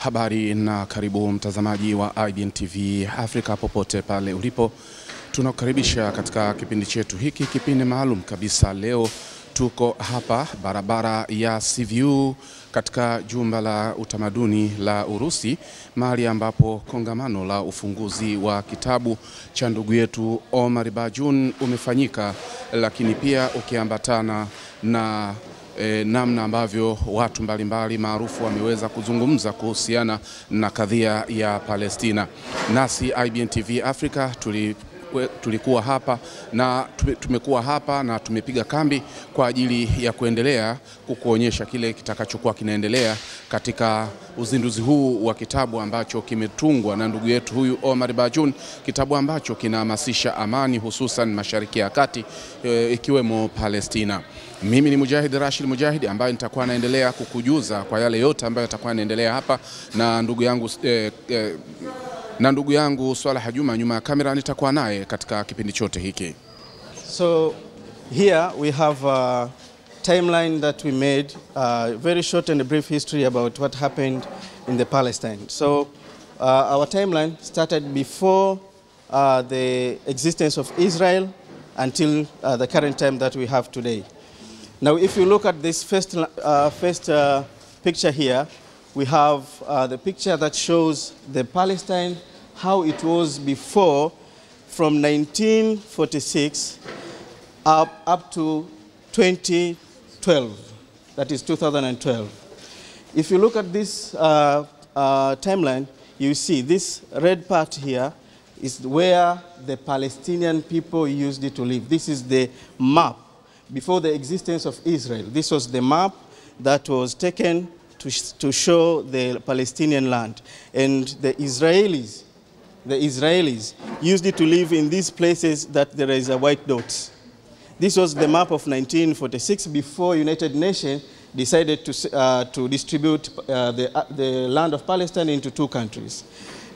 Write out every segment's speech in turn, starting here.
Habari na karibu mtazamaji wa IBN TV Afrika popote pale ulipo. Tunakukaribisha katika kipindi chetu hiki, kipindi maalum kabisa. Leo tuko hapa barabara ya CVU katika jumba la utamaduni la Urusi, mahali ambapo kongamano la ufunguzi wa kitabu cha ndugu yetu Omar Bajun umefanyika, lakini pia ukiambatana na namna ambavyo watu mbalimbali maarufu wameweza kuzungumza kuhusiana na kadhia ya Palestina. Nasi IBN TV Africa tulikuwa hapa na tumekuwa hapa na tumepiga kambi kwa ajili ya kuendelea kukuonyesha kile kitakachokuwa kinaendelea katika uzinduzi huu wa kitabu ambacho kimetungwa na ndugu yetu huyu Omar Bajun, kitabu ambacho kinahamasisha amani hususan Mashariki ya Kati, ikiwemo Palestina. Mimi ni Mujahid Rashid Mujahid ambaye nitakuwa naendelea kukujuza kwa yale yote ambayo yatakuwa yanaendelea hapa, na ndugu yangu Swala Juma nyuma ya kamera nitakuwa naye katika kipindi chote hiki. So here we have a timeline that we made, very short and a brief history about what happened in the Palestine. So our timeline started before the existence of Israel until the current time that we have today. Now, if you look at this first picture here, we have the picture that shows the Palestine, how it was before, from 1946 up to 2012, that is 2012. If you look at this timeline, you see this red part here is where the Palestinian people used it to live. This is the map before the existence of Israel. This was the map that was taken to show the Palestinian land. And the Israelis used it to live in these places that there is a white dot. This was the map of 1946 before United Nations decided to distribute the land of Palestine into two countries.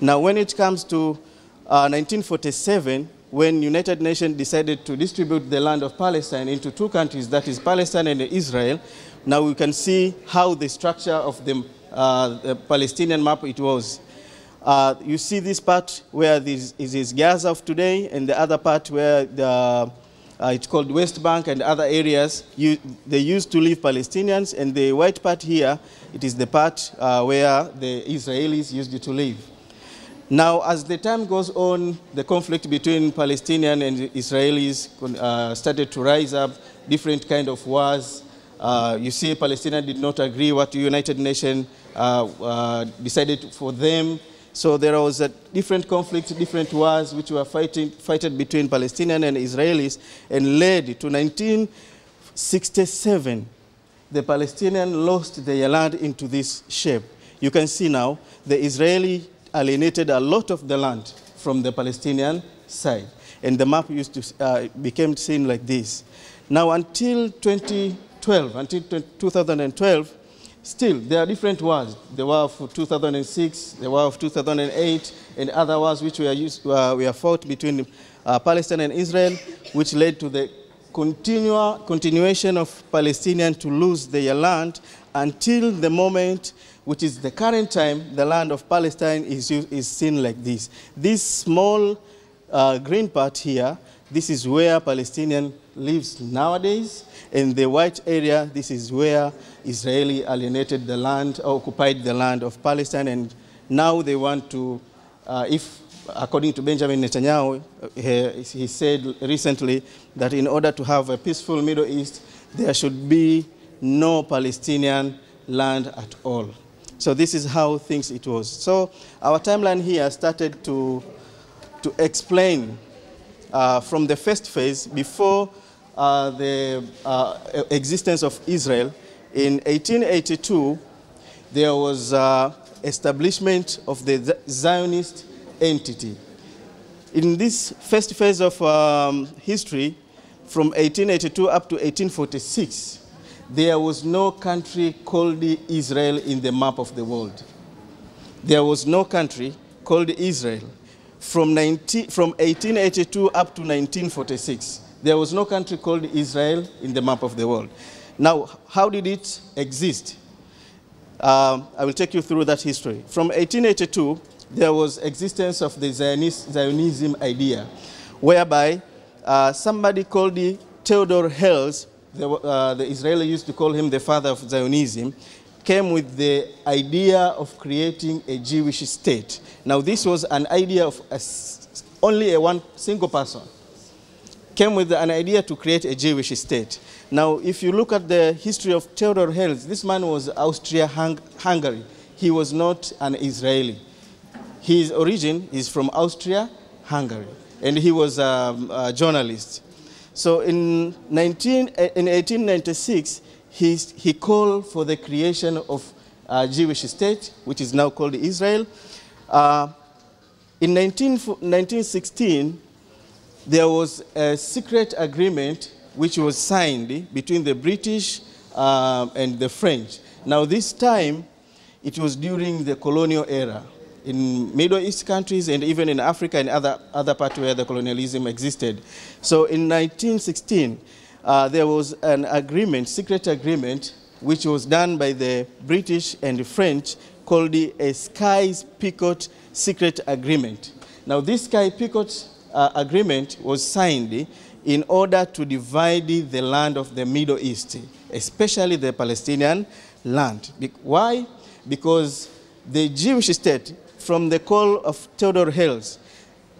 Now, when it comes to 1947, when United Nations decided to distribute the land of Palestine into two countries, that is Palestine and Israel, now we can see how the structure of the Palestinian map it was. You see this part where this is Gaza of today, and the other part where it's called West Bank and other areas, they used to live Palestinians, and the white part here, it is the part where the Israelis used to live. Now, as the time goes on, the conflict between Palestinians and Israelis started to rise up, different kind of wars. You see, Palestinians did not agree what the United Nations decided for them. So there was a different conflict, different wars which were fighted between Palestinians and Israelis, and led to 1967. The Palestinians lost their land into this shape. You can see now the Israeli alienated a lot of the land from the Palestinian side, and the map became seen like this. Now, until 2012, still there are different wars. The war of 2006, the war of 2008, and other wars which were fought between Palestine and Israel, which led to the continuation of Palestinians to lose their land until the moment, which is the current time, the land of Palestine is seen like this. This small green part here, this is where Palestinian lives nowadays, and the white area, this is where Israeli alienated the land, occupied the land of Palestine, and now they want to, according to Benjamin Netanyahu, he said recently that in order to have a peaceful Middle East, there should be no Palestinian land at all. So this is how things it was. So our timeline here started to explain from the first phase before the existence of Israel. In 1882, there was establishment of the Zionist entity. In this first phase of history, from 1882 up to 1846, there was no country called Israel in the map of the world. There was no country called Israel. From 1882 up to 1946, there was no country called Israel in the map of the world. Now, how did it exist? I will take you through that history. From 1882, there was existence of the Zionism idea, whereby somebody called the Theodor Herzl, the Israeli used to call him the father of Zionism, came with the idea of creating a Jewish state. Now, this was an idea of only one single person came with an idea to create a Jewish state. Now, if you look at the history of Theodor Herzl, this man was Austria-Hungary. He was not an Israeli. His origin is from Austria-Hungary, and he was a journalist. So in 1896, he called for the creation of a Jewish state, which is now called Israel. In 1916, there was a secret agreement which was signed between the British and the French. Now, this time, it was during the colonial era in Middle East countries and even in Africa and other parts where the colonialism existed. So in 1916, there was an agreement, secret agreement, which was done by the British and the French called the Sykes-Picot Secret Agreement. Now, this Sykes-Picot agreement was signed in order to divide the land of the Middle East, especially the Palestinian land. Why? Because the Jewish state, from the call of Theodor Herzl,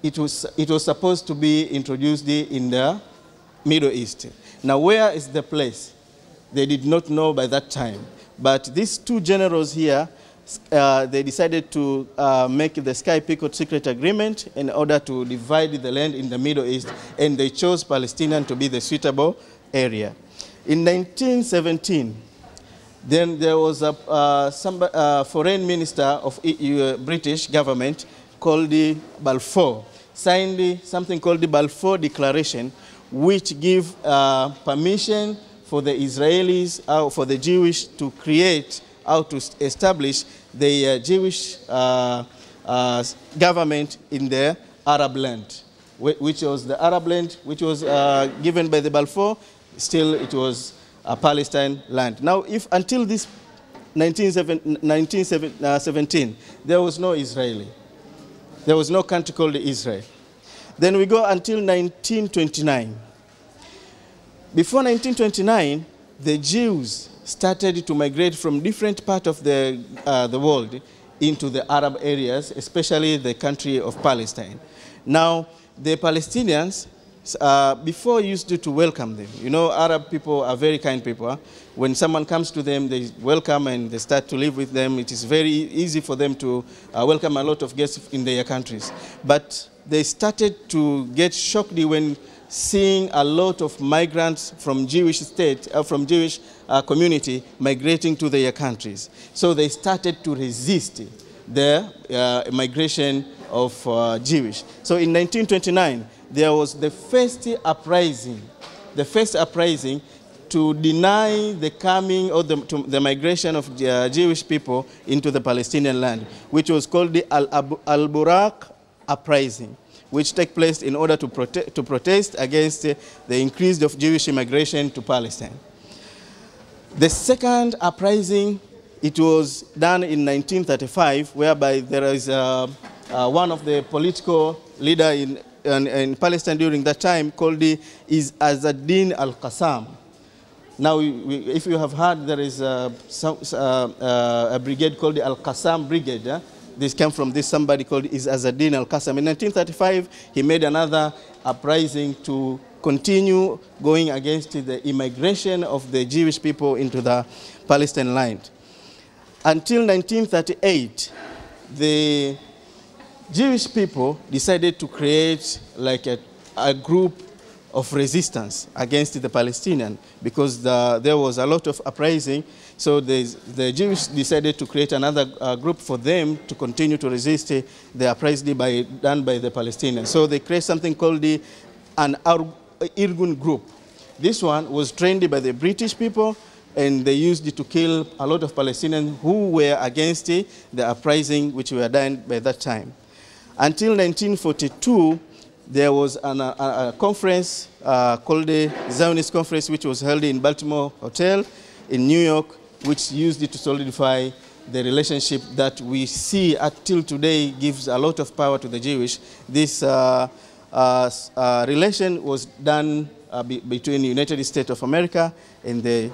it was supposed to be introduced in the Middle East. Now, where is the place? They did not know by that time. But these two generals here, they decided to make the Sykes-Picot Secret Agreement in order to divide the land in the Middle East, and they chose Palestine to be the suitable area. In 1917, then there was a foreign minister of British government called the Balfour, signed something called the Balfour Declaration, which gave permission for the Israelis, for the Jewish to create, how to establish the Jewish government in the Arab land, which was the Arab land, which was given by the Balfour. Still, it was a Palestine land. Now, if until this 1917, there was no Israeli. There was no country called Israel. Then we go until 1929. Before 1929, the Jews started to migrate from different parts of the world into the Arab areas, especially the country of Palestine. Now, the Palestinians, before used to welcome them. You know, Arab people are very kind people. Huh? When someone comes to them, they welcome and they start to live with them. It is very easy for them to welcome a lot of guests in their countries. But they started to get shocked when seeing a lot of migrants from Jewish state, from Jewish community migrating to their countries. So they started to resist the migration of Jewish. So in 1929, there was the first uprising to deny the coming or the migration of Jewish people into the Palestinian land, which was called the Al-Burak uprising, which took place in order to protest against the increase of Jewish immigration to Palestine. The second uprising, it was done in 1935, whereby there is one of the political leaders in Palestine during that time called Izz-ad-Din al-Qassam. Now, if you have heard, there is a brigade called the Al-Qassam Brigade. This came from somebody called Izz-ad-Din al-Qassam. In 1935, he made another uprising to continue going against the immigration of the Jewish people into the Palestine land. Until 1938, the Jewish people decided to create like a group of resistance against the Palestinians because there was a lot of uprising. So the Jews decided to create another group for them to continue to resist the uprising done by the Palestinians. So they created something called an Irgun group. This one was trained by the British people, and they used it to kill a lot of Palestinians who were against the uprising which were done by that time. Until 1942, there was a conference called the Zionist Conference, which was held in Baltimore Hotel in New York, which used it to solidify the relationship that we see until today gives a lot of power to the Jewish. This relation was done between the United States of America and the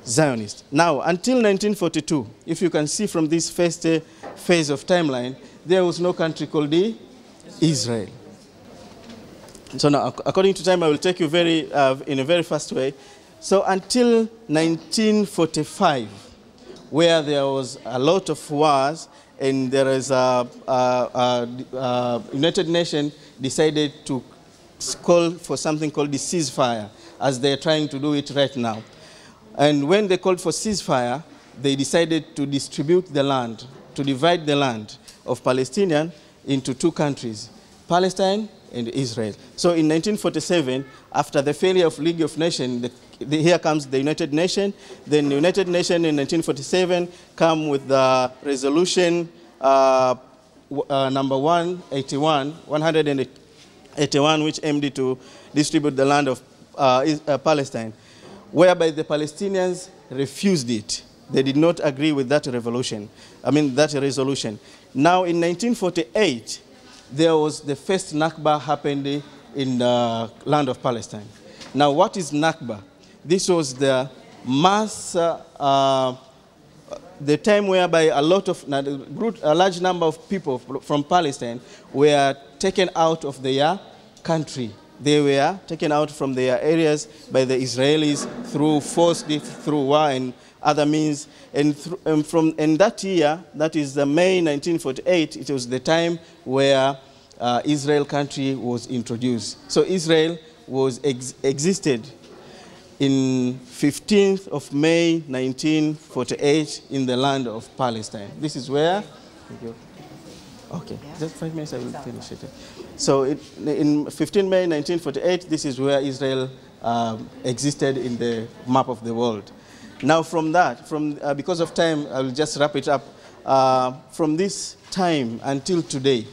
Zionists. Now, until 1942, if you can see from this first phase of timeline, there was no country called Israel. So now, according to time, I will take you in a very fast way. So until 1945, where there was a lot of wars, and there is United Nations decided to call for something called the ceasefire, as they're trying to do it right now. And when they called for ceasefire, they decided to distribute the land, to divide the land of Palestinians into two countries, Palestine and Israel. So in 1947, after the failure of League of Nations, here comes the United Nations. Then the United Nations in 1947 come with the resolution number 181, which aimed to distribute the land of Palestine, whereby the Palestinians refused it. They did not agree with that resolution. Now in 1948, there was the first Nakba happened in the land of Palestine. Now what is Nakba? This was the mass, the time whereby a large number of people from Palestine were taken out of their country. They were taken out from their areas by the Israelis through through war and other means. And from that year, that is the May 1948, it was the time where Israel country was introduced. So Israel was existed in 15th of May 1948 in the land of Palestine. This is where? Thank you. Okay, just 5 minutes, I will finish it. So in 15 May 1948, this is where Israel existed in the map of the world. Now from that, because of time, I will just wrap it up. From this time until today,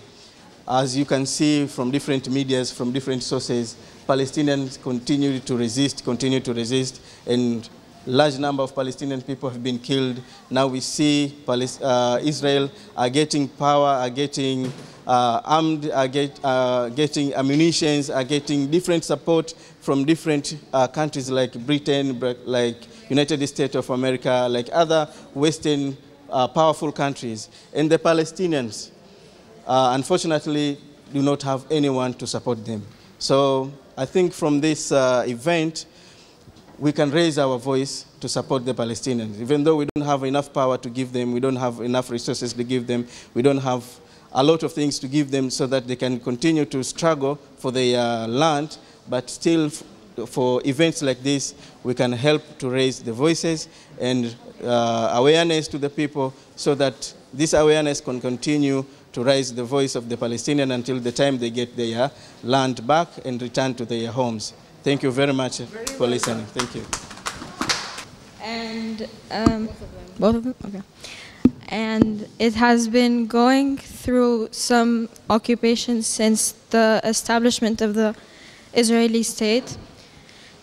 as you can see from different medias, from different sources, Palestinians continue to resist, and large number of Palestinian people have been killed. Now we see Israel are getting power, are getting armed, are getting ammunitions, are getting different support from different countries like Britain, like United States of America, like other Western powerful countries. And the Palestinians, unfortunately, do not have anyone to support them. So I think from this event, we can raise our voice to support the Palestinians. Even though we don't have enough power to give them, we don't have enough resources to give them, we don't have a lot of things to give them so that they can continue to struggle for their land, but still for events like this, we can help to raise the voices and awareness to the people so that this awareness can continue to raise the voice of the Palestinians until the time they get their land back and return to their homes. Thank you very much for listening. Thank you. And both of them? Okay. And it has been going through some occupations since the establishment of the Israeli state.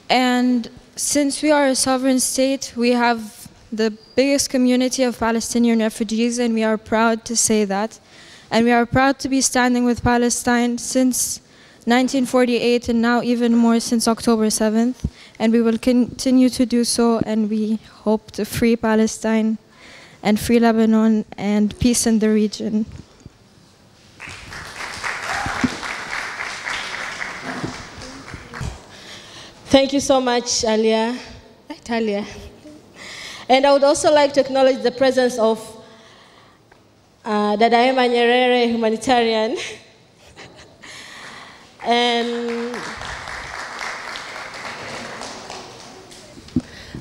And since we are a sovereign state, we have the biggest community of Palestinian refugees, and we are proud to say that. And we are proud to be standing with Palestine since 1948 and now even more since October 7th. And we will continue to do so, and we hope to free Palestine and free Lebanon and peace in the region. Thank you so much, Alia. Right, Alia. And I would also like to acknowledge the presence of Dada Emma Nyerere, humanitarian. And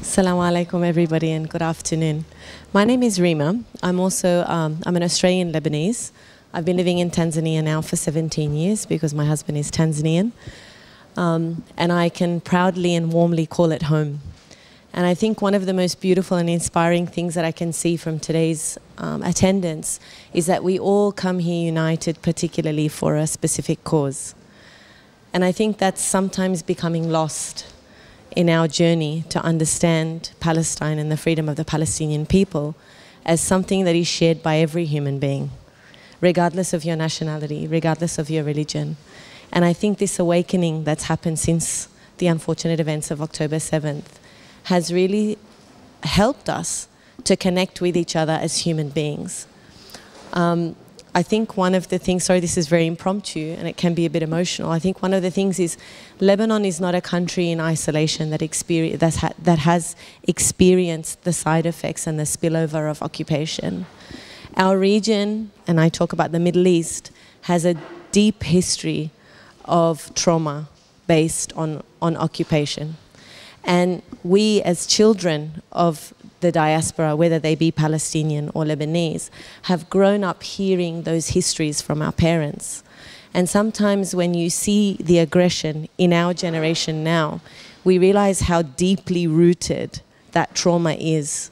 Assalamu alaikum, everybody, and good afternoon. My name is Rima. I'm also I'm an Australian Lebanese. I've been living in Tanzania now for 17 years because my husband is Tanzanian. And I can proudly and warmly call it home. And I think one of the most beautiful and inspiring things that I can see from today's attendance is that we all come here united particularly for a specific cause. And I think that's sometimes becoming lost in our journey to understand Palestine and the freedom of the Palestinian people as something that is shared by every human being, regardless of your nationality, regardless of your religion. And I think this awakening that's happened since the unfortunate events of October 7th has really helped us to connect with each other as human beings. I think one of the things, sorry, this is very impromptu and it can be a bit emotional. I think one of the things is Lebanon is not a country in isolation that has experienced the side effects and the spillover of occupation. Our region, and I talk about the Middle East, has a deep history of trauma based on occupation. And we as children of the diaspora, whether they be Palestinian or Lebanese, have grown up hearing those histories from our parents. And sometimes when you see the aggression in our generation now, we realize how deeply rooted that trauma is.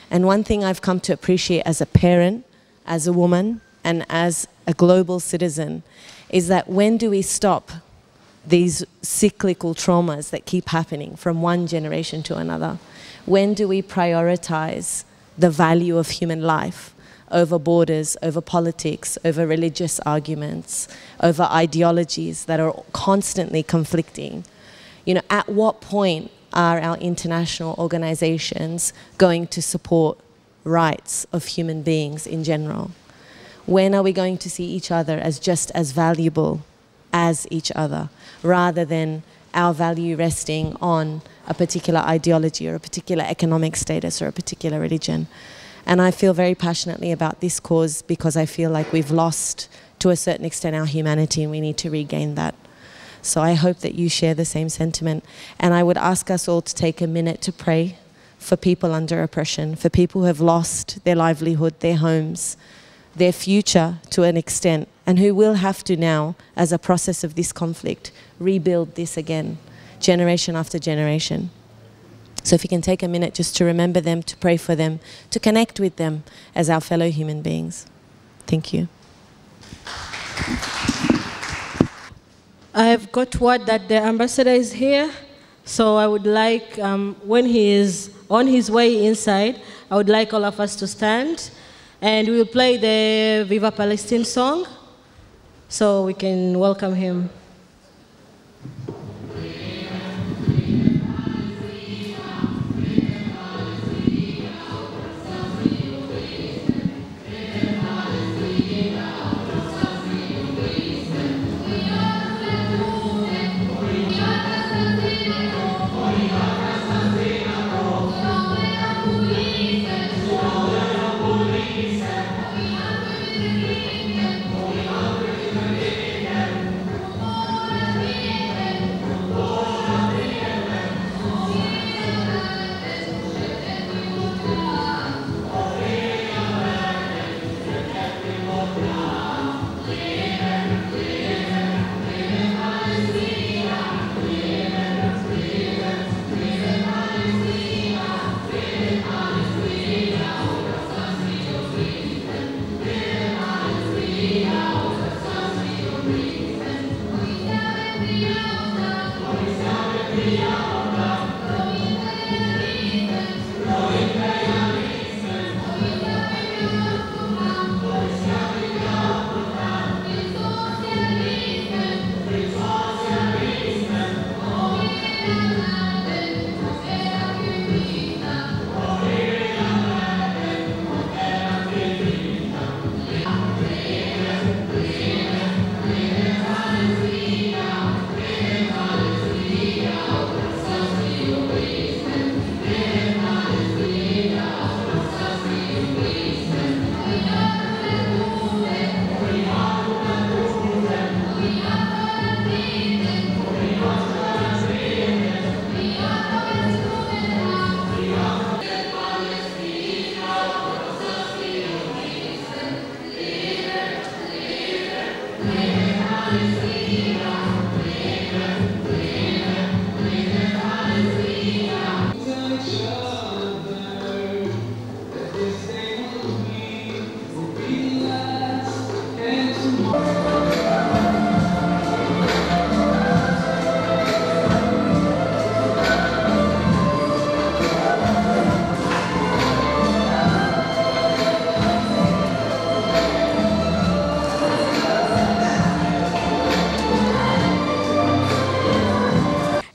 And one thing I've come to appreciate as a parent, as a woman, and as a global citizen, is that when do we stop these cyclical traumas that keep happening from one generation to another? When do we prioritize the value of human life over borders, over politics, over religious arguments, over ideologies that are constantly conflicting? You know, at what point are our international organizations going to support rights of human beings in general? When are we going to see each other as just as valuable as each other, rather than our value resting on a particular ideology or a particular economic status or a particular religion? And I feel very passionately about this cause because I feel like we've lost, to a certain extent, our humanity, and we need to regain that. So I hope that you share the same sentiment. And I would ask us all to take a minute to pray for people under oppression, for people who have lost their livelihood, their homes, their future to an extent, and who will have to now, as a process of this conflict, rebuild this again, generation after generation. So if you can take a minute just to remember them, to pray for them, to connect with them as our fellow human beings. Thank you. I've got word that the ambassador is here, so I would like, when he is on his way inside, I would like all of us to stand, and we will play the Viva Palestine song, so we can welcome him.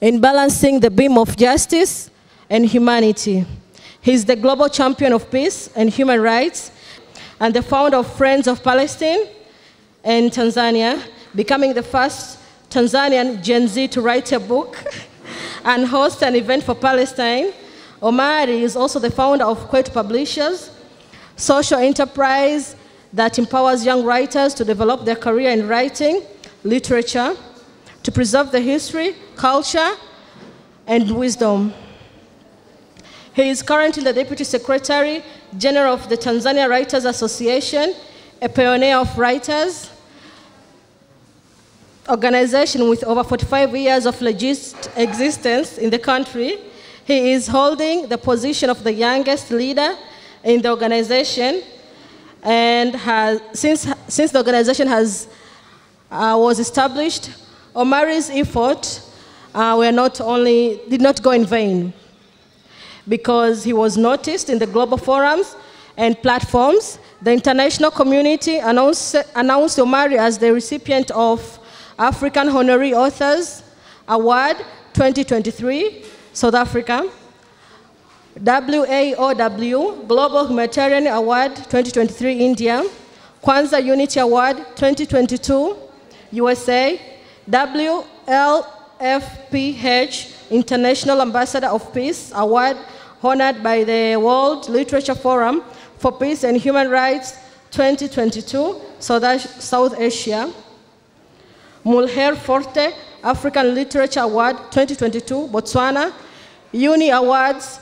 in balancing the beam of justice and humanity. He's the global champion of peace and human rights and the founder of Friends of Palestine in Tanzania, becoming the first Tanzanian Gen Z to write a book and host an event for Palestine. Omari is also the founder of Kwetu Publishers, social enterprise that empowers young writers to develop their career in writing, literature, to preserve the history, culture, and wisdom. He is currently the Deputy Secretary General of the Tanzania Writers Association, a pioneer of writers, organization with over 45 years of existence in the country. He is holding the position of the youngest leader in the organization, and since the organization was established, Omari's effort did not go in vain, because he was noticed in the global forums and platforms. The international community announced Omari as the recipient of African Honorary Authors Award 2023, South Africa, WAOW Global Humanitarian Award 2023, India, Kwanzaa Unity Award 2022, USA, WLFPH International Ambassador of Peace Award honored by the World Literature Forum for Peace and Human Rights 2022, South Asia, Mulher Forte African Literature Award 2022, Botswana, Uni Awards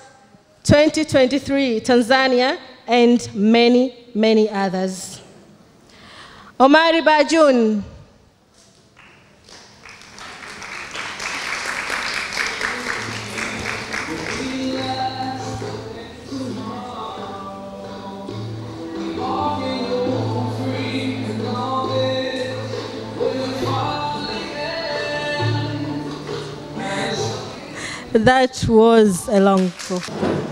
2023, Tanzania, and many, many others. Omari Bajun. That was a long performance.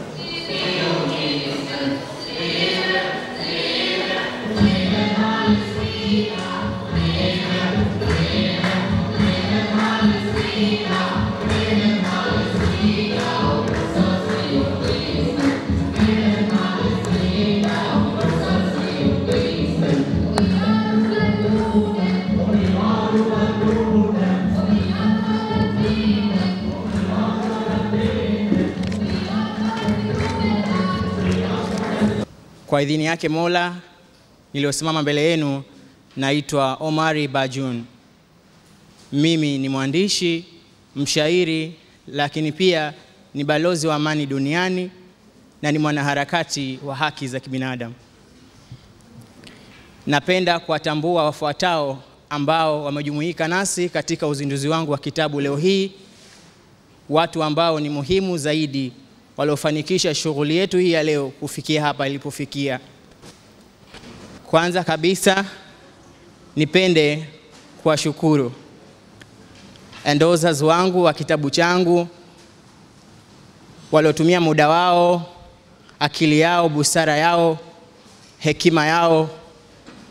Kwa idhini yake Mola, niliosimama mbele yenu, naitwa Omari Bajun. Mimi ni mwandishi, mshairi, lakini pia ni balozi wa amani duniani na ni mwanaharakati wa haki za kibinadamu. Napenda kuwatambua wafuatao ambao wamejumuika nasi katika uzinduzi wangu wa kitabu leo hii, watu ambao ni muhimu zaidi waliofanikisha shughuli yetu hii ya leo kufikia hapa ilipofikia. Kwanza kabisa, nipende kuwashukuru endorsers wangu wa kitabu changu, waliotumia muda wao, akili yao, busara yao, hekima yao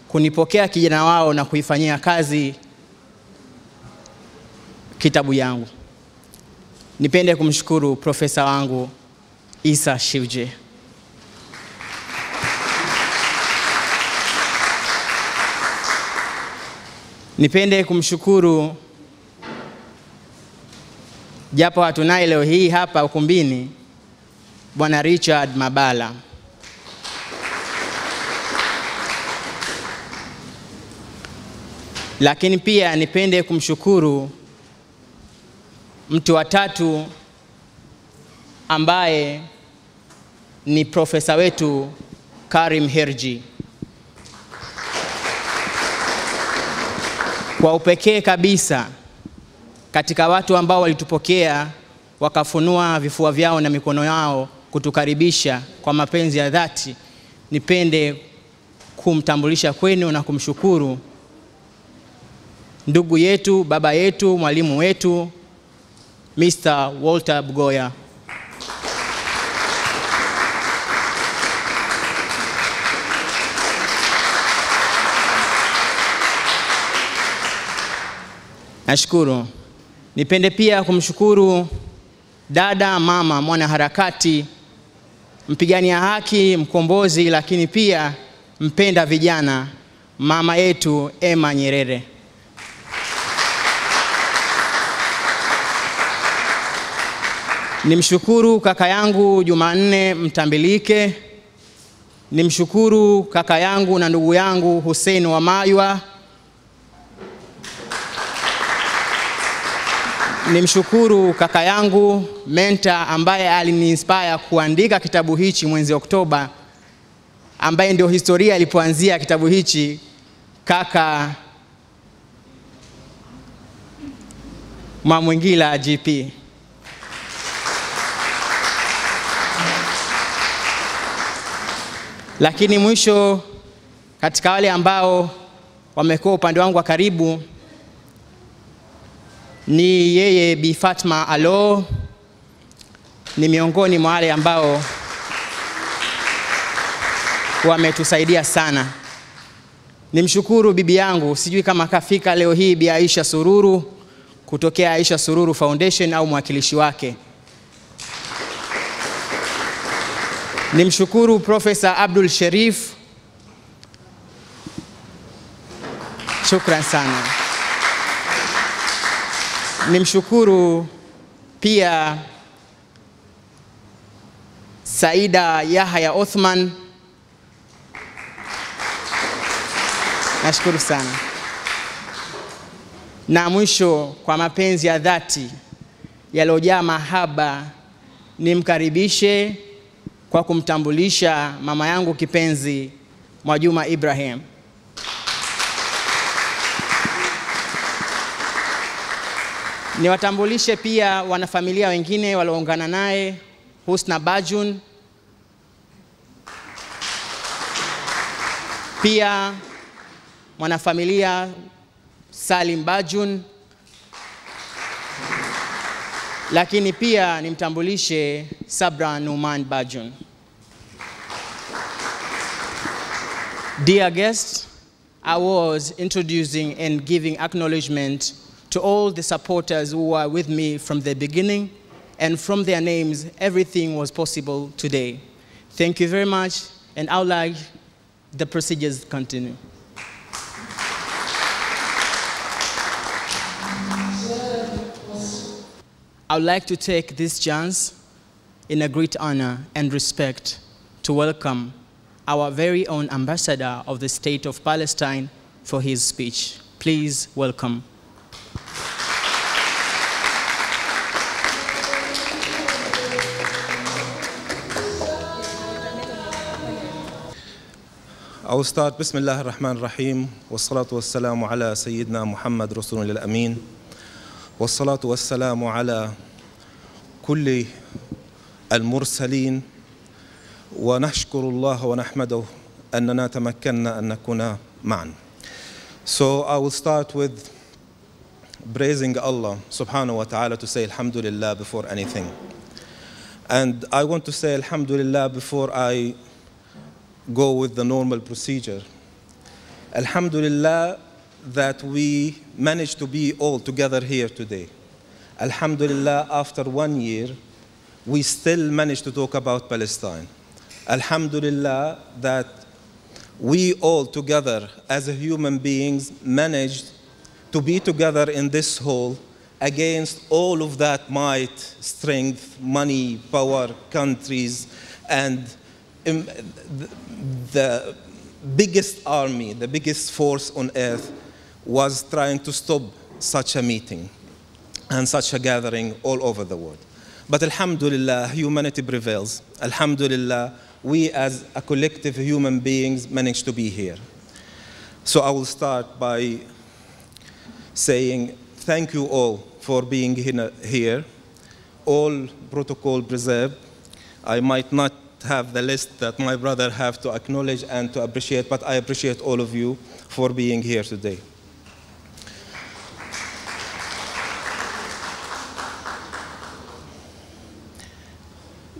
kunipokea kijana wao na kuifanyia kazi kitabu yangu. Nipende kumshukuru profesa wangu Isa Shivje. Nipende kumshukuru, japo hatunaye leo hii hapa ukumbini, Bwana Richard Mabala. Lakini pia nipende kumshukuru mtu wa tatu ambaye ni profesa wetu Karim Herji. Kwa upekee kabisa, katika watu ambao walitupokea wakafunua vifua vyao na mikono yao kutukaribisha kwa mapenzi ya dhati, nipende kumtambulisha kwenu na kumshukuru ndugu yetu, baba yetu, mwalimu wetu, Mr. Walter Bugoya. Nashukuru. Nipende pia kumshukuru dada, mama, mwanaharakati, mpigania haki, mkombozi, lakini pia mpenda vijana, mama yetu Emma Nyerere. Nimshukuru kaka yangu Jumanne Mtambilike. Nimshukuru kaka yangu na ndugu yangu Hussein Wamaywa. Nimshukuru kaka yangu Menta ambaye aliniinspire kuandika kitabu hichi mwezi Oktoba, ambaye ndio historia ilipoanzia kitabu hichi, kaka Mwamwingila GP. Lakini mwisho, katika wale ambao wamekuwa upande wangu wa karibu, ni yeye Bi Fatma Alo. Ni miongoni mwa wale ambao wametusaidia sana. Nimshukuru bibi yangu, sijui kama kafika leo hii, Bi Aisha Sururu, kutokea Aisha Sururu Foundation au mwakilishi wake. Nimshukuru Profesa Abdul Sherif. Shukran sana. Nimshukuru pia Saida Yahya Othman. Nashukuru sana. Na mwisho, kwa mapenzi ya dhati yaliyojaa mahaba, nimkaribishe kwa kumtambulisha mama yangu kipenzi, Mwajuma Ibrahim. Niwatambulishe pia wanafamilia wengine walioungana naye, Husna Bajun, pia mwanafamilia Salim Bajun, lakini pia nimtambulishe Sabra Numan Bajun. Dear guests, I was introducing and giving acknowledgement to all the supporters who were with me from the beginning, and from their names, everything was possible today. Thank you very much, and I would like the procedures to continue. I would like to take this chance in a great honor and respect to welcome our very own ambassador of the State of Palestine for his speech. Please welcome. I will start. Bismillah ar-Rahman ar-Rahim. Wassalatu wassalamu ala Sayyidina Muhammad Rasulullah al-Amin. والصلاة والسلام على كل المرسلين ونشكر الله ونحمده أننا تمكنا أن نكون معا. So I will start with praising Allah subhanahu wa ta'ala to say Alhamdulillah before anything. And I want to say Alhamdulillah before I go with the normal procedure. Alhamdulillah that we managed to be all together here today. Alhamdulillah, after 1 year, we still managed to talk about Palestine. Alhamdulillah that we all together as human beings managed to be together in this hall against all of that might, strength, money, power, countries, and the biggest army, the biggest force on earth was trying to stop such a meeting and such a gathering all over the world. But alhamdulillah, humanity prevails. Alhamdulillah, we as a collective human beings managed to be here. So I will start by saying thank you all for being here. All protocol preserved. I might not have the list that my brother have to acknowledge and to appreciate, but I appreciate all of you for being here today.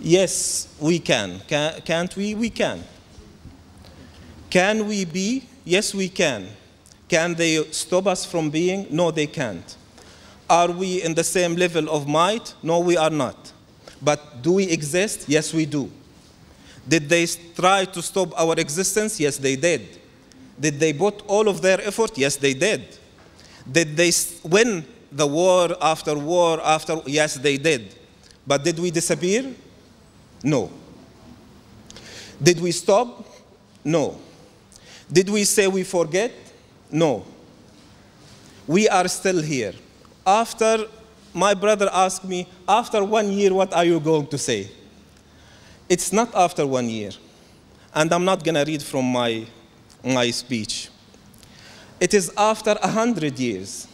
Yes, we can. Can't we? We can. Can we be? Yes, we can. Can they stop us from being? No, they can't. Are we in the same level of might? No, we are not. But do we exist? Yes, we do. Did they try to stop our existence? Yes, they did. Did they put all of their effort? Yes, they did. Did they win the war after war after? Yes, they did. But did we disappear? No. Did we stop? No. Did we say we forget? No. We are still here. After, my brother asked me, after 1 year, what are you going to say? It's not after 1 year. And I'm not going to read from my speech. It is after 100 years.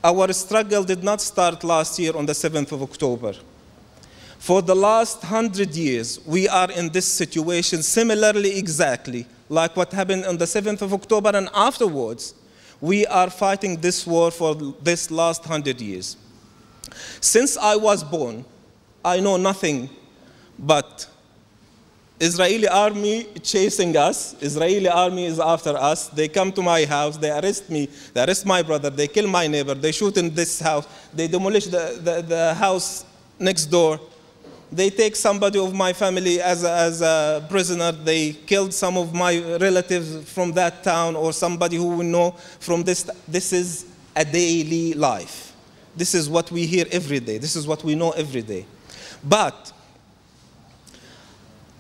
Our struggle did not start last year on the 7th of October. For the last 100 years, we are in this situation similarly exactly like what happened on the 7th of October and afterwards. We are fighting this war for this last 100 years. Since I was born, I know nothing but Israeli army chasing us. Israeli army is after us. They come to my house, they arrest me, they arrest my brother, they kill my neighbor, they shoot in this house, they demolish the house next door. They take somebody of my family as a prisoner. They killed some of my relatives from that town or somebody who we know from this. This is a daily life. This is what we hear every day. This is what we know every day. But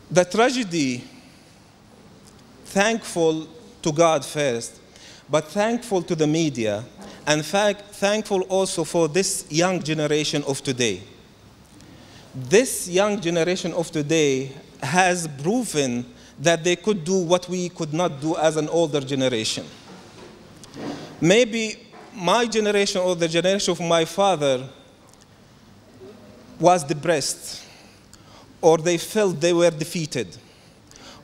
the tragedy, thankful to God first, but thankful to the media, and thankful also for this young generation of today. This young generation of today has proven that they could do what we could not do as an older generation. Maybe my generation or the generation of my father was depressed, or they felt they were defeated,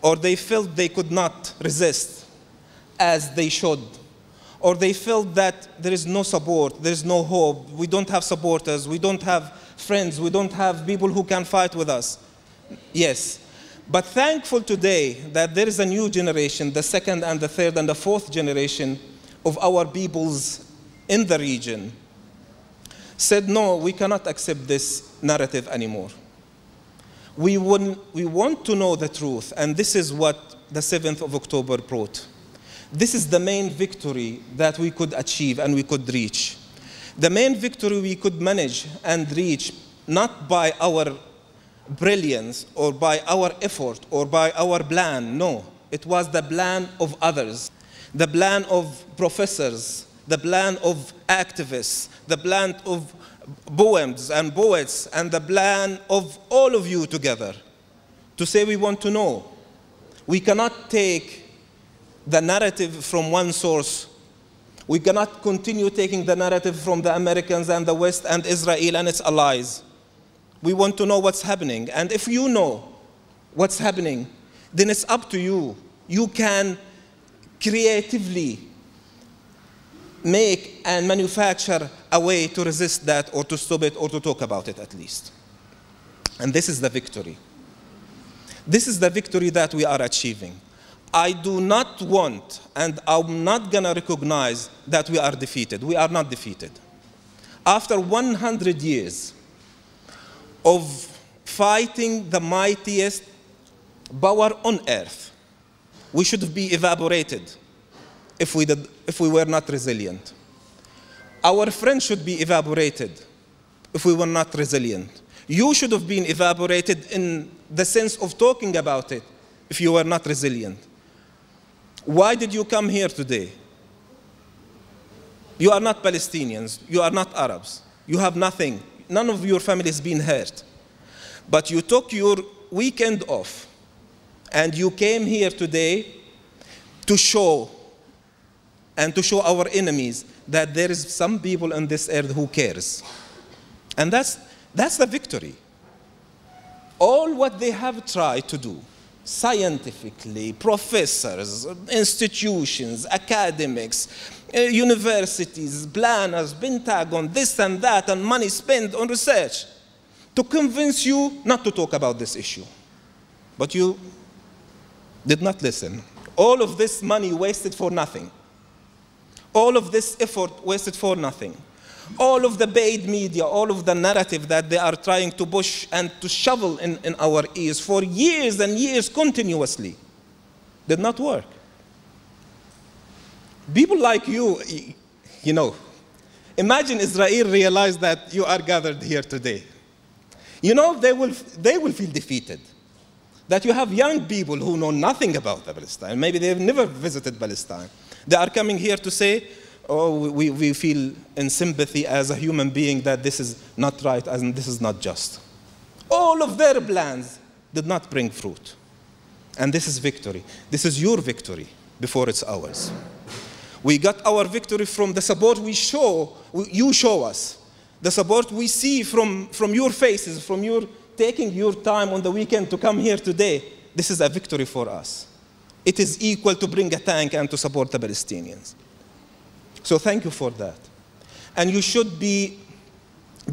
or they felt they could not resist as they should, or they felt that there is no support, there is no hope, we don't have supporters, we don't have friends, we don't have people who can fight with us. Yes, but thankful today that there is a new generation, the second and the third and the fourth generation of our peoples in the region said, no, we cannot accept this narrative anymore. We want to know the truth, and this is what the 7th of October brought. This is the main victory that we could achieve and we could reach. The main victory we could manage and reach, not by our brilliance or by our effort or by our plan, no. It was the plan of others, the plan of professors, the plan of activists, the plan of poems and poets, and the plan of all of you together to say we want to know. We cannot take the narrative from one source. We cannot continue taking the narrative from the Americans and the West and Israel and its allies. We want to know what's happening. And if you know what's happening, then it's up to you. You can creatively make and manufacture a way to resist that or to stop it or to talk about it at least. And this is the victory. This is the victory that we are achieving. I do not want, and I'm not going to recognize that we are defeated. We are not defeated. After 100 years of fighting the mightiest power on earth, we should be evaporated if we were not resilient. Our friends should be evaporated if we were not resilient. You should have been evaporated in the sense of talking about it if you were not resilient. Why did you come here today? You are not Palestinians. You are not Arabs. You have nothing. None of your family has been hurt. But you took your weekend off, and you came here today to show, and to show our enemies that there is some people on this earth who cares. And that's the victory. All what they have tried to do, scientifically, professors, institutions, academics, universities, planners, Pentagon, this and that, and money spent on research to convince you not to talk about this issue. But you did not listen. All of this money wasted for nothing. All of this effort wasted for nothing. All of the paid media, all of the narrative that they are trying to push and to shovel in our ears for years and years continuously did not work. People like you know, imagine Israel realized that you are gathered here today. You know, they will feel defeated. That you have young people who know nothing about Palestine. Maybe they have never visited Palestine. They are coming here to say, oh, we feel in sympathy as a human being that this is not right and this is not just. All of their plans did not bring fruit. And this is victory. This is your victory before it's ours. We got our victory from the support you show us. The support we see from your faces, from your taking your time on the weekend to come here today. This is a victory for us. It is equal to bring a tank and to support the Palestinians. So thank you for that. And you should be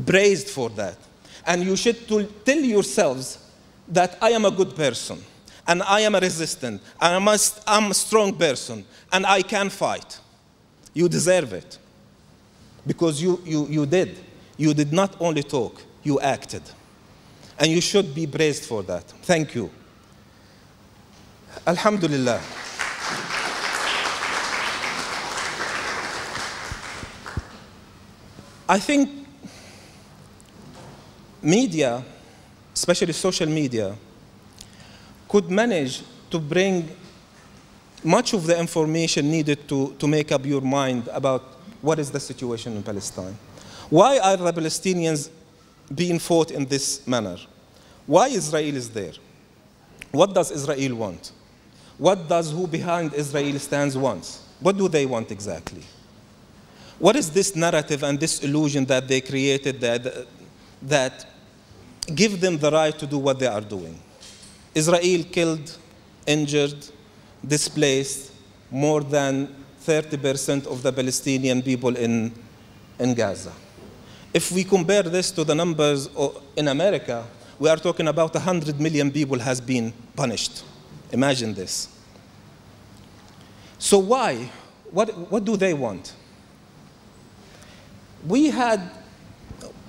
praised for that. And you should tell yourselves that I am a good person, and I am a resistant, and I'm a strong person, and I can fight. You deserve it. Because you did. You did not only talk, you acted. And you should be praised for that. Thank you. Alhamdulillah. I think media, especially social media, could manage to bring much of the information needed to make up your mind about what is the situation in Palestine. Why are the Palestinians being fought in this manner? Why Israel is there? What does Israel want? What does who behind Israel stands want? What do they want exactly? What is this narrative and this illusion that they created that give them the right to do what they are doing? Israel killed, injured, displaced more than 30% of the Palestinian people in Gaza. If we compare this to the numbers in America, we are talking about 100 million people has been punished. Imagine this. So why? What do they want? We had,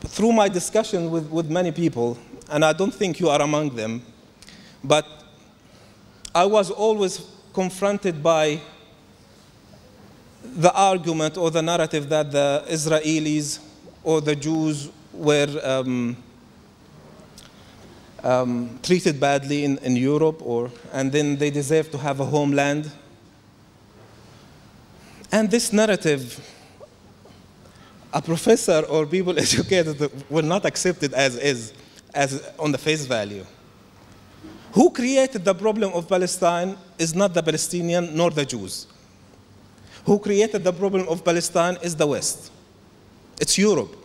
through my discussion with many people, and I don't think you are among them, but I was always confronted by the argument or the narrative that the Israelis or the Jews were treated badly in Europe, and then they deserve to have a homeland. And this narrative, a professor or people educated will not accept it as is, as on the face value. Who created the problem of Palestine is not the Palestinian nor the Jews. Who created the problem of Palestine is the West. It's Europe.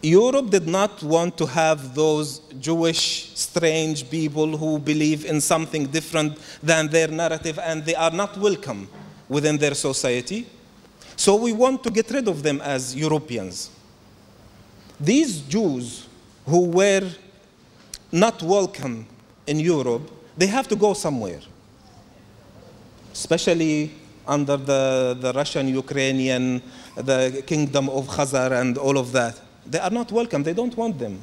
Europe did not want to have those Jewish, strange people who believe in something different than their narrative, and they are not welcome within their society. So we want to get rid of them as Europeans. These Jews who were not welcome in Europe, they have to go somewhere, especially under the Russian, Ukrainian, the kingdom of Khazar and all of that. They are not welcome. They don't want them.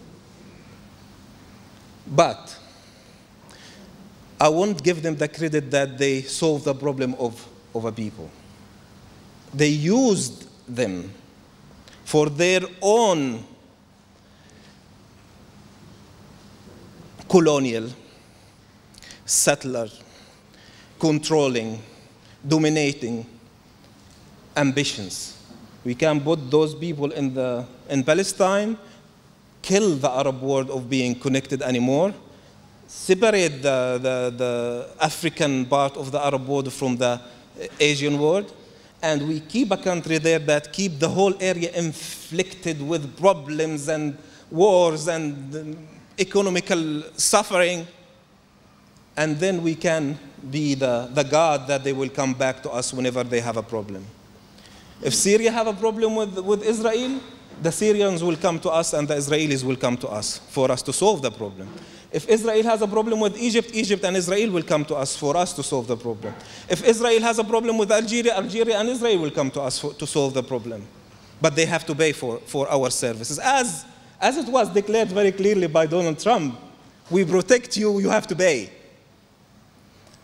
But I won't give them the credit that they solved the problem of a people. They used them for their own colonial, settler, controlling, dominating ambitions. We can put those people in Palestine, kill the Arab world of being connected anymore, separate the African part of the Arab world from the Asian world, and we keep a country there that keep the whole area inflicted with problems and wars and economical suffering, and then we can be the God that they will come back to us whenever they have a problem. If Syria have a problem with Israel, the Syrians will come to us and the Israelis will come to us for us to solve the problem. If Israel has a problem with Egypt, Egypt and Israel will come to us for us to solve the problem. If Israel has a problem with Algeria, Algeria and Israel will come to us to solve the problem. But they have to pay for our services. As it was declared very clearly by Donald Trump, we protect you, you have to pay.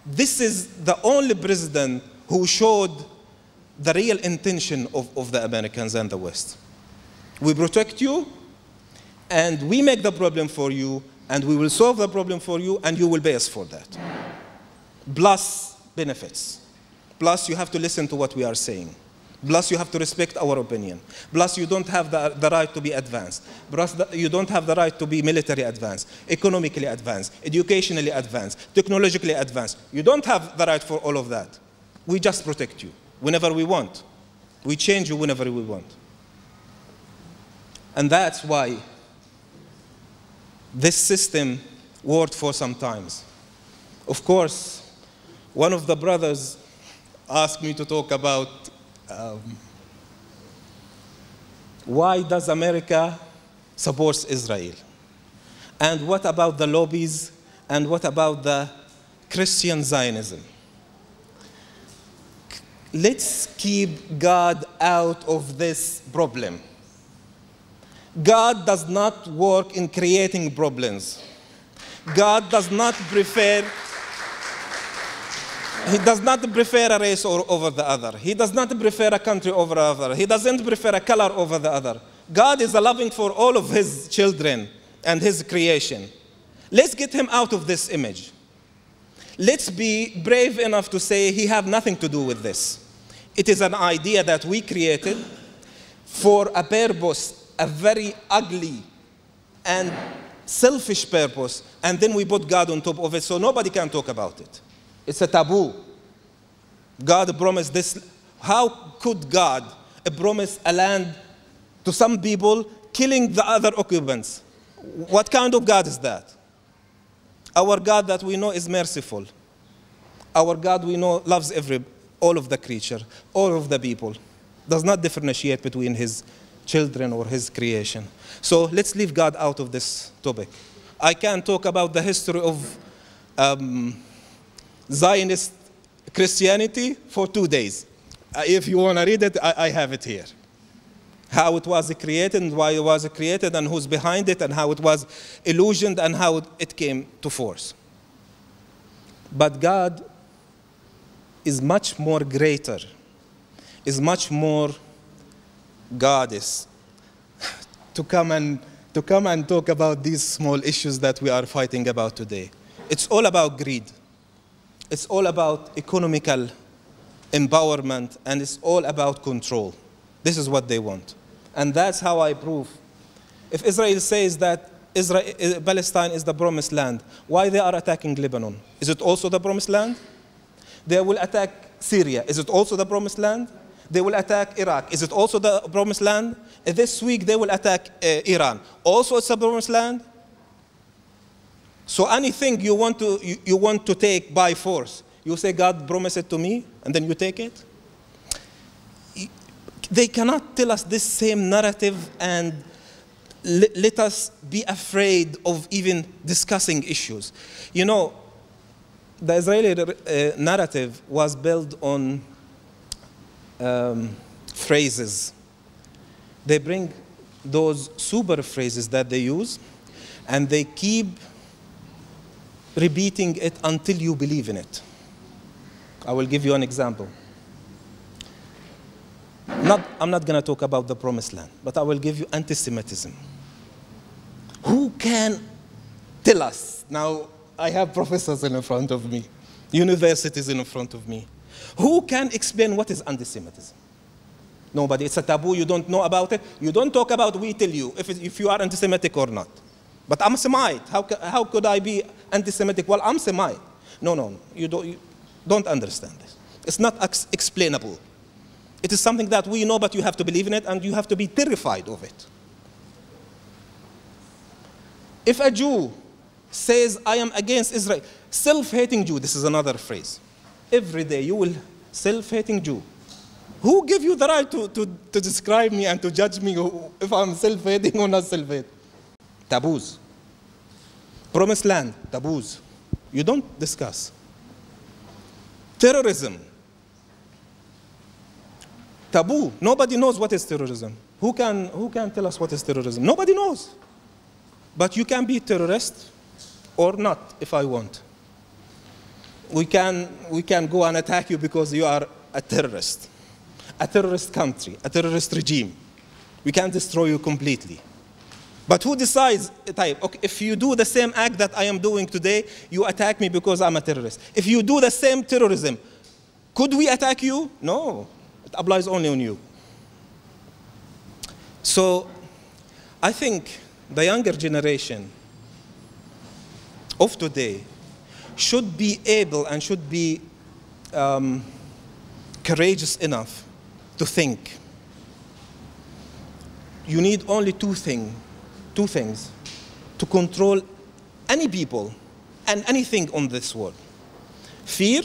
This is the only president who showed the real intention of the Americans and the West. We protect you, and we make the problem for you, and we will solve the problem for you, and you will pay us for that. Plus benefits. Plus you have to listen to what we are saying. Plus you have to respect our opinion. Plus you don't have the right to be advanced. Plus you don't have the right to be military advanced, economically advanced, educationally advanced, technologically advanced. You don't have the right for all of that. We just protect you whenever we want. We change you whenever we want. And that's why this system worked for some time. Of course, one of the brothers asked me to talk about why does America support Israel? And what about the lobbies? And what about the Christian Zionism? Let's keep God out of this problem. God does not work in creating problems. God does not prefer, He does not prefer a race over the other. He does not prefer a country over the other. He doesn't prefer a color over the other. God is loving for all of His children and His creation. Let's get Him out of this image. Let's be brave enough to say He has nothing to do with this. It is an idea that we created for a purpose, a very ugly and selfish purpose, and then we put God on top of it so nobody can talk about it. It's a taboo. God promised this. How could God promise a land to some people, killing the other occupants? What kind of God is that? Our God that we know is merciful. Our God we know loves all of the creature, all of the people. Does not differentiate between His children or His creation. So let's leave God out of this topic. I can talk about the history of Zionist Christianity for 2 days. If you want to read it, I have it here. How it was created and why it was created and who's behind it and how it was illusioned and how it came to force. But God is much more greater, is much more goddess to come and talk about these small issues that we are fighting about today. It's all about greed. It's all about economical empowerment, and it's all about control. This is what they want. And that's how I prove. If Israel says that Palestine is the promised land, why they are attacking Lebanon? Is it also the promised land? They will attack Syria. Is it also the promised land? They will attack Iraq. Is it also the promised land? This week they will attack Iran. Also it's a promised land? So anything you want to take by force, you say God promised it to me, and then you take it? They cannot tell us this same narrative and let us be afraid of even discussing issues. You know, the Israeli narrative was built on phrases. They bring those super phrases that they use, and they keep repeating it until you believe in it. I will give you an example. I'm not going to talk about the promised land, but I will give you anti-Semitism. Who can tell us? Now, I have professors in front of me, universities in front of me. Who can explain what is anti-Semitism? Nobody. It's a taboo. You don't know about it. You don't talk about, we tell you if you are anti-Semitic or not. But I'm Semite. How could I be anti-Semitic? Well, I'm Semite. No. You don't understand this. It's not explainable. It is something that we know, but you have to believe in it, and you have to be terrified of it. If a Jew says, I am against Israel, self-hating Jew, this is another phrase. Every day you will, self-hating Jew. Who gave you the right to describe me and to judge me if I'm self-hating or not self-hating? Taboos. Promised land, taboos. You don't discuss. Terrorism. Taboo. Nobody knows what is terrorism. Who can tell us what is terrorism? Nobody knows. But you can be a terrorist or not if I want. We can go and attack you because you are a terrorist country, a terrorist regime. We can destroy you completely. But who decides, okay, if you do the same act that I am doing today, you attack me because I'm a terrorist. If you do the same terrorism, could we attack you? No, it applies only on you. So I think the younger generation of today should be able and should be courageous enough to think. You need only two things to control any people and anything on this world: fear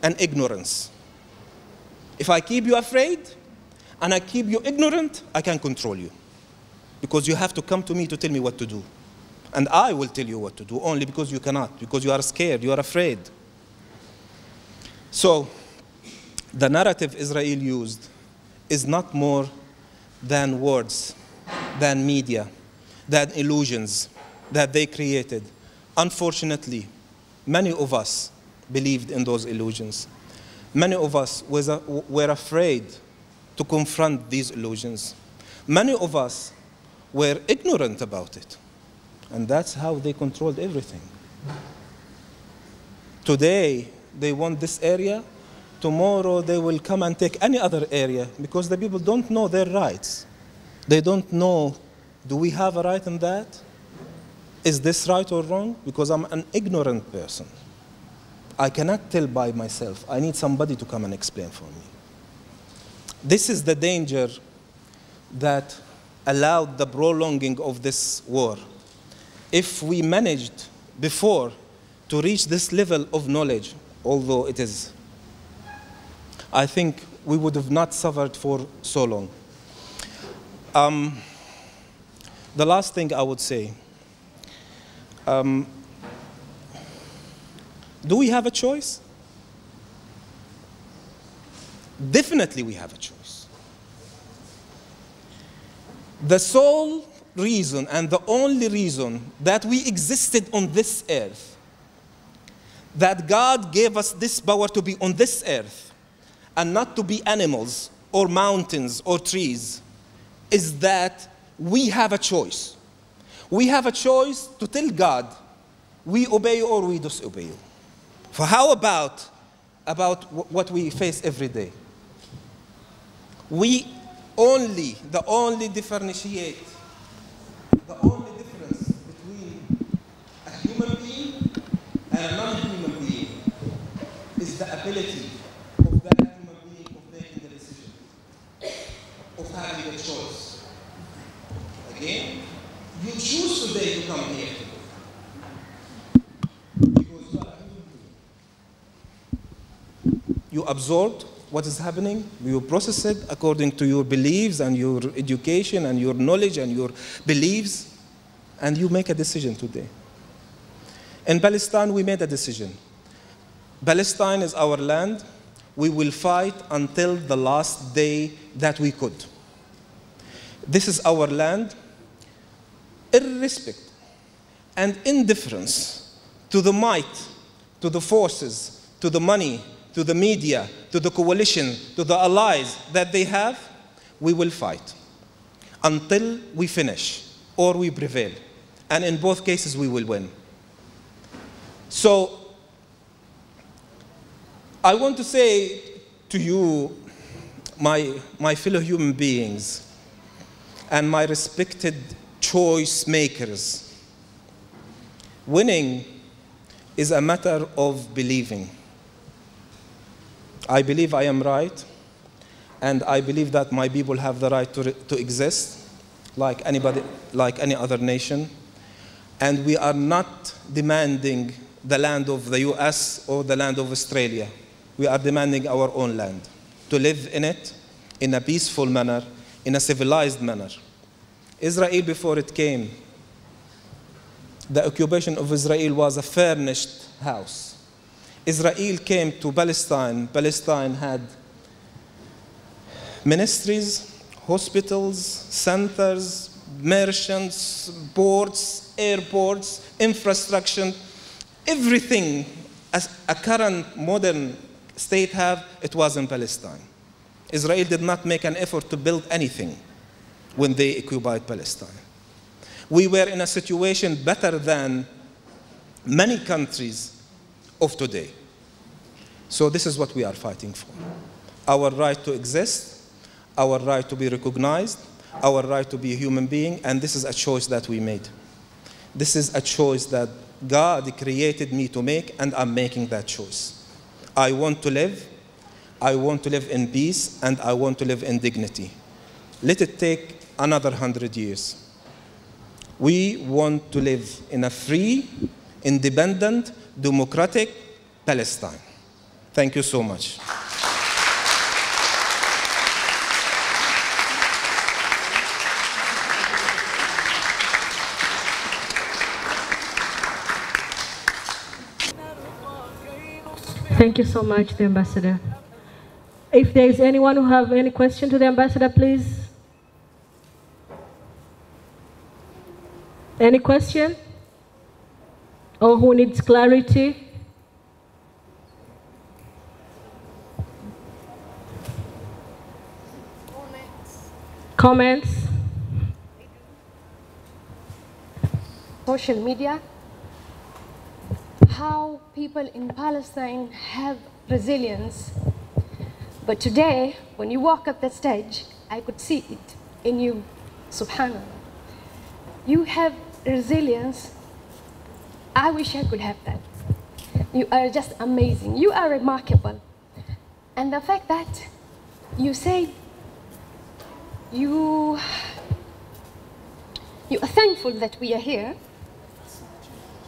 and ignorance. If I keep you afraid and I keep you ignorant, I can control you. Because you have to come to me to tell me what to do. And I will tell you what to do, only because you cannot, because you are scared, you are afraid. So, the narrative Israel used is not more than words, than media, than illusions that they created. Unfortunately, many of us believed in those illusions. Many of us were afraid to confront these illusions. Many of us were ignorant about it. And that's how they controlled everything. Today, they want this area. Tomorrow, they will come and take any other area because the people don't know their rights. They don't know, do we have a right in that? Is this right or wrong? Because I'm an ignorant person. I cannot tell by myself. I need somebody to come and explain for me. This is the danger that allowed the prolonging of this war. If we managed before to reach this level of knowledge, although it is, I think we would have not suffered for so long. The last thing I would say, do we have a choice? Definitely we have a choice. The sole reason and the only reason that we existed on this earth, that God gave us this power to be on this earth and not to be animals or mountains or trees, is that we have a choice. We have a choice to tell God, we obey you or we disobey you. For how about what we face every day? The only difference between a human being and a non-human being is the ability of that human being of making the decision, of having a choice. Again, you choose today to come here because you are a human being. You absorbed what is happening, you process it according to your beliefs and your education and your knowledge and your beliefs, and you make a decision today. In Palestine, we made a decision. Palestine is our land. We will fight until the last day that we could. This is our land, irrespective and indifference to the might, to the forces, to the money, to the media, to the coalition, to the allies that they have, we will fight until we finish or we prevail. And in both cases, we will win. So, I want to say to you, my fellow human beings, and my respected choice makers, winning is a matter of believing. I believe I am right, and I believe that my people have the right to exist like anybody, like any other nation. And we are not demanding the land of the US or the land of Australia. We are demanding our own land, to live in it in a peaceful manner, in a civilized manner. Israel, before it came, The occupation of Israel was a furnished house. Israel came to Palestine. Palestine had ministries, hospitals, centers, merchants, ports, airports, infrastructure, everything as a current modern state have, it was in Palestine. Israel did not make an effort to build anything when they occupied Palestine. We were in a situation better than many countries of today. So this is what we are fighting for. Our right to exist, our right to be recognized, our right to be a human being, and this is a choice that we made. This is a choice that God created me to make, and I'm making that choice. I want to live in peace, and I want to live in dignity. Let it take another 100 years. We want to live in a free, independent, democratic Palestine. Thank you so much. Thank you so much, the ambassador. If there is anyone who have any question to the ambassador, please. Any question? Or who needs clarity? Comments? Social media, how people in Palestine have resilience. But today, when you walk up the stage, I could see it in you, subhanAllah. You have resilience. I wish I could have that. You are just amazing. You are remarkable. And the fact that you say you are thankful that we are here,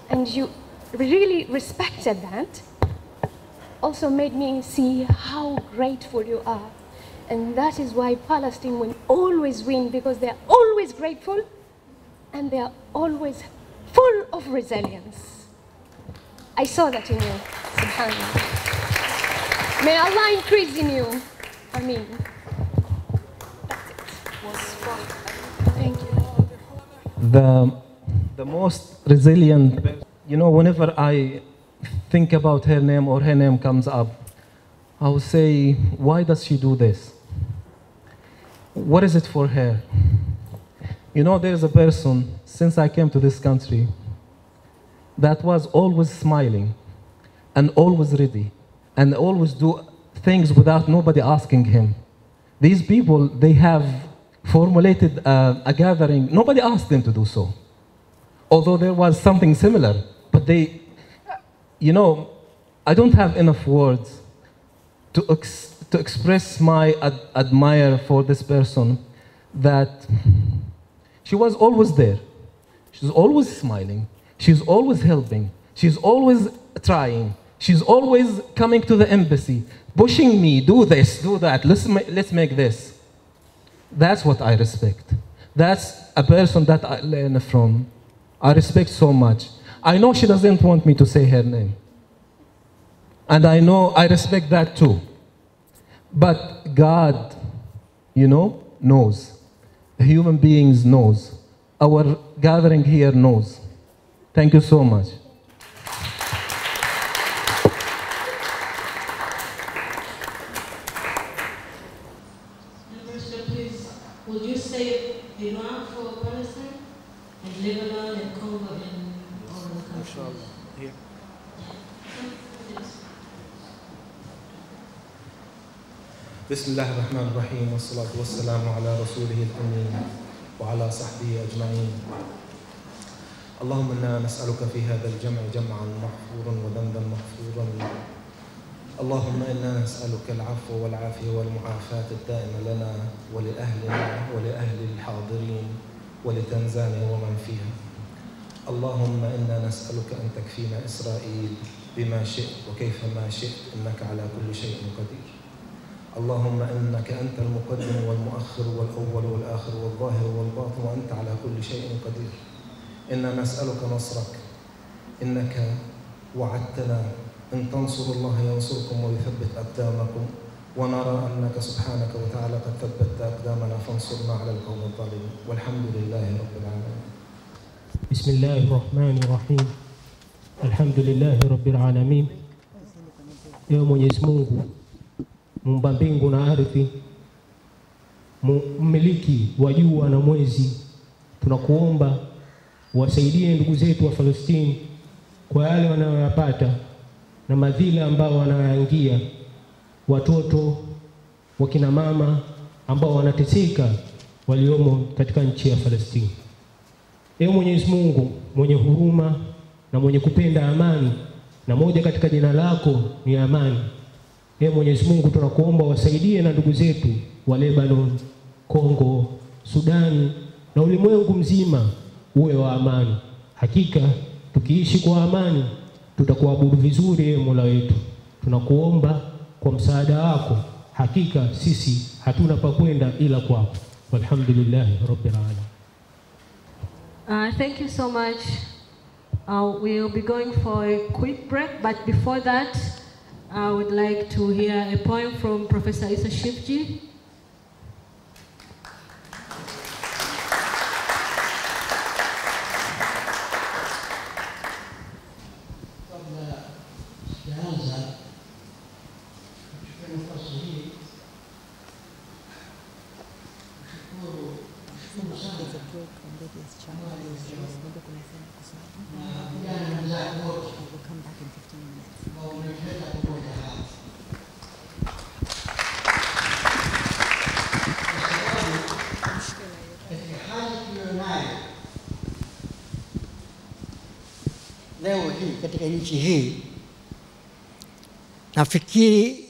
and you really respected that, also made me see how grateful you are. And that is why Palestine will always win, because they are always grateful and they are always full of resilience. I saw that in you, subhanAllah. May Allah increase in you. Ameen. That's it. Thank you. The most resilient, you know, whenever I think about her name or her name comes up, I will say, why does she do this? What is it for her? You know, there's a person, since I came to this country, that was always smiling and always ready and always do things without nobody asking him. These people, they have formulated a gathering. Nobody asked them to do so. Although there was something similar, but they, you know, I don't have enough words to express my admire for this person, that she was always there. She's always smiling. She's always helping. She's always trying. She's always coming to the embassy, pushing me, do this, do that, let's make this. That's what I respect. That's a person that I learn from. I respect so much. I know she doesn't want me to say her name. And I know I respect that too. But God, you know, knows. The human beings knows. Our gathering here knows. Thank you so much. Ambassador, please, would you say Iran for Palestine and Lebanon and Congo and all the countries? Here. بسم الله الرحمن الرحيم والصلاة والسلام على رسوله الأمين وعلى صحبه أجمعين. اللهم إنا نسألك في هذا الجمع جمعا محفورا وذنبا مغفورا. اللهم إنا نسألك العفو والعافية والمعافاة الدائمة لنا ولأهلنا ولأهل الحاضرين ولتنزانيا ومن فيها. اللهم إنا نسألك أن تكفينا إسرائيل بما شئت وكيفما شئت، إنك على كل شيء قدير. اللهم إنك أنت المقدم والمؤخر والأول والآخر والظاهر والباطن، وأنت على كل شيء قدير. إنا نسألك نصرك إنك وعدتنا إن تنصروا الله ينصركم ويثبت أقدامكم ونرى أنك سبحانك وتعالى قد ثبتت أقدامنا فانصرنا على القوم الظالمين والحمد لله رب العالمين. بسم الله الرحمن الرحيم الحمد لله رب العالمين. Ewe Mwenyezi Mungu muumba mbingu na ardhi, mmiliki wa jua na mwezi, tunakuomba wasaidie ndugu zetu wa Palestina kwa yale wanayoyapata na madhila ambao wanayaingia, watoto, wakina mama ambao wanateseka waliomo katika nchi ya Palestina. Ewe Mwenyezi Mungu mwenye huruma na mwenye kupenda amani, na moja katika jina lako ni amani. Ewe Mwenyezi Mungu tunakuomba wasaidie na ndugu zetu wa Lebanon, Kongo, Sudani na ulimwengu mzima uwe wa amani. Hakika tukiishi kwa amani tutakuabudu vizuri ewe Mola wetu. Tunakuomba kwa msaada wako, hakika sisi hatuna pa kwenda ila kwako. Walhamdulillahi rabbil alamin. Thank you so much. We'll be going for a quick break, but before that, I would like to hear a poem from Professor Isa Shifji. Leo hii katika nchi hii nafikiri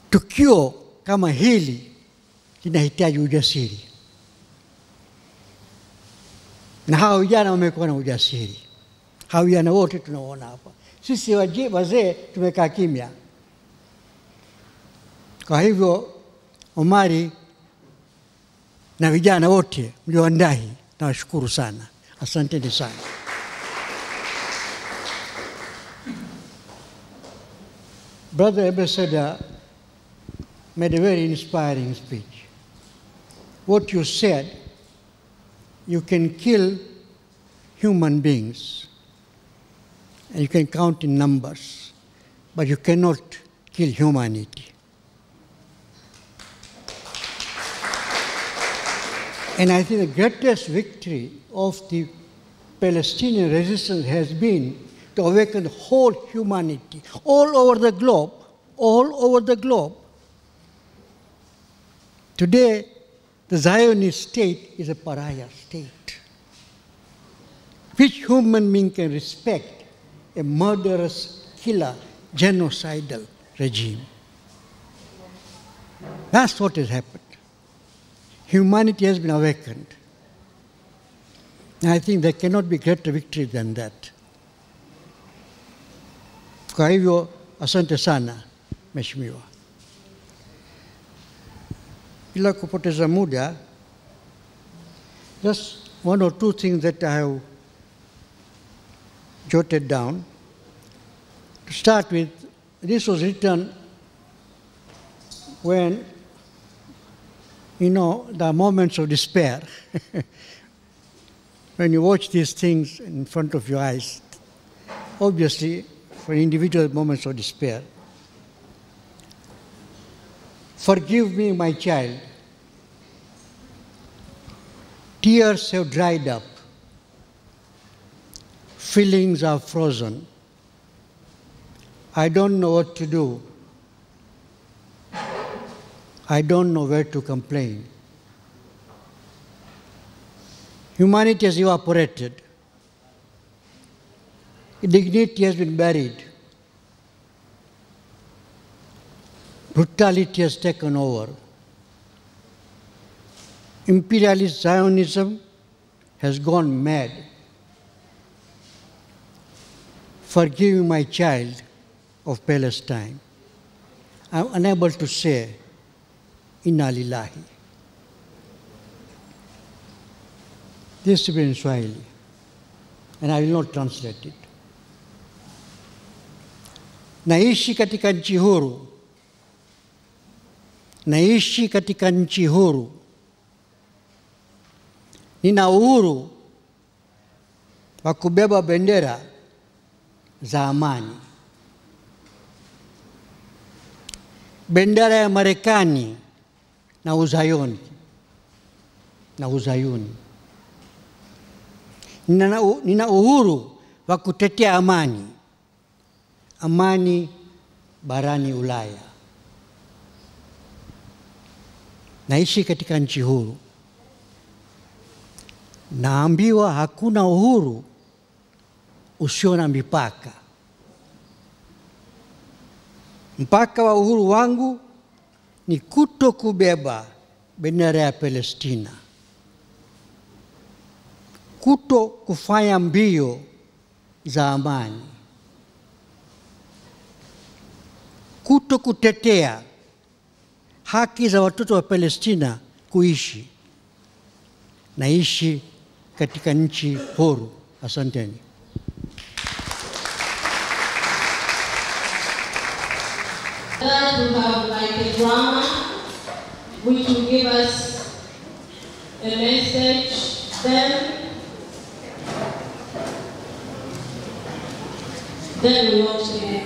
tukio kama hili linahitaji ujasiri, na hao vijana wamekuwa na ujasiri. Hao vijana wote tunaona hapa, sisi wazee tumekaa kimya. Kwa hivyo Omari na vijana wote mlioandahi, nawashukuru sana, asanteni sana. Brother Ambassador made a very inspiring speech. What you said, you can kill human beings, and you can count in numbers, but you cannot kill humanity. And I think the greatest victory of the Palestinian resistance has been to awaken the whole humanity, all over the globe, all over the globe. Today, the Zionist state is a pariah state. Which human being can respect a murderous, killer, genocidal regime? That's what has happened. Humanity has been awakened. And I think there cannot be greater victory than that. Kwa hivyo, asante sana, Mheshimiwa. Bila kupoteza muda, just one or two things that I have jotted down. To start with, this was written when, there are moments of despair. When you watch these things in front of your eyes, obviously, for individual moments of despair. Forgive me, my child. Tears have dried up. Feelings are frozen. I don't know what to do. I don't know where to complain. Humanity has evaporated. Dignity has been buried. Brutality has taken over. Imperialist Zionism has gone mad. Forgive me, my child of Palestine. I'm unable to say, Inna lillahi. This will be in Swahili, and I will not translate it. Naishi katika nchi huru. Naishi katika nchi huru. Nina uhuru wa kubeba bendera za amani. Bendera ya Marekani na Uzayuni. Nina uhuru wa kutetea amani. Amani barani Ulaya. Naishi katika nchi huru. Naambiwa hakuna uhuru usio na mipaka. Mpaka wa uhuru wangu ni kuto kubeba bendera ya Palestina. Kuto kufanya mbio za amani. Kuto kutetea haki za watoto wa Palestina kuishi. Naishi katika nchi huru. Asanteni. Then we have like a drama which will give us a message. Then we want to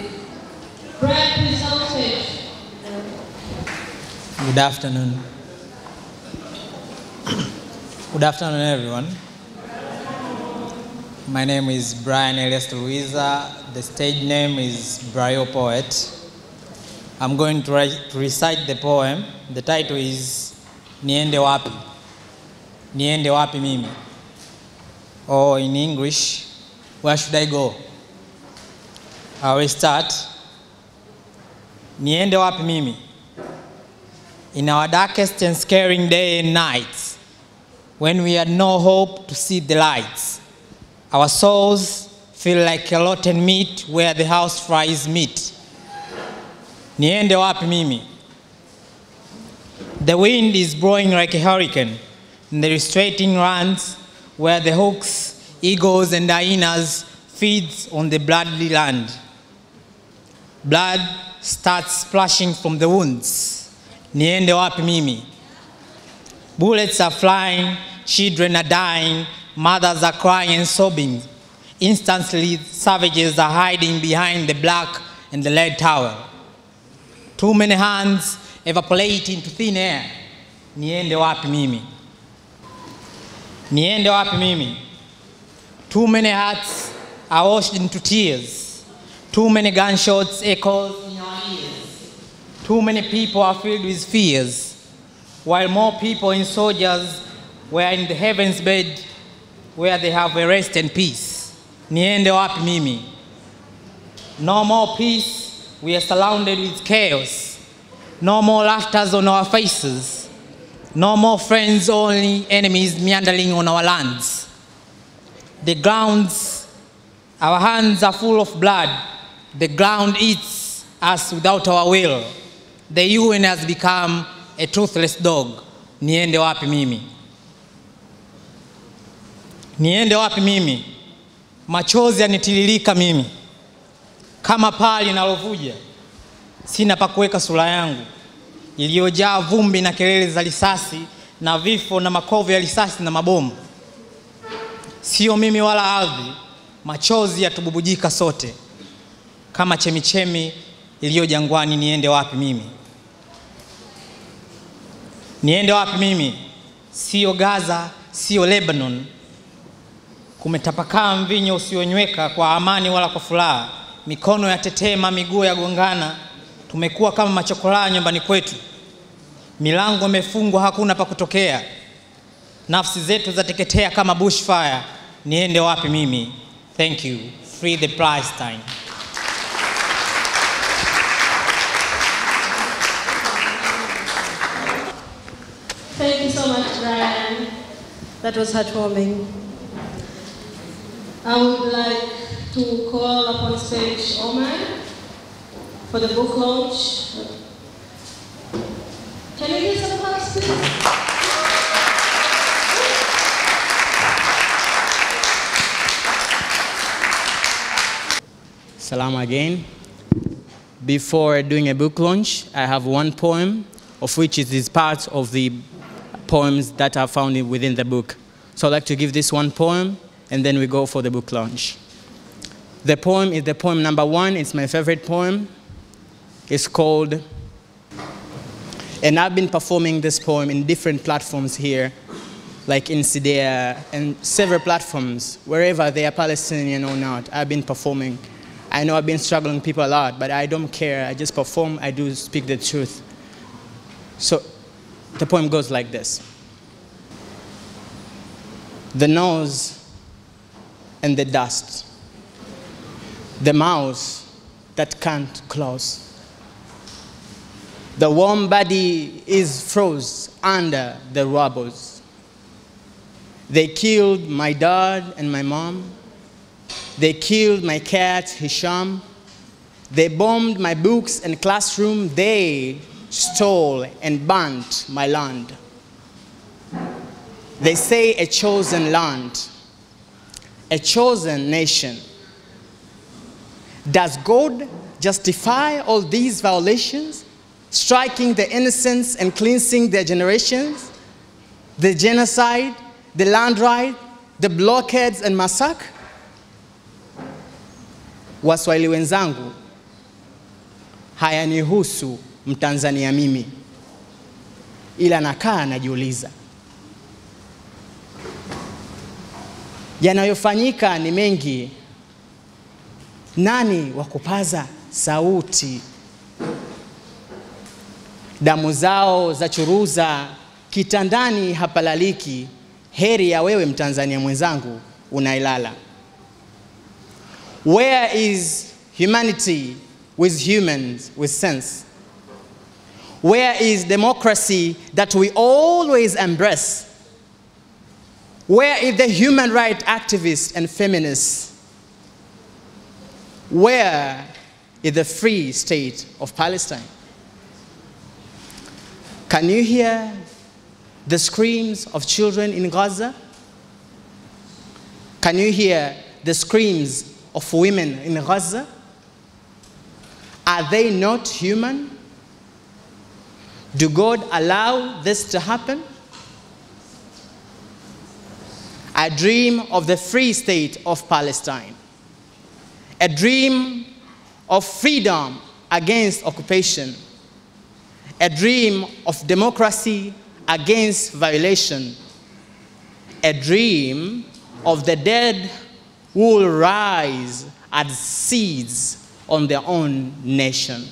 pray, please on stage. Good afternoon. Good afternoon, everyone. My name is Brian Elias Luisa. The stage name is Brio Poet. I'm going to recite the poem. The title is Niende Wapi. Niende Wapi Mimi. Or in English, where should I go? I will start. Niende Wapi Mimi. In our darkest and scaring day and nights, when we had no hope to see the lights, our souls feel like a rotten meat where the house flies meet. Niende wapi mimi? The wind is blowing like a hurricane, and the restraining runs where the hawks, eagles, and hyenas feeds on the bloody land. Blood starts splashing from the wounds. Niende wapi mimi? Bullets are flying, children are dying, mothers are crying and sobbing. Instantly, savages are hiding behind the black and the red towel. Too many hands evaporate into thin air. Niende wapi mimi? Niende wapi mimi? Too many hearts are washed into tears. Too many gunshots echo in our ears. Too many people are filled with fears, while more people and soldiers were in the heaven's bed where they have a rest and peace. Niende wapi mimi? No more peace. We are surrounded with chaos. No more laughters on our faces. No more friends, only enemies meandering on our lands. The grounds, our hands are full of blood. The ground eats us without our will. The UN has become a truthless dog. Niende wapi mimi? Niende wapi mimi? Machozi yanitiririka mimi. Kama paa linalovuja, sina pa kuweka sura yangu iliyojaa vumbi na kelele za risasi na vifo na makovu ya risasi na mabomu. Sio mimi wala ardhi, machozi yatububujika sote kama chemichemi iliyo jangwani. Niende wapi mimi? Niende wapi mimi? Sio Gaza, sio Lebanon. Kumetapakaa mvinyo usionyweka kwa amani wala kwa furaha. Mikono ya tetema, miguu ya gongana. Tumekuwa kama machokoraa nyumbani kwetu. Milango imefungwa, hakuna pa kutokea. Nafsi zetu zateketea kama bushfire. Niende wapi mimi? Thank you. Free the Palestine. Thank you so much, Brian. That was heartwarming. I would like to call upon stage Omar for the book launch. Can you give some applause, please? Salam again. Before doing a book launch, I have one poem, of which it is part of the poems that are found within the book. So I'd like to give this one poem, and then we go for the book launch. The poem is the poem number 1. It's my favorite poem. It's called, and I've been performing this poem in different platforms here, like in Sidea and several platforms, wherever they are Palestinian or not, I've been performing. I know I've been struggling people a lot, but I don't care. I just perform, I do speak the truth. So the poem goes like this. The nose and the dust, the mouth that can't close. The warm body is froze under the rubbles. They killed my dad and my mom. They killed my cat, Hisham. They bombed my books and classroom. They stole and burnt my land. They say a chosen land, a chosen nation. Does God justify all these violations, striking the innocents and cleansing their generations? The genocide, the land right, the blockades and massacre? Waswahili wenzangu, hayanihusu Mtanzania mimi, ila nakaa najiuliza. Yanayofanyika ni mengi, nani wa kupaza sauti? Damu zao za churuza, kitandani hapalaliki, heri ya wewe Mtanzania mwenzangu unailala. Where is humanity with humans with sense? Where is democracy that we always embrace? Where is the human rights activists and feminists? Where is the free state of Palestine? Can you hear the screams of children in Gaza? Can you hear the screams of women in Gaza? Are they not human? Do God allow this to happen? I dream of the free state of Palestine, a dream of freedom against occupation, a dream of democracy against violation, a dream of the dead who will rise as seeds on their own nation.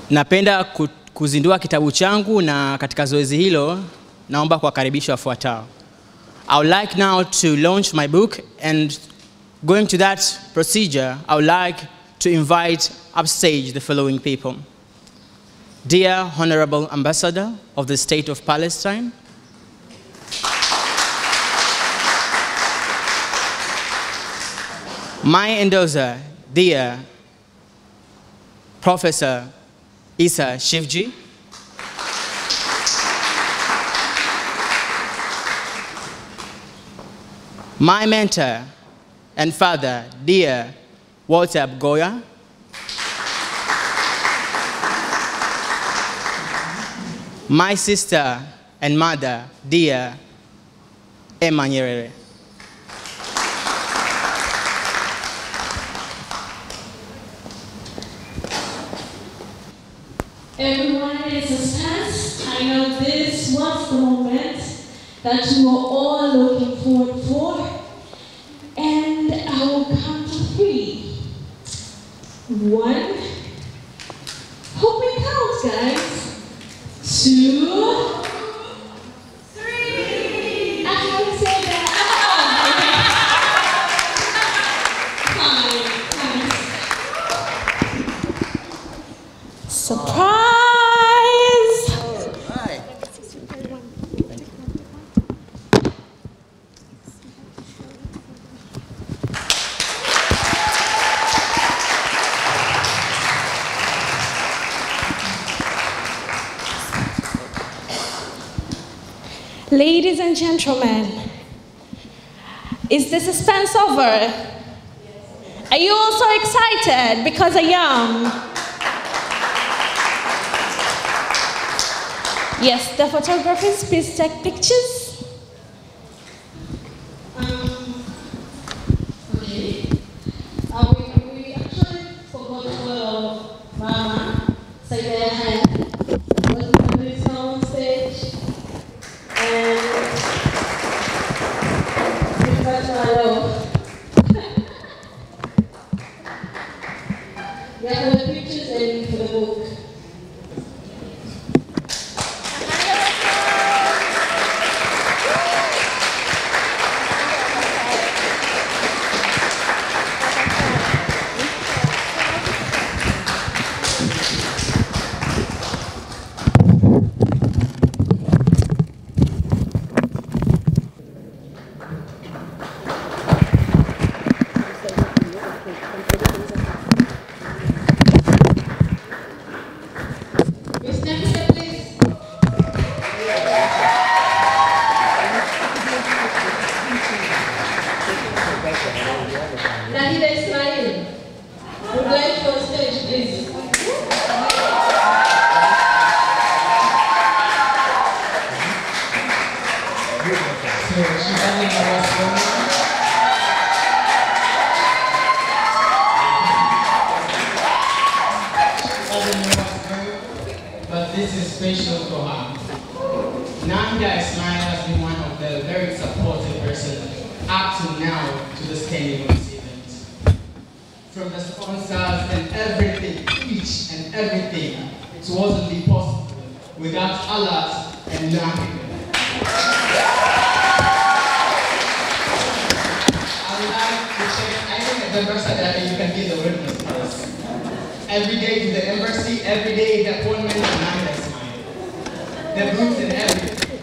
Napenda kuzindua kitabu changu, na katika zoezi hilo naomba kuwakaribisha wafuatao. I would like now to launch my book, and going to that procedure, I would like to invite upstage the following people. Dear Honorable Ambassador of the State of Palestine, my endorser, dear Professor Isa Shivji, my mentor and father, dear Walter Goya, my sister and mother, dear Emma Nyerere. Everyone is suspense. I know this was the moment that you were all looking forward for. And I will count to 3. 1. Hope it counts, guys. 2. 3. I haven't said that. Fine. Surprise! Ladies and gentlemen, is the suspense over? Are you all so excited? Because I am. Yes, the photographers, please take pictures. Okay. We actually forgot to call Mama. Say their hand. Welcome to on stage. And hello. We have the pictures and for the book. Nahida Ismail, would like you on stage, please. But this is special for her. Nahida Ismail has been one of the very supportive persons up to now to the standing of this event. From the sponsors and everything, each and everything, it wasn't be possible without Allah and Nahida. I would like to check, I think the ambassador, you can be the witness for us. Every day to the embassy, every day the appointment of Nahida Ismail. The booths and everything.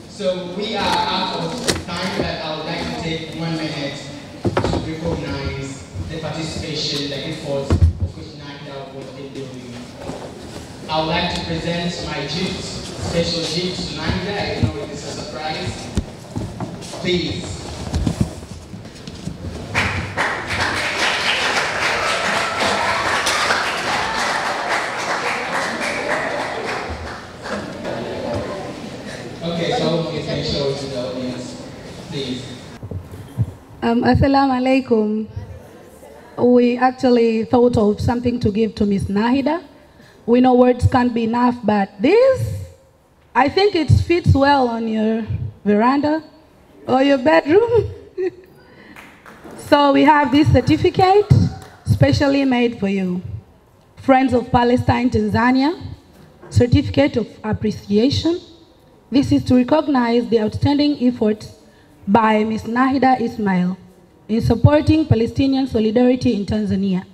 So we are out of time, but I would like to take 1 minute to recognize the participation, the efforts of which Nahida was been doing. I would like to present my gift, special gift to Nahida. I know it is a surprise. Please. Okay, so you can show it to the audience, please. Assalamu alaikum. We actually thought of something to give to Miss Nahida. We know words can't be enough, but this, I think it fits well on your veranda or your bedroom. So we have this certificate specially made for you. Friends of Palestine, Tanzania, Certificate of Appreciation. This is to recognize the outstanding efforts by Ms. Nahida Ismail in supporting Palestinian solidarity in Tanzania.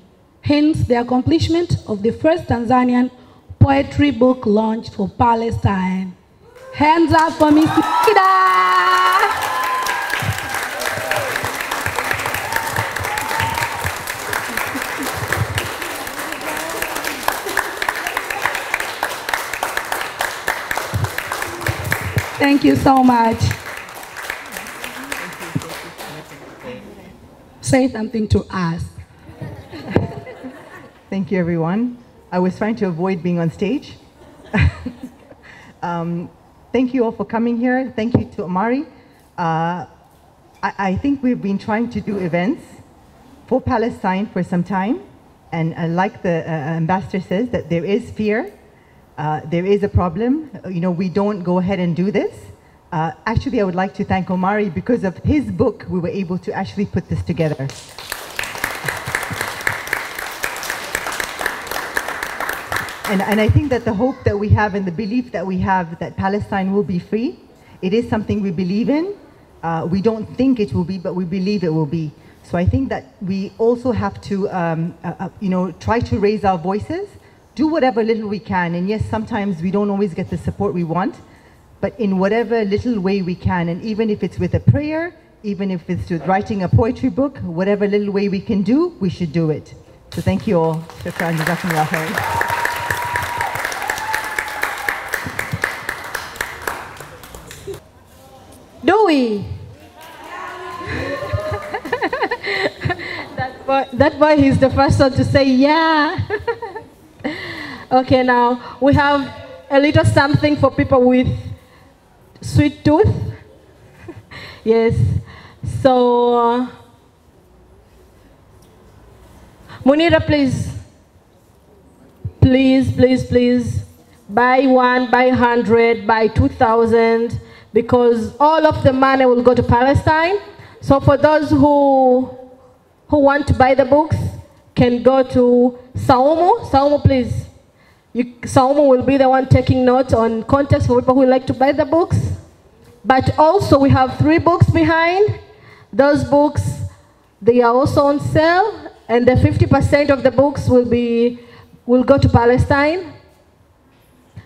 Hence, the accomplishment of the first Tanzanian poetry book launch for Palestine. Hands up for Ms. Nahida! Thank you so much. Say something to us. Thank you, everyone. I was trying to avoid being on stage. Thank you all for coming here. Thank you to Amari. I think we've been trying to do events for Palestine for some time. And like the ambassador says, that there is fear. There is a problem. You know, we don't go ahead and do this. Actually, I would like to thank Omari. Because of his book, we were able to actually put this together. And I think that the hope that we have and the belief that we have that Palestine will be free, it is something we believe in. We don't think it will be, but we believe it will be. So I think that we also have to, you know, try to raise our voices, do whatever little we can. And yes, sometimes we don't always get the support we want, but in whatever little way we can, and even if it's with a prayer, even if it's with writing a poetry book, whatever little way we can do, we should do it. So thank you all. Shukran, jazakumullah khair. Do we? That boy, he's the first one to say yeah. Okay, now we have a little something for people with sweet tooth. Yes. So, Munira, please. Please, please, please. Buy 1, buy 100, buy 2,000, because all of the money will go to Palestine. So for those who want to buy the books, can go to Saumu. Saumu, please. Saumu will be the one taking notes on context for people who like to buy the books. But also we have 3 books behind. Those books, they are also on sale, and the 50% of the books will go to Palestine.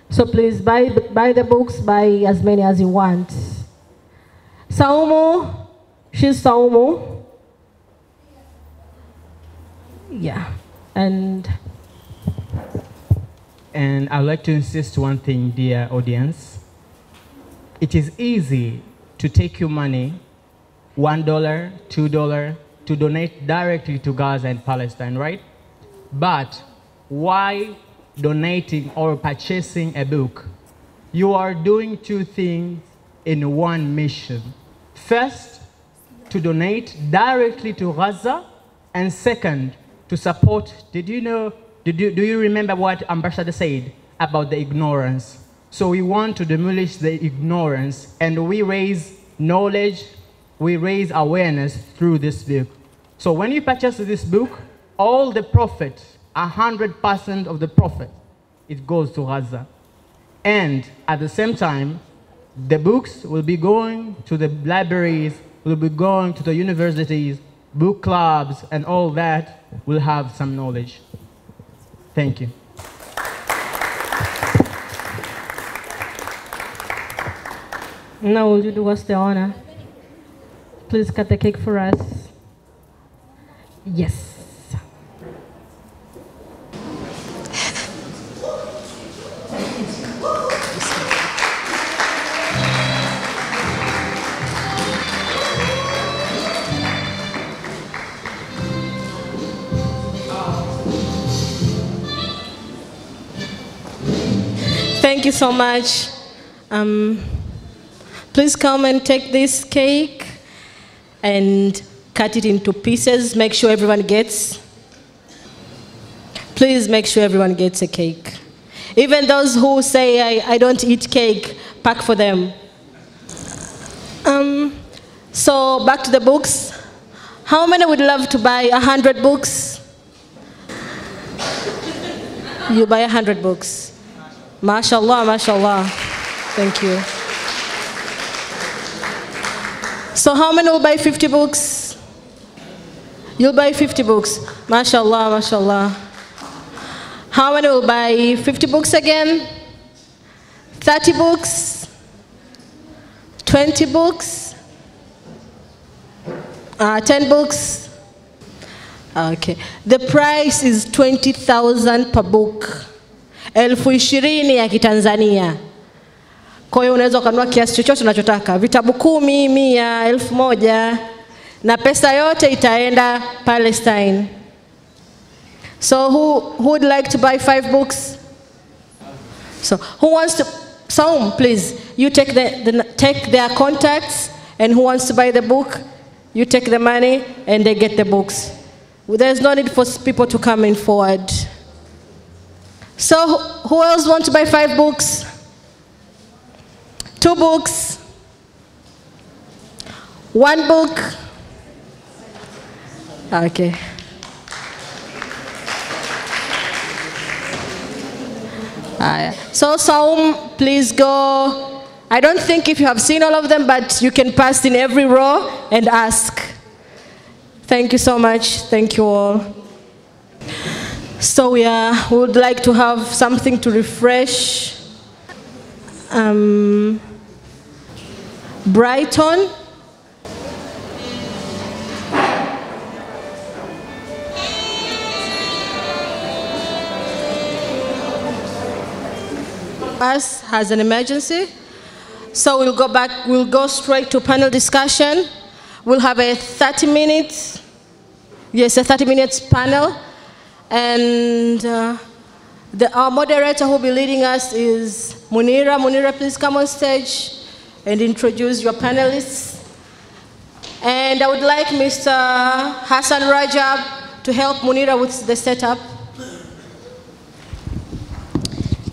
So please buy the books, buy as many as you want. Saumu, she's Saumu. Yeah, and I'd like to insist one thing, dear audience. It is easy to take your money, $1, $2, to donate directly to Gaza and Palestine, right? But why donating or purchasing a book? You are doing 2 things in one mission. First, to donate directly to Gaza, and second, to support. Do you remember what Ambassador said about the ignorance? So we want to demolish the ignorance, and we raise knowledge, we raise awareness through this book. So when you purchase this book, all the profit, 100% of the profit, it goes to Gaza. And at the same time, the books will be going to the libraries, will be going to the universities, book clubs, and all that will have some knowledge. Thank you. Now will you do us the honor? Please cut the cake for us. Yes. Thank you so much. Please come and take this cake and cut it into pieces. Make sure everyone gets. Please make sure everyone gets a cake. Even those who say, I don't eat cake, pack for them. So back to the books. How many would love to buy 100 books? You buy 100 books. MashaAllah, MashaAllah. Thank you. So how many will buy 50 books? You'll buy 50 books. MashaAllah, MashaAllah. How many will buy 50 books again? 30 books? 20 books? 10 books? Okay. The price is 20,000 per book. 20,000 ya Kitanzania. Kwa hiyo unaweza kununua kiasi chochote unachotaka. Vitabu 10, 100, 1000, na pesa yote itaenda Palestine. So who would like to buy 5 books? So who wants to? Some, please. You take take their contacts, and who wants to buy the book? You take the money, and they get the books. There's no need for people to come in forward. So who else wants to buy 5 books? 2 books? 1 book? Okay. So Saum, please go. I don't think if you have seen all of them, but you can pass in every row and ask. Thank you so much. Thank you all. So we would like to have something to refresh. Brighton. Us has an emergency. So we'll go straight to panel discussion. We'll have a 30 minutes panel. And our moderator who will be leading us is Munira. Munira, please come on stage and introduce your panelists. And I would like Mr. Hassan Rajab to help Munira with the setup.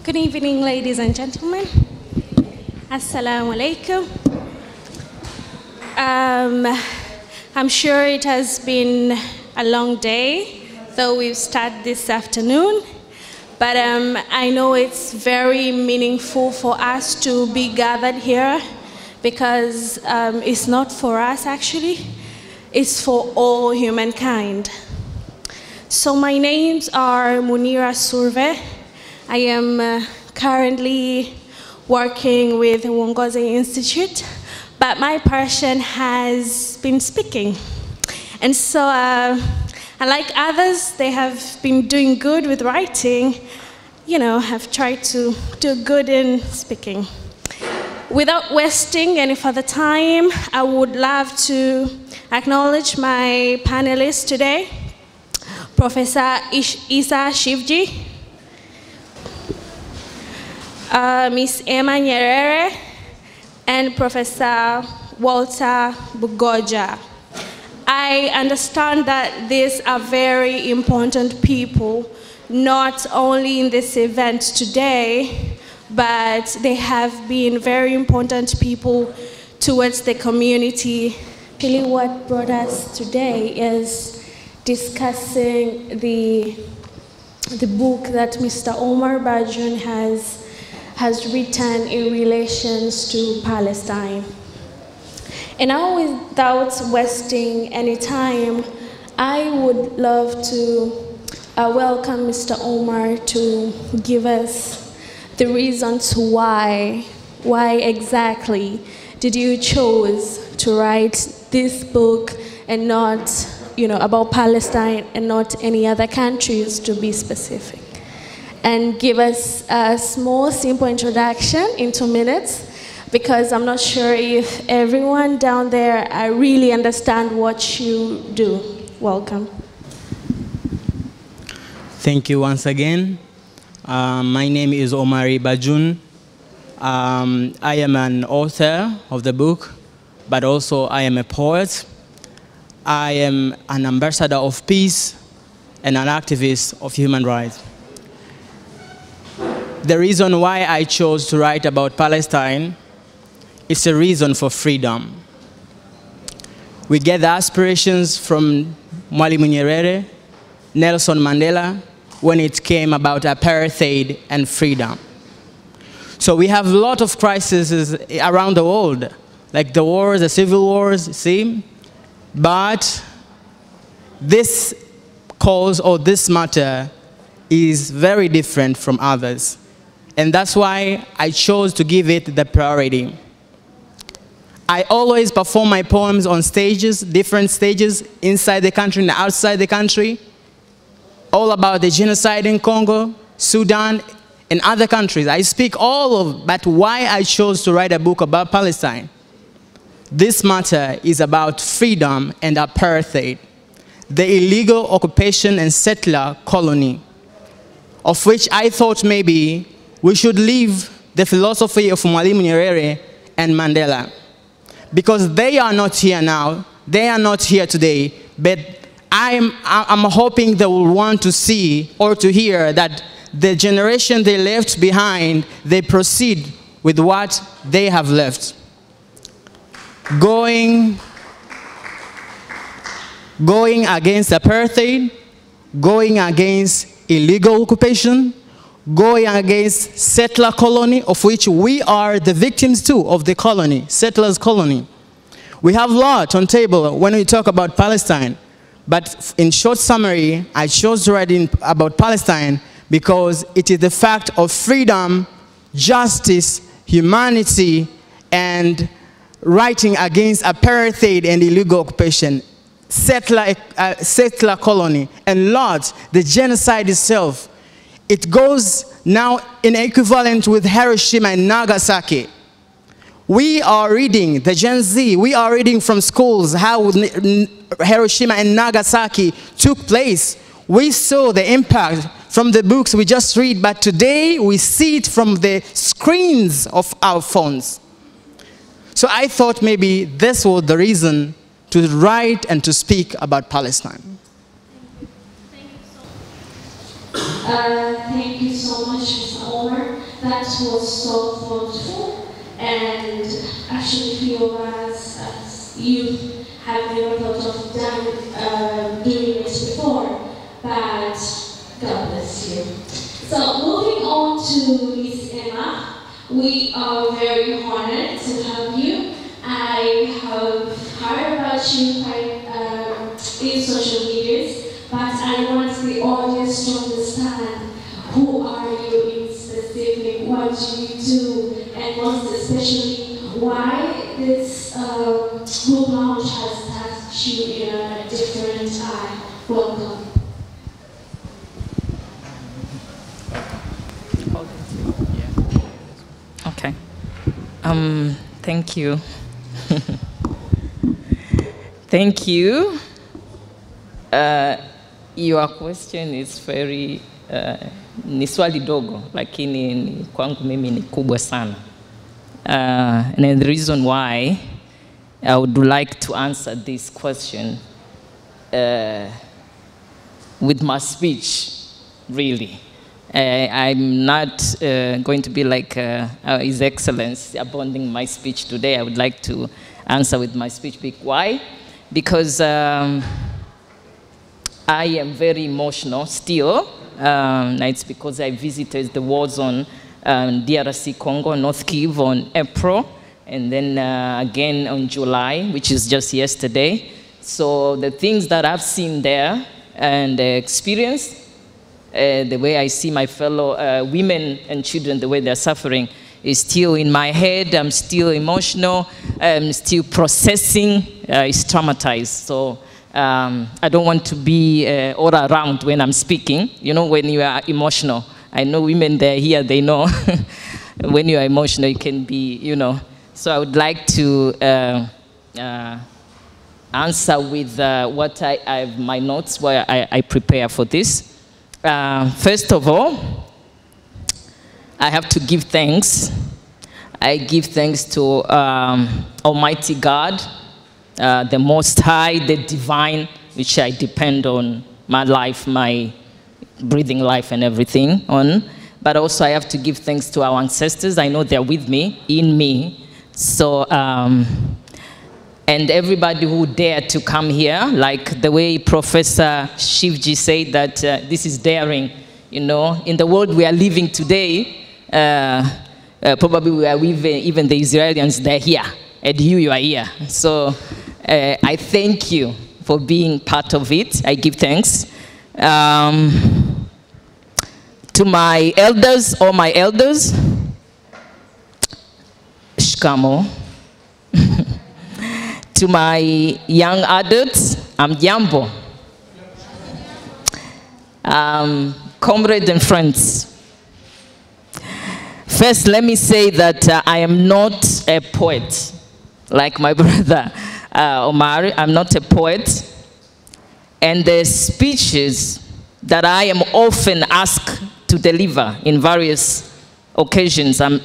Good evening, ladies and gentlemen. Assalamu alaikum. I'm sure it has been a long day, though we've started this afternoon. But I know it's very meaningful for us to be gathered here because it's not for us, actually. It's for all humankind. So my names are Munira Surve. I am currently working with Uongozi Institute, but my passion has been speaking. And so, unlike others, they have been doing good with writing, have tried to do good in speaking. Without wasting any further time, I would love to acknowledge my panelists today, Professor Isa Shivji, Ms. Emma Nyerere, and Professor Walter Bugoja. I understand that these are very important people, not only in this event today, but they have been very important people towards the community. Really, what brought us today is discussing the book that Mr. Omar Bajun has written in relations to Palestine. And now, without wasting any time, I would love to welcome Mr. Omar to give us the reasons why exactly did you choose to write this book and not, about Palestine and not any other countries, to be specific. And give us a small, simple introduction in 2 minutes, because I'm not sure if everyone down there really understand what you do. Welcome. Thank you once again. My name is Omari Bajun. I am an author of the book, but also I am a poet. I am an ambassador of peace and an activist of human rights. The reason why I chose to write about Palestine is a reason for freedom. We get the aspirations from Mwalimu Nyerere, Nelson Mandela, when it came about apartheid and freedom. So we have a lot of crises around the world, like the wars, the civil wars, see? But this cause or this matter is very different from others. And that's why I chose to give it the priority. I always perform my poems on stages, different stages, inside the country and outside the country, all about the genocide in Congo, Sudan, and other countries. I speak all of, but why I chose to write a book about Palestine. This matter is about freedom and apartheid, the illegal occupation and settler colony, of which I thought maybe we should leave the philosophy of Mwalimu Nyerere and Mandela, because they are not here now, they are not here today, but I'm hoping they will want to see or to hear that the generation they left behind, they proceed with what they have left. Going against apartheid, going against illegal occupation, going against settler colony, of which we are the victims too of the colony, settlers colony. We have a lot on table when we talk about Palestine, but in short summary, I chose to write about Palestine because it is the fact of freedom, justice, humanity, and writing against apartheid and illegal occupation, settler colony, and Lord, the genocide itself. It goes now in equivalent with Hiroshima and Nagasaki. We are reading, the Gen Z, we are reading from schools how Hiroshima and Nagasaki took place. We saw the impact from the books we just read, but today we see it from the screens of our phones. So I thought maybe this was the reason to write and to speak about Palestine. Thank you so much, Mr. Omar. That was so thoughtful, and actually few of us as youth have never thought of doing it before, but God bless you. So moving on to Miss Emma, we are very honored to have you. I have heard about you in social medias, but I want the audience to understand who are you in specific, what do you do, and most especially why this book launch has touched you in a different eye. Welcome. Okay. Thank you. Thank you. Your question is very ni swali dogo, lakini kwangu mimi ni kubwa sana. And the reason why I would like to answer this question with my speech, really. I'm not going to be like His Excellency abounding my speech today. I would like to answer with my speech. Why? Because I am very emotional still. It's because I visited the war zone, DRC Congo, North Kivu on April, and then again on July, which is just yesterday. So the things that I've seen there and experienced, the way I see my fellow women and children, the way they're suffering, is still in my head. I'm still emotional. I'm still processing. It's traumatized. So I don't want to be all around when I'm speaking. You know, when you are emotional. I know women there here, they know. When you are emotional, you can be, you know. So I would like to answer with what I have my notes where I prepare for this. First of all, I have to give thanks. I give thanks to Almighty God, the Most High, the Divine, which I depend on my life, my breathing life and everything on. But also I have to give thanks to our ancestors. I know they're with me, in me. So, and everybody who dared to come here, like the way Professor Shivji said that this is daring, you know. In the world we are living today, probably we are even the Israelis, they're here, and you are here. So I thank you for being part of it. I give thanks. To my elders, all my elders, Shkamo. To my young adults, I'm Jambo. Comrades and friends. First, let me say that I am not a poet, like my brother Omar. I'm not a poet. And the speeches that I am often asked to deliver in various occasions, I'm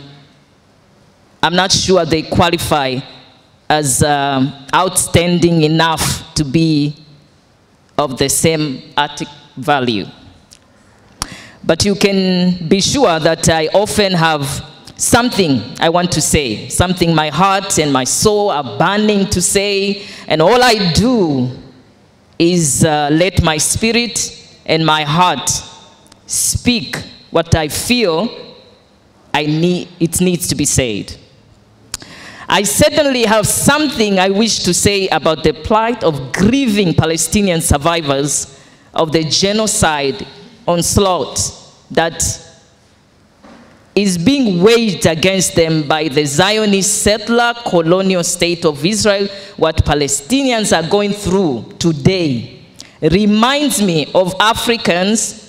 not sure they qualify as outstanding enough to be of the same artistic value. But you can be sure that I often have something I want to say, something my heart and my soul are burning to say, and all I do is let my spirit and my heart speak what I feel it needs to be said. I certainly have something I wish to say about the plight of grieving Palestinian survivors of the genocide onslaught that is being waged against them by the Zionist settler colonial state of Israel. What Palestinians are going through today reminds me of Africans,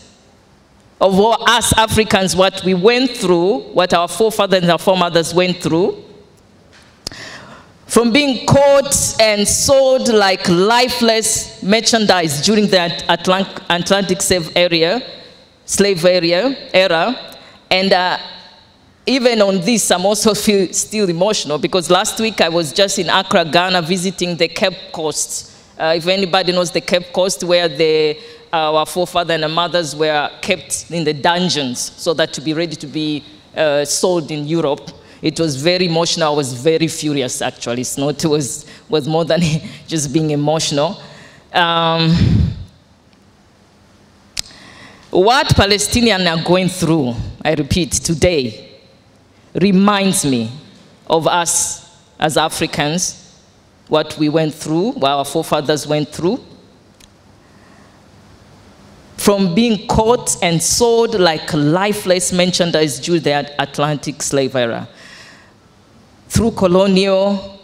of us Africans, what we went through, what our forefathers and our foremothers went through. from being caught and sold like lifeless merchandise during the Atlantic slave era. And even on this, I'm also still emotional, because last week I was just in Accra, Ghana, visiting the Cape Coast. If anybody knows the Cape Coast, where our forefathers and our mothers were kept in the dungeons so that to be ready to be sold in Europe. It was very emotional. I was very furious, actually. It was more than just being emotional. What Palestinians are going through, I repeat, today, reminds me of us as Africans, what we went through, what our forefathers went through. From being caught and sold like lifeless merchandise during the Atlantic slave era, through colonial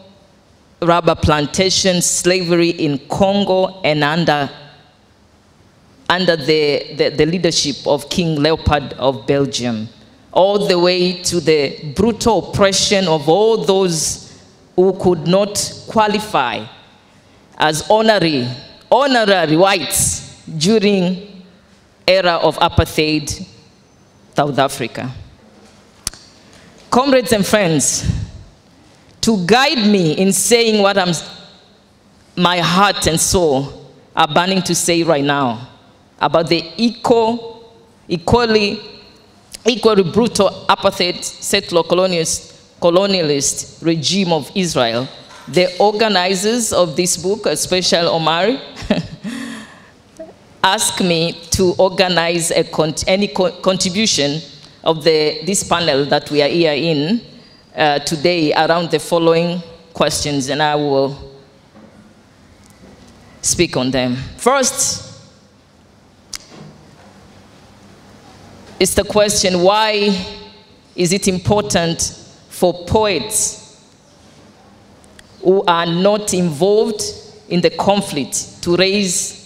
rubber plantations, slavery in Congo, and under the leadership of King Leopold of Belgium, all the way to the brutal oppression of all those who could not qualify as honorary whites during era of apartheid, South Africa. Comrades and friends, to guide me in saying what my heart and soul are burning to say right now about the equally brutal apartheid settler colonialist regime of Israel, the organizers of this book, especially Omari, asked me to organize any contribution of this panel that we are here in today around the following questions, and I will speak on them. First is the question, why is it important for poets who are not involved in the conflict to raise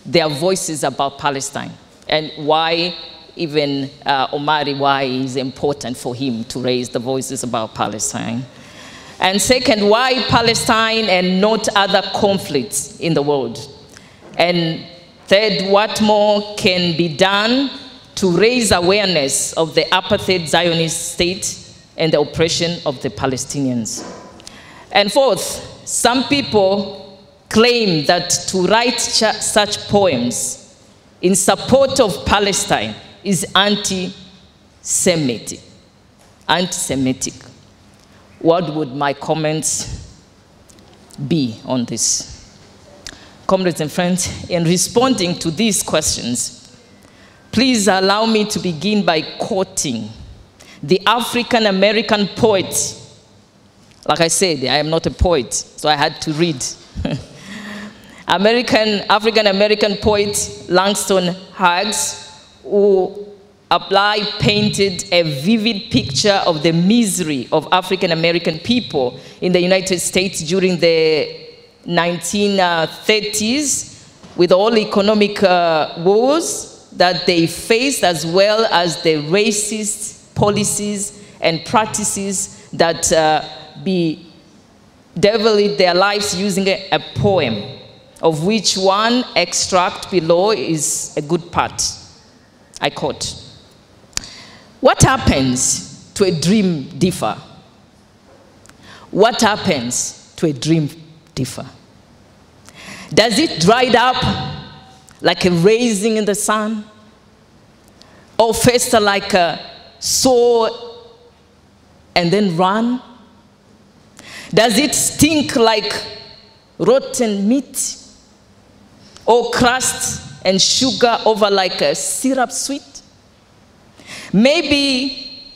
their voices about Palestine? And why even Omari, why is it important for him to raise the voices about Palestine? And second, why Palestine and not other conflicts in the world? And third, what more can be done to raise awareness of the apartheid Zionist state and the oppression of the Palestinians? And fourth, some people claim that to write such poems in support of Palestine is anti-Semitic. What would my comments be on this? Comrades and friends, in responding to these questions, please allow me to begin by quoting the African-American poet. Like I said, I am not a poet, so I had to read. African-American poet Langston Hughes, who painted a vivid picture of the misery of African-American people in the United States during the 1930s, with all economic woes that they faced, as well as the racist policies and practices that deviled their lives, using a poem, of which one extract below is a good part. I quote, "What happens to a dream differ? What happens to a dream differ? Does it dry up like a raisin in the sun? Or fester like a sore and then run? Does it stink like rotten meat? Or crust and sugar over like a syrup sweet? Maybe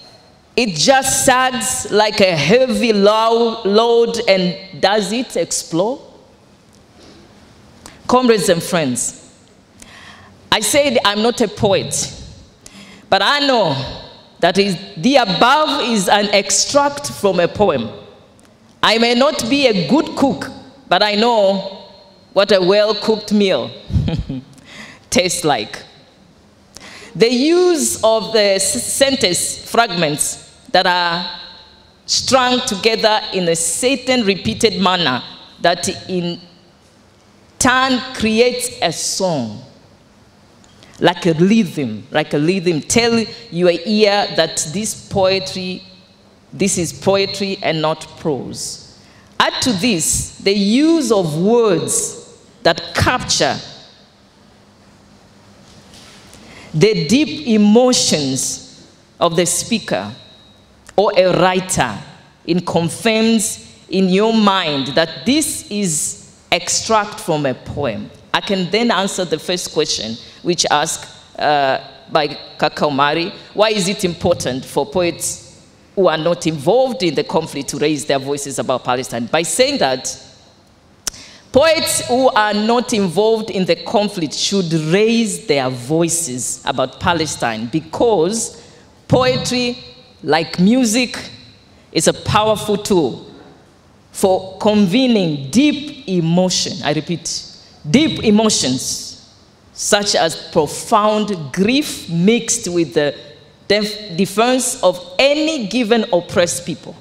it just sags like a heavy load, and does it explode?" Comrades and friends, I said I'm not a poet, but I know that the above is an extract from a poem. I may not be a good cook, but I know what a well-cooked meal tastes like. The use of the sentence fragments that are strung together in a certain repeated manner that in turn creates a song, like a rhythm, Tell your ear that this is poetry and not prose. Add to this the use of words that capture the deep emotions of the speaker or a writer. It confirms in your mind that this is extract from a poem. I can then answer the first question, which asked by Kaka Omari, why is it important for poets who are not involved in the conflict to raise their voices about Palestine? By saying that poets who are not involved in the conflict should raise their voices about Palestine, because poetry, like music, is a powerful tool for convening deep emotion. I repeat, deep emotions, such as profound grief mixed with the defense of any given oppressed people.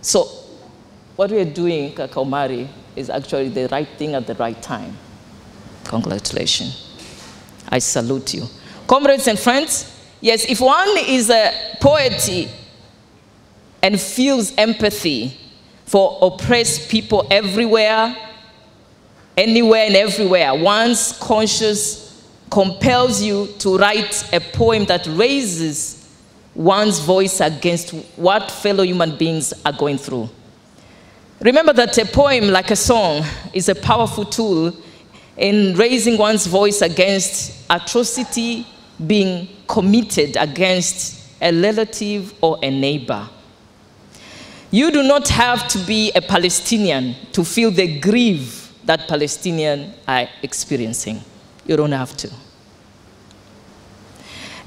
So what we are doing, Kaka Omari, is actually the right thing at the right time. Congratulations. I salute you. Comrades and friends, yes, if one is a poet and feels empathy for oppressed people everywhere, anywhere and everywhere, one's conscience compels you to write a poem that raises one's voice against what fellow human beings are going through. Remember that a poem, like a song, is a powerful tool in raising one's voice against atrocity being committed against a relative or a neighbor. You do not have to be a Palestinian to feel the grief that Palestinians are experiencing. You don't have to.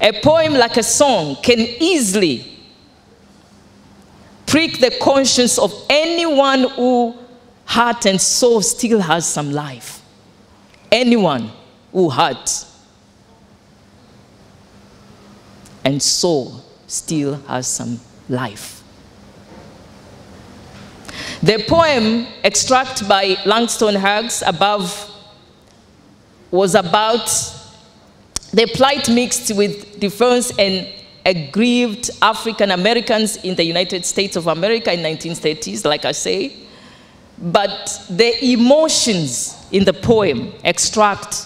A poem like a song can easily prick the conscience of anyone who heart and soul still has some life. Anyone who heart and soul still has some life. The poem extract by Langston Hughes above was about the plight mixed with defense and aggrieved African Americans in the United States of America in 1930s, like I say. But the emotions in the poem extract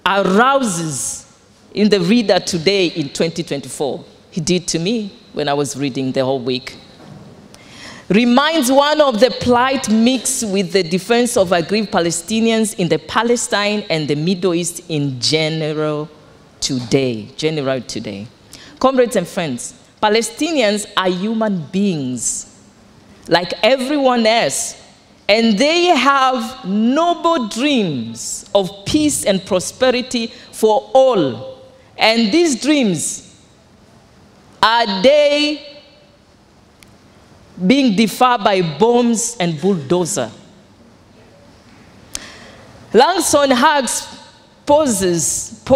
arouses in the reader today in 2024. He did to me when I was reading the whole week. Reminds one of the plight mixed with the defense of aggrieved Palestinians in the Palestine and the Middle East in general today. Comrades and friends, Palestinians are human beings like everyone else, and they have noble dreams of peace and prosperity for all. And these dreams, are they being defied by bombs and bulldozer? Langston Hughes poses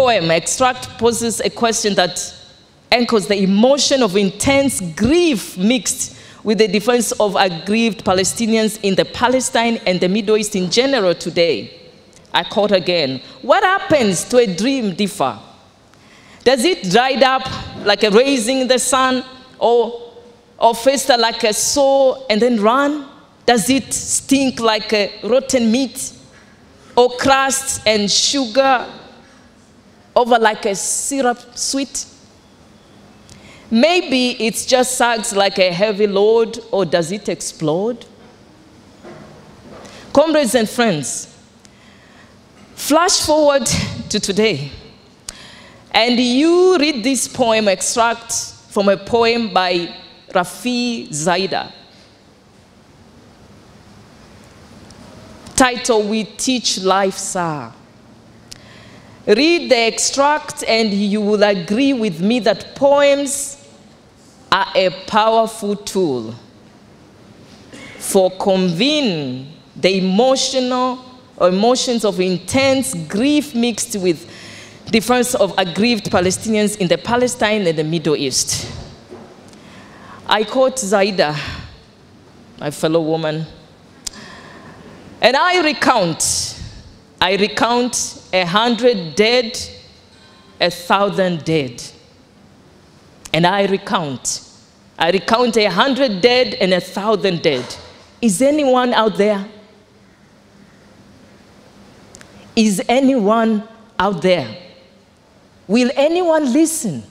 a question that echoes the emotion of intense grief mixed with the defense of aggrieved Palestinians in the Palestine and the Middle East in general today. I quote again, what happens to a dream differ? Does it dry up like a rising in the sun, or fester like a sore and then run? Does it stink like a rotten meat, or crust and sugar over like a syrup sweet? Maybe it just sags like a heavy load, or does it explode? Comrades and friends, flash forward to today, and you read this poem extract from a poem by Rafi Zaida, titled We Teach Life, Sir. Read the extract and you will agree with me that poems are a powerful tool for convening the emotions of intense grief mixed with defense of aggrieved Palestinians in the Palestine and the Middle East. I quote Zaida, my fellow woman, and I recount 100 dead, 1,000 dead. And I recount 100 dead and 1,000 dead. Is anyone out there? Is anyone out there? Will anyone listen?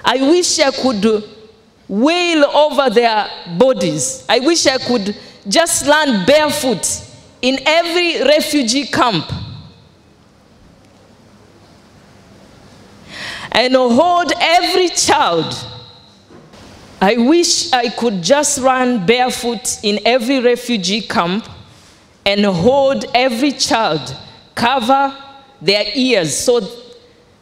I wish I could wail over their bodies. I wish I could just land barefoot in every refugee camp and hold every child. I wish I could just run barefoot in every refugee camp and hold every child, cover their ears so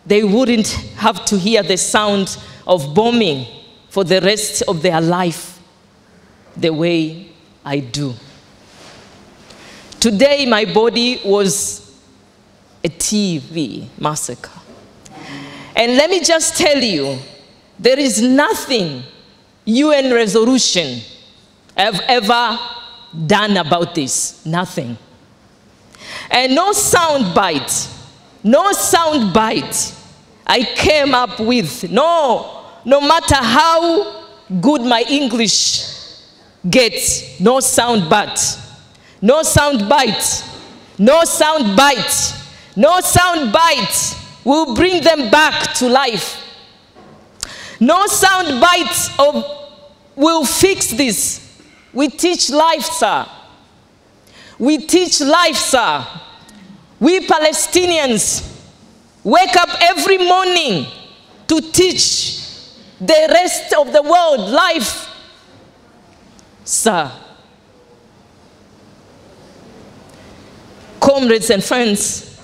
they wouldn't have to hear the sound of bombing for the rest of their life the way I do. Today, my body was a TV massacre. And let me just tell you, there is nothing UN resolution have ever done about this. Nothing. And no sound bite I came up with, no matter how good my English gets, no sound bite will bring them back to life. No sound bite will fix this. We teach life, sir. We teach life, sir. We Palestinians wake up every morning to teach the rest of the world life, sir. Comrades and friends,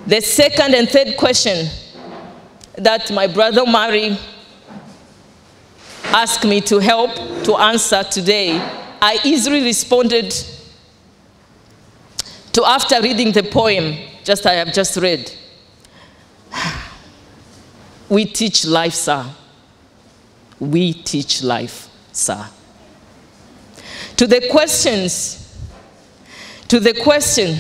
the second and third question that my brother Mari asked me to help to answer today, I easily responded to after reading the poem I have just read. We teach life, sir. We teach life, sir. To the question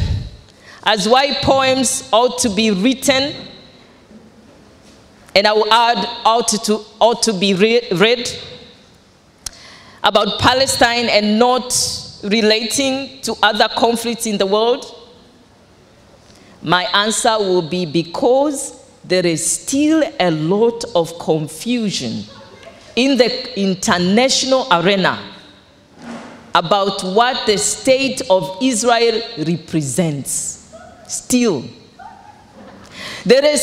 as why poems ought to be written, and I will add ought to be read about Palestine and not relating to other conflicts in the world, my answer will be because there is still a lot of confusion in the international arena about what the state of Israel represents. Still. There is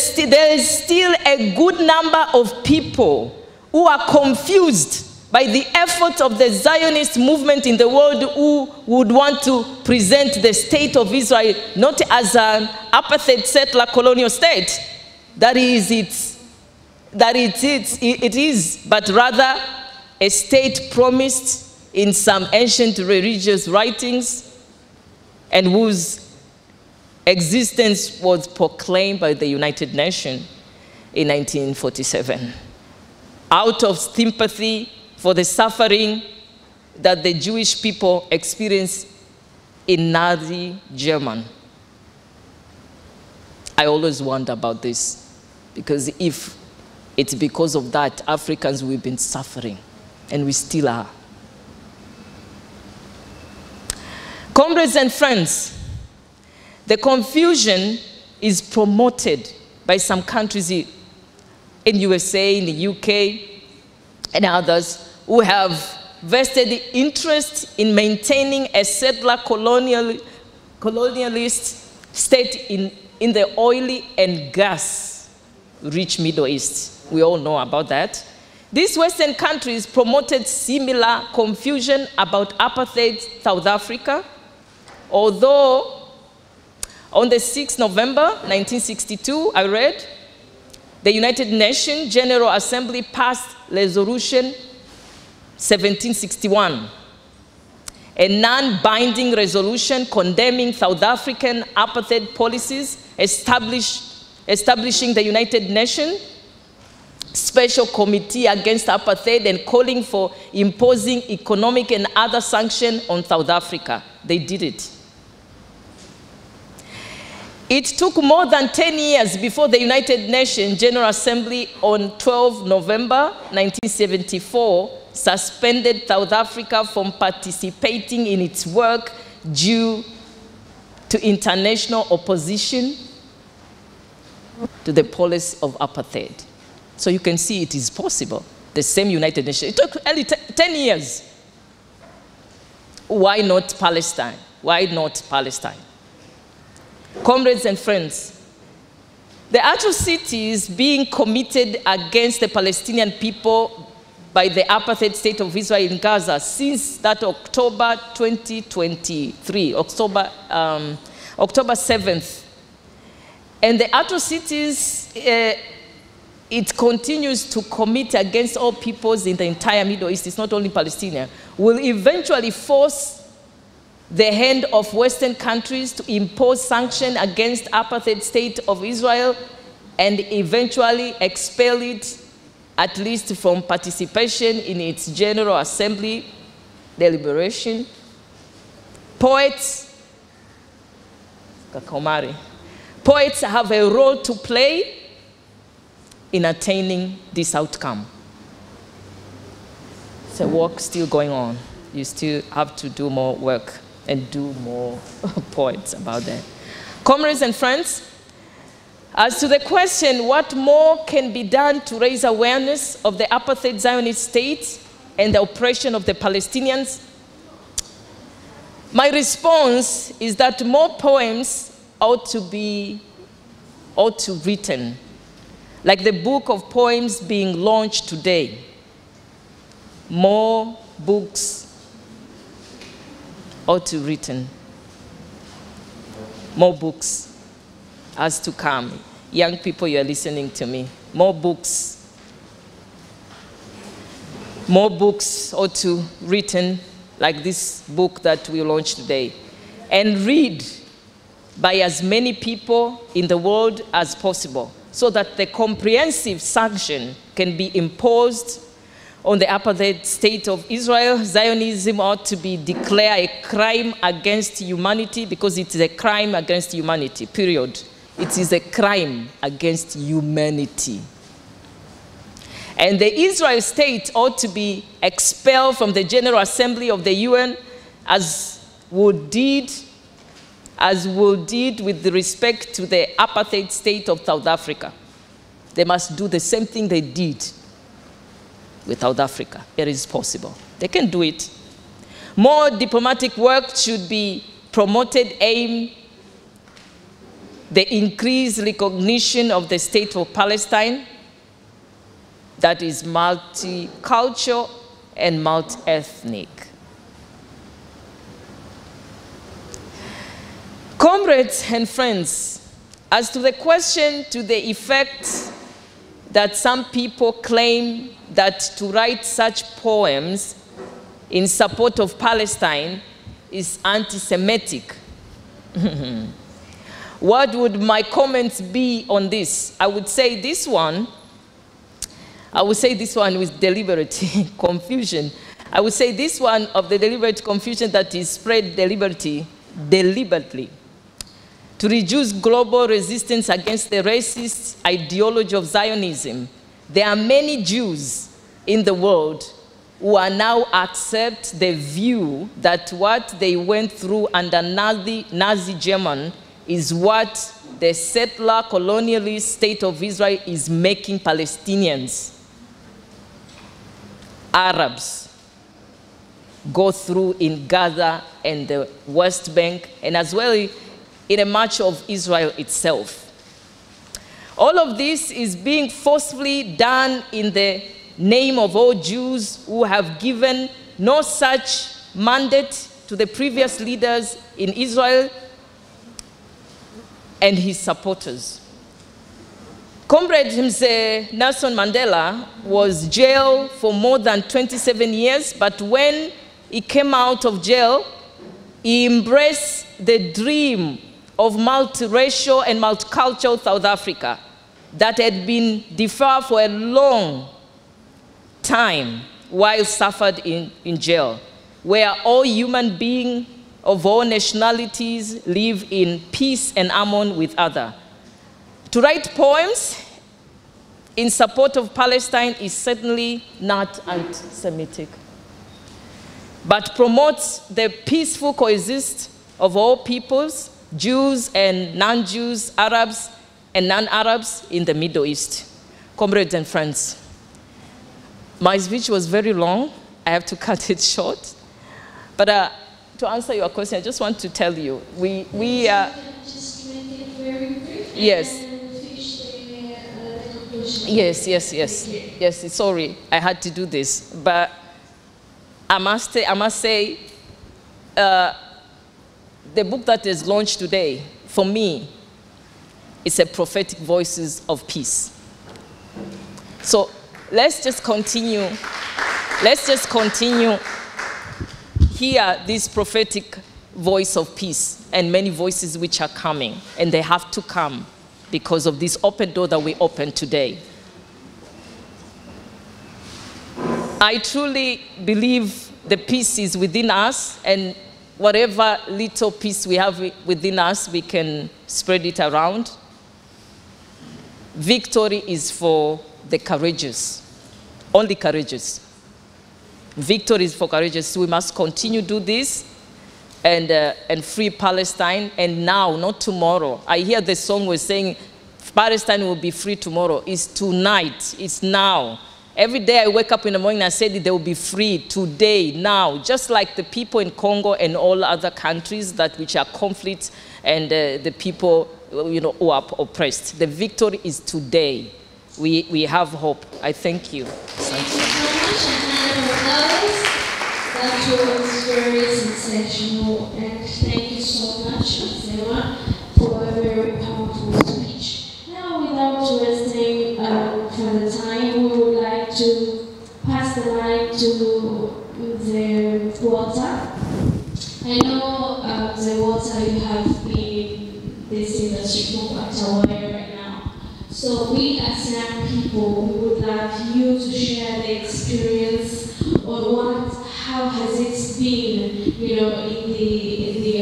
still a good number of people who are confused by the efforts of the Zionist movement in the world, who would want to present the state of Israel not as an apartheid settler colonial state that it is, but rather a state promised in some ancient religious writings and whose existence was proclaimed by the United Nations in 1947. Out of sympathy for the suffering that the Jewish people experienced in Nazi Germany. I always wonder about this, because if it's because of that, Africans, we've been suffering, and we still are. Comrades and friends, the confusion is promoted by some countries in USA, in the UK, and others who have vested interest in maintaining a settler colonialist state in the oily and gas-rich Middle East. We all know about that. These Western countries promoted similar confusion about apartheid South Africa, although on the 6th November 1962, I read, the United Nations General Assembly passed Resolution 1761, a non-binding resolution condemning South African apartheid policies, establishing the United Nations special committee against apartheid and calling for imposing economic and other sanctions on South Africa. They did it. It took more than 10 years before the United Nations General Assembly on 12 November 1974 suspended South Africa from participating in its work due to international opposition to the policy of apartheid. So you can see it is possible. The same United Nations. It took only 10 years. Why not Palestine? Why not Palestine? Comrades and friends, the atrocities being committed against the Palestinian people by the apartheid state of Israel in Gaza since that October 2023, October 7th, and the atrocities it continues to commit against all peoples in the entire Middle East, it's not only Palestine, will eventually force the hand of Western countries to impose sanctions against apartheid state of Israel and eventually expel it, at least from participation in its General Assembly deliberation. Poets have a role to play in attaining this outcome. It's a work still going on. You still have to do more work and do more points about that. Comrades and friends, as to the question, what more can be done to raise awareness of the apartheid Zionist state and the oppression of the Palestinians? My response is that more poems ought to be written, like the book of poems being launched today. More books ought to be written. More books has to come. Young people, you are listening to me. More books. More books ought to be written, like this book that we launched today, and read by as many people in the world as possible, so that the comprehensive sanction can be imposed on the apartheid state of Israel. Zionism ought to be declared a crime against humanity, because it is a crime against humanity, period. It is a crime against humanity. And the Israel state ought to be expelled from the General Assembly of the UN, as would did with respect to the apartheid state of South Africa. They must do the same thing they did with South Africa. It is possible. They can do it. More diplomatic work should be promoted, aim the increased recognition of the state of Palestine that is multicultural and multi-ethnic. Comrades and friends, as to the question to the effect that some people claim that to write such poems in support of Palestine is anti-Semitic. What would my comments be on this? I would say this one with deliberate confusion. I would say this one of the deliberate confusion that is spread deliberately to reduce global resistance against the racist ideology of Zionism. There are many Jews in the world who are now accept the view that what they went through under Nazi Germany is what the settler colonialist state of Israel is making Palestinians, Arabs, go through in Gaza and the West Bank, and as well in much of Israel itself. All of this is being forcefully done in the name of all Jews who have given no such mandate to the previous leaders in Israel and his supporters. Comrade Nelson Mandela was jailed for more than 27 years, but when he came out of jail, he embraced the dream of multiracial and multicultural South Africa. that had been deferred for a long time while suffered in jail, where all human beings of all nationalities live in peace and harmony with others. To write poems in support of Palestine is certainly not anti-Semitic, but promotes the peaceful coexistence of all peoples, Jews and non-Jews, Arabs and non-Arabs in the Middle East. Comrades and friends, my speech was very long. I have to cut it short. But to answer your question, I just want to tell you, we are... Just make it very brief. Yes. And finish the conclusion. Yes, sorry, I had to do this. But I must say, the book that is launched today, for me, is a prophetic voices of peace. So let's just continue. Hear this prophetic voice of peace and many voices which are coming, and they have to come because of this open door that we open today. I truly believe the peace is within us, and whatever little peace we have within us, we can spread it around. Victory is for the courageous, only courageous. Victory is for courageous. We must continue to do this and free Palestine, and now, not tomorrow. I hear the song was saying Palestine will be free tomorrow. It's tonight, it's now. Every day I wake up in the morning and I say that they will be free today, now, just like the people in Congo and all other countries which are conflict and the people who are oppressed. The victory is today. We have hope. I thank you. Thank you so much. That was very sensational, and thank you so much, Sewa, for a very powerful speech. Now, without wasting further time, we would like to pass the mic to the Walter. I know the Walter, you have been in this industry for quite a while right now. So we as young people, we would like you to share the experience on how has it been, in the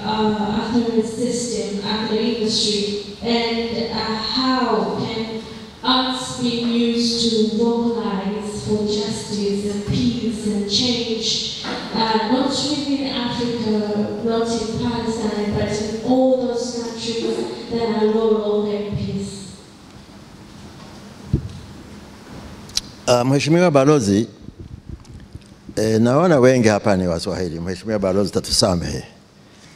academic system, academic industry, and how can arts be used to vocalize for justice and peace and change, not within Africa, not in Palestine, but in all those countries that are no longer in peace. Mheshimiwa Balozi, naona wengi hapa ni Waswahili. Mheshimiwa Balozi tatusamehe,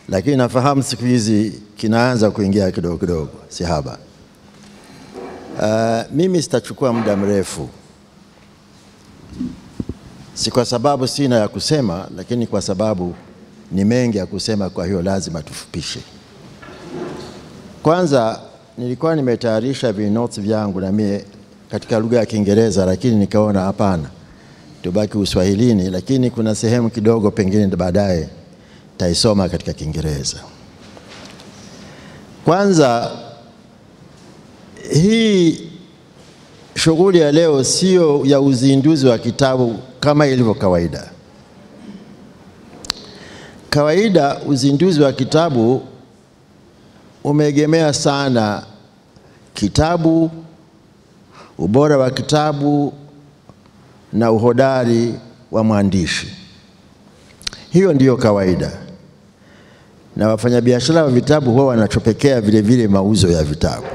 lakini nafahamu siku hizi kinaanza kuingia kidogo kidogo, si haba. Mimi sitachukua muda mrefu, si kwa sababu sina ya kusema, lakini kwa sababu ni mengi ya kusema, kwa hiyo lazima tufupishe. Kwanza nilikuwa nimetayarisha notes vyangu na mie katika lugha ya Kiingereza, lakini nikaona hapana, tubaki Uswahilini, lakini kuna sehemu kidogo pengine baadaye taisoma katika Kiingereza. Kwanza, hii shughuli ya leo sio ya uzinduzi wa kitabu kama ilivyo kawaida. Kawaida uzinduzi wa kitabu umeegemea sana kitabu, ubora wa kitabu na uhodari wa mwandishi. Hiyo ndiyo kawaida. Na wafanyabiashara wa vitabu huwa wanachopekea vile vile mauzo ya vitabu.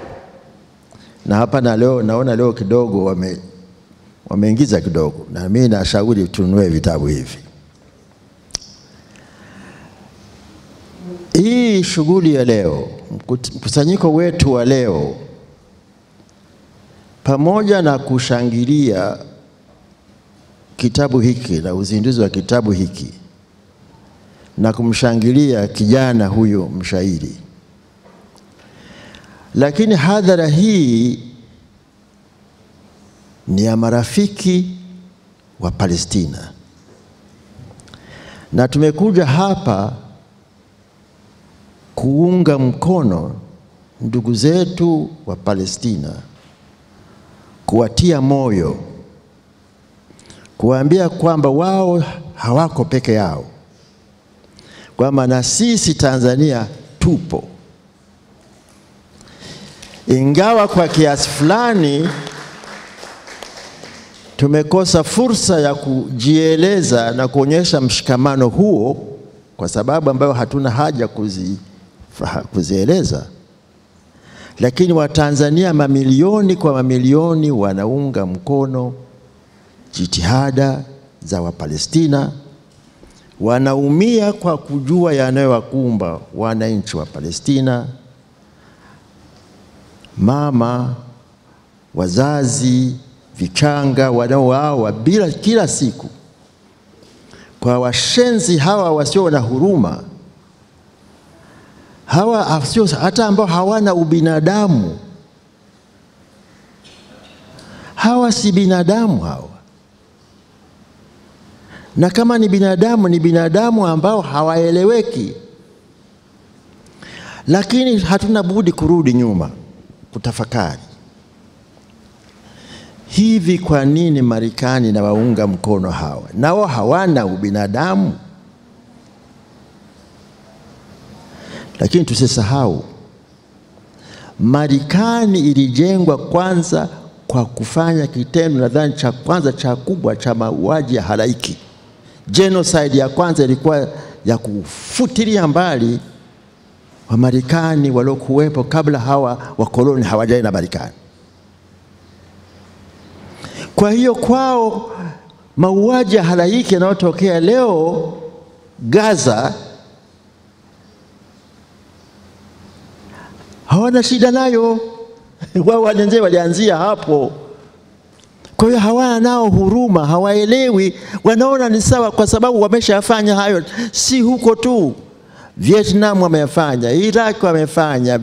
Na hapa naona leo kidogo wameingiza kidogo, na mimi nashauri tununue vitabu hivi. Hii shughuli ya leo, mkusanyiko wetu wa leo, pamoja na kushangilia kitabu hiki na uzinduzi wa kitabu hiki na kumshangilia kijana huyo mshairi, lakini hadhara hii ni ya marafiki wa Palestina, na tumekuja hapa kuunga mkono ndugu zetu wa Palestina kuwatia moyo, kuambia kwamba wao hawako peke yao, kwamba na sisi Tanzania tupo. Ingawa kwa kiasi fulani tumekosa fursa ya kujieleza na kuonyesha mshikamano huo, kwa sababu ambayo hatuna haja kuzieleza, lakini Watanzania mamilioni kwa mamilioni wanaunga mkono jitihada za Wapalestina, wanaumia kwa kujua yanayowakumba wananchi wa Palestina, mama, wazazi, vichanga wanaoawa bila kila siku kwa washenzi hawa wasio na huruma, hawa asio hata ambao hawana ubinadamu. Hawa si binadamu hawa. Na kama ni binadamu ambao hawaeleweki. Lakini hatuna budi kurudi nyuma kutafakari. Hivi kwa nini Marekani na waunga mkono hawa? Nao hawana ubinadamu? Lakini tusisahau, Marekani ilijengwa kwanza kwa kufanya kitendo nadhani cha kwanza cha kubwa cha mauaji ya halaiki. Genocide ya kwanza ilikuwa ya kufutilia mbali wa Marekani waliokuwepo kabla hawa wakoloni hawajaenda Marekani. Kwa hiyo kwao mauaji ya halaiki yanayotokea leo Gaza hawana shida nayo. Wao walianzia hapo. Kwa hiyo hawana nao huruma, hawaelewi, wanaona ni sawa kwa sababu wameshafanya hayo. Si huko tu, Vietnam wamefanya, Iraq wamefanya,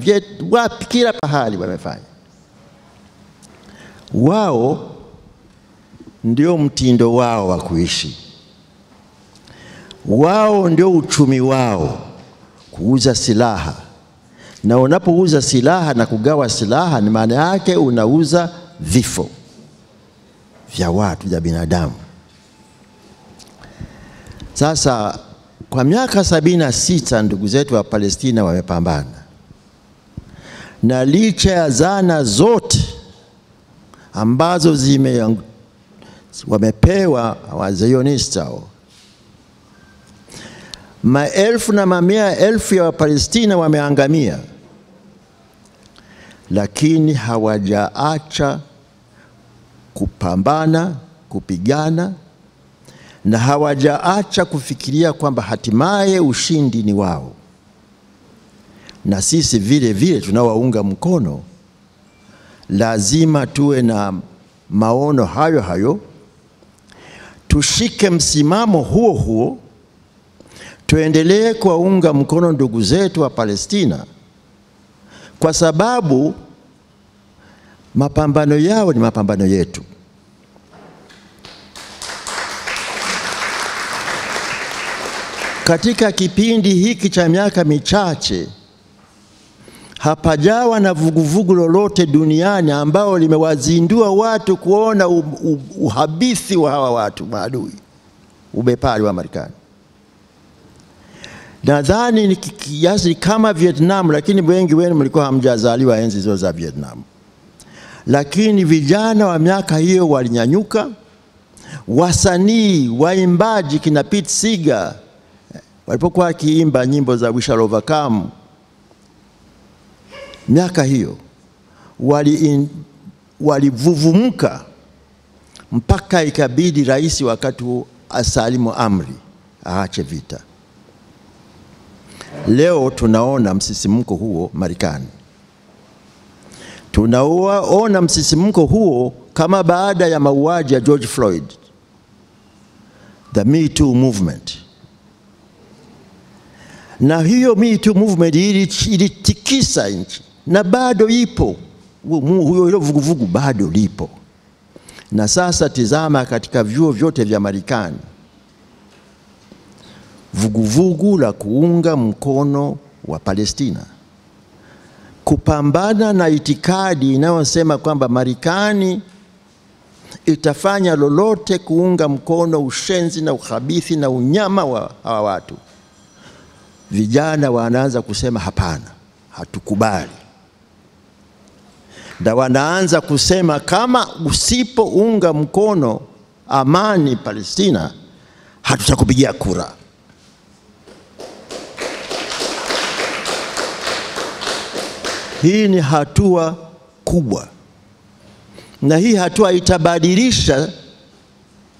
wapi kila pahali wamefanya. Wao ndio mtindo wao wa kuishi. Wao ndio uchumi wao, kuuza silaha. Na unapouza silaha na kugawa silaha, ni maana yake unauza vifo vya watu, vya binadamu. Sasa kwa miaka 76 ndugu zetu wa Palestina wamepambana. Na licha ya zana zote ambazo wamepewa wazayonista, maelfu na mamia elfu ya Wapalestina wameangamia, lakini hawajaacha kupambana, kupigana, na hawajaacha kufikiria kwamba hatimaye ushindi ni wao. Na sisi vile vile tunawaunga mkono, lazima tuwe na maono hayo hayo, tushike msimamo huo huo, tuendelee kuwaunga mkono ndugu zetu wa Palestina, kwa sababu mapambano yao ni mapambano yetu. Katika kipindi hiki cha miaka michache, hapajawa na vuguvugu lolote duniani ambao limewazindua watu kuona uhabithi wa hawa watu maadui, ubepari wa Marekani. Nadhani ni kiasi kama Vietnam, lakini wengi wenu mlikuwa hamjazaliwa enzi hizo za Vietnam. Lakini vijana wa miaka hiyo walinyanyuka, wasanii, waimbaji kina Pete Seeger walipokuwa wakiimba nyimbo za We Shall Overcome, miaka hiyo walivuvumuka mpaka ikabidi rais wakati asalimu amri aache vita. Leo tunaona msisimko huo Marekani. Tunaona msisimko huo kama baada ya mauaji ya George Floyd, the Me Too movement. Na hiyo Me Too movement ilitikisa nchi, na bado ipo. Hilo vuguvugu bado lipo. Na sasa tizama katika vyuo vyote vya Marekani, vuguvugu la kuunga mkono wa Palestina, kupambana na itikadi inayosema kwamba Marekani itafanya lolote kuunga mkono ushenzi na ukhabithi na unyama wa hawa watu, vijana wanaanza kusema hapana, hatukubali. Na wanaanza kusema kama usipounga mkono amani Palestina, hatutakupigia kura. Hii ni hatua kubwa. Na hii hatua itabadilisha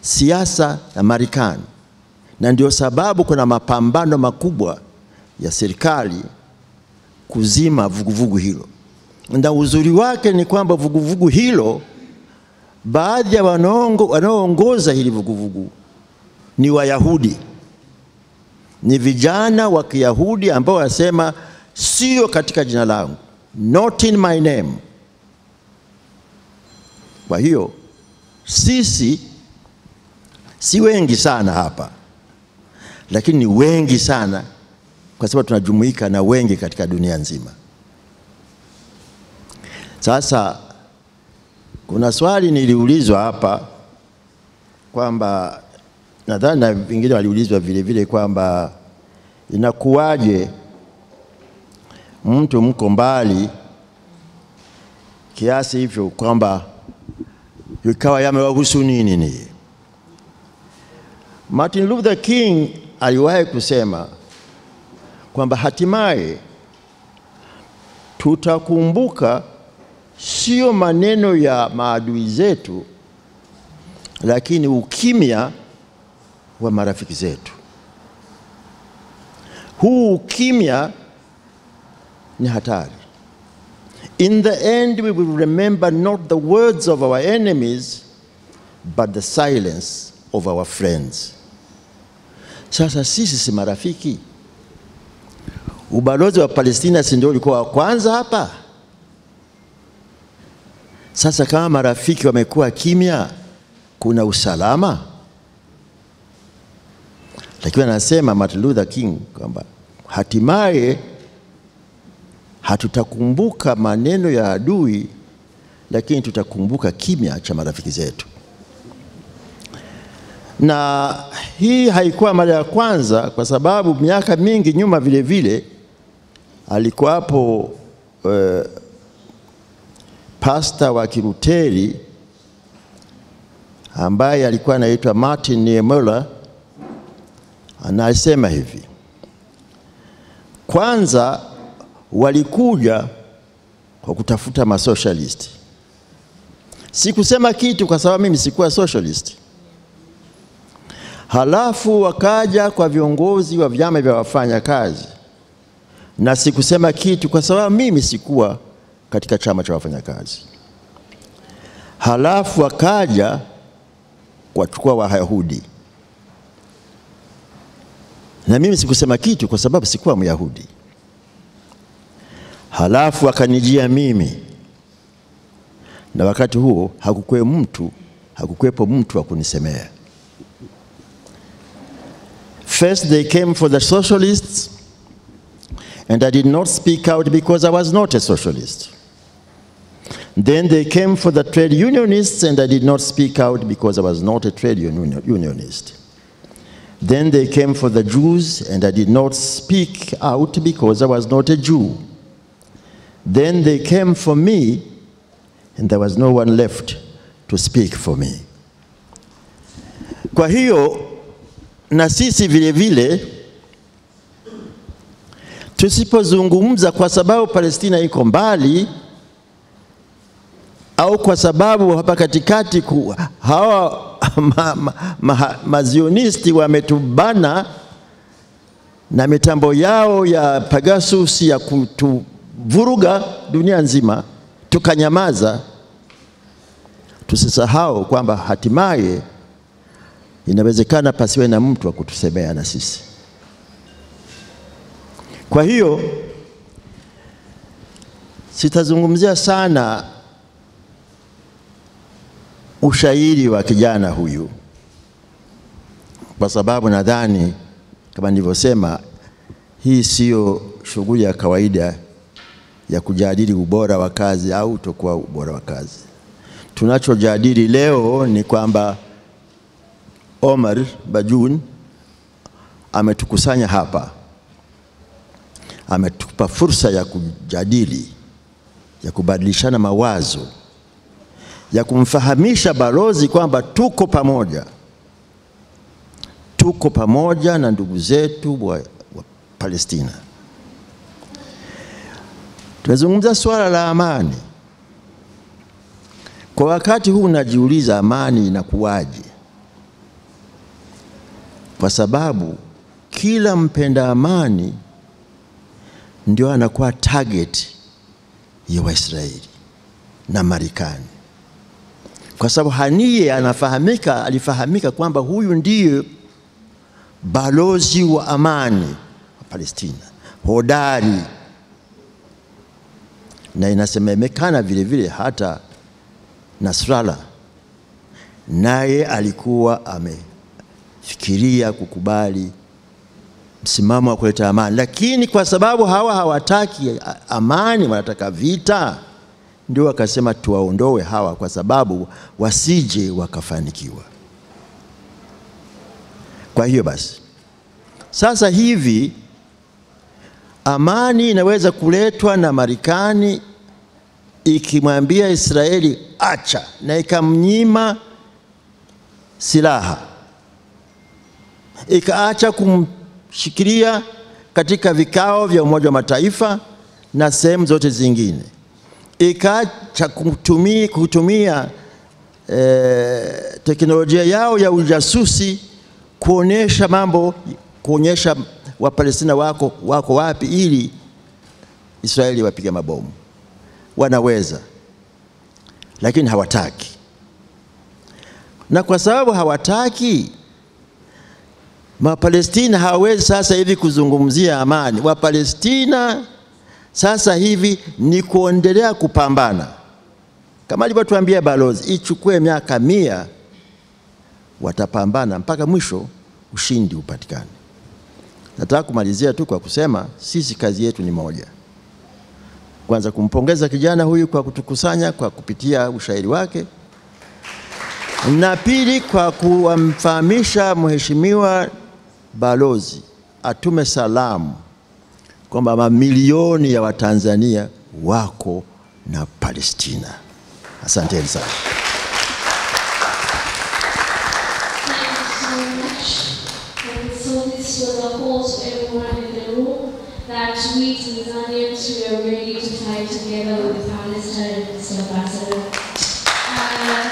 siasa ya Marekani. Na ndio sababu kuna mapambano makubwa ya serikali kuzima vuguvugu hilo. Na uzuri wake ni kwamba vuguvugu hilo, baadhi ya wanaoongoza hili vuguvugu ni Wayahudi. Ni vijana wa Kiyahudi ambao wasema sio katika jina langu, not in my name. Kwa hiyo sisi si wengi sana hapa, lakini ni wengi sana kwa sababu tunajumuika na wengi katika dunia nzima. Sasa kuna swali niliulizwa hapa kwamba, nadhani na vingine waliulizwa vile vile, kwamba inakuwaje mtu mko mbali kiasi hivyo kwamba ikawa yamewahusu nini? Martin Luther King aliwahi kusema kwamba hatimaye tutakumbuka sio maneno ya maadui zetu, lakini ukimya wa marafiki zetu. Huu ukimya ni hatari. In the end, we will remember not the words of our enemies, but the silence of our friends. Sasa sisi si marafiki? Ubalozi wa Palestina si ndio ulikuwa wa kwanza hapa? Sasa kama marafiki wamekuwa kimya, kuna usalama? Lakini anasema Martin Luther King kwamba hatimaye hatutakumbuka maneno ya adui, lakini tutakumbuka kimya cha marafiki zetu. Na hii haikuwa mara ya kwanza, kwa sababu miaka mingi nyuma vile vile alikuwa hapo pasta wa Kiluteri ambaye alikuwa anaitwa Martin Niemöller. Anasema hivi: kwanza walikuja kwa kutafuta masocialist. Sikusema kitu kwa sababu mimi sikuwa socialist. Halafu wakaja kwa viongozi wa vyama vya wafanyakazi, na sikusema kitu kwa sababu mimi sikuwa katika chama cha wafanyakazi. Halafu wakaja kuwachukua Wayahudi, na mimi sikusema kitu kwa sababu sikuwa Myahudi. Halafu akanijia mimi, na wakati huo hakukuwepo mtu wa kunisemea. First they came for the socialists, and I did not speak out because I was not a socialist. Then they came for the trade unionists, and I did not speak out because I was not a trade unionist. Then they came for the Jews, and I did not speak out because I was not a Jew. Then they came for me, and there was no one left to speak for me. Kwa hiyo na sisi vile vile tusipozungumza kwa sababu Palestina iko mbali, au kwa sababu hapa katikati hawa mazionisti wametubana na mitambo yao ya Pegasus ya kutuvuruga dunia nzima, tukanyamaza, tusisahau kwamba hatimaye inawezekana pasiwe na mtu wa kutusemea na sisi. Kwa hiyo sitazungumzia sana ushairi wa kijana huyu, kwa sababu nadhani kama nilivyosema, hii sio shughuli ya kawaida ya kujadili ubora wa kazi au kutokuwa ubora wa kazi. tunachojadili leo ni kwamba Omar Bajun ametukusanya hapa, ametupa fursa ya kujadili, ya kubadilishana mawazo, ya kumfahamisha balozi kwamba tuko pamoja na ndugu zetu wa Palestina. Tumezungumza swala la amani. Kwa wakati huu najiuliza amani inakuwaje? Kwa sababu kila mpenda amani ndio anakuwa target ya Waisraeli na Marekani. Kwa sababu Haniye alifahamika kwamba huyu ndiye balozi wa amani wa Palestina, hodari. Na inasemekana vile vile hata Nasrallah naye alikuwa amefikiria kukubali msimamo wa kuleta amani, lakini kwa sababu hawa hawataki amani, wanataka vita, ndio wakasema tuwaondoe hawa kwa sababu wasije wakafanikiwa. Kwa hiyo basi sasa hivi amani inaweza kuletwa na Marekani ikimwambia Israeli acha, na ikamnyima silaha, ikaacha kumshikilia katika vikao vya Umoja wa Mataifa na sehemu zote zingine, ikaacha kutumia teknolojia yao ya ujasusi kuonyesha Wapalestina wako wapi ili Israeli wapige mabomu. Wanaweza, lakini hawataki. Na kwa sababu hawataki, Wapalestina hawawezi sasa hivi kuzungumzia amani. Wapalestina sasa hivi ni kuendelea kupambana. Kama alivyotuambia balozi, ichukue miaka 100, watapambana mpaka mwisho ushindi upatikane. Nataka kumalizia tu kwa kusema sisi kazi yetu ni moja. Kwanza kumpongeza kijana huyu kwa kutukusanya kwa kupitia ushairi wake, na pili kwa kumfahamisha mheshimiwa balozi atume salamu kwamba mamilioni ya Watanzania wako na Palestina. Asanteni sana. That we Tanzanians, we are ready to fight together with Palestine, Mr. Ambassador.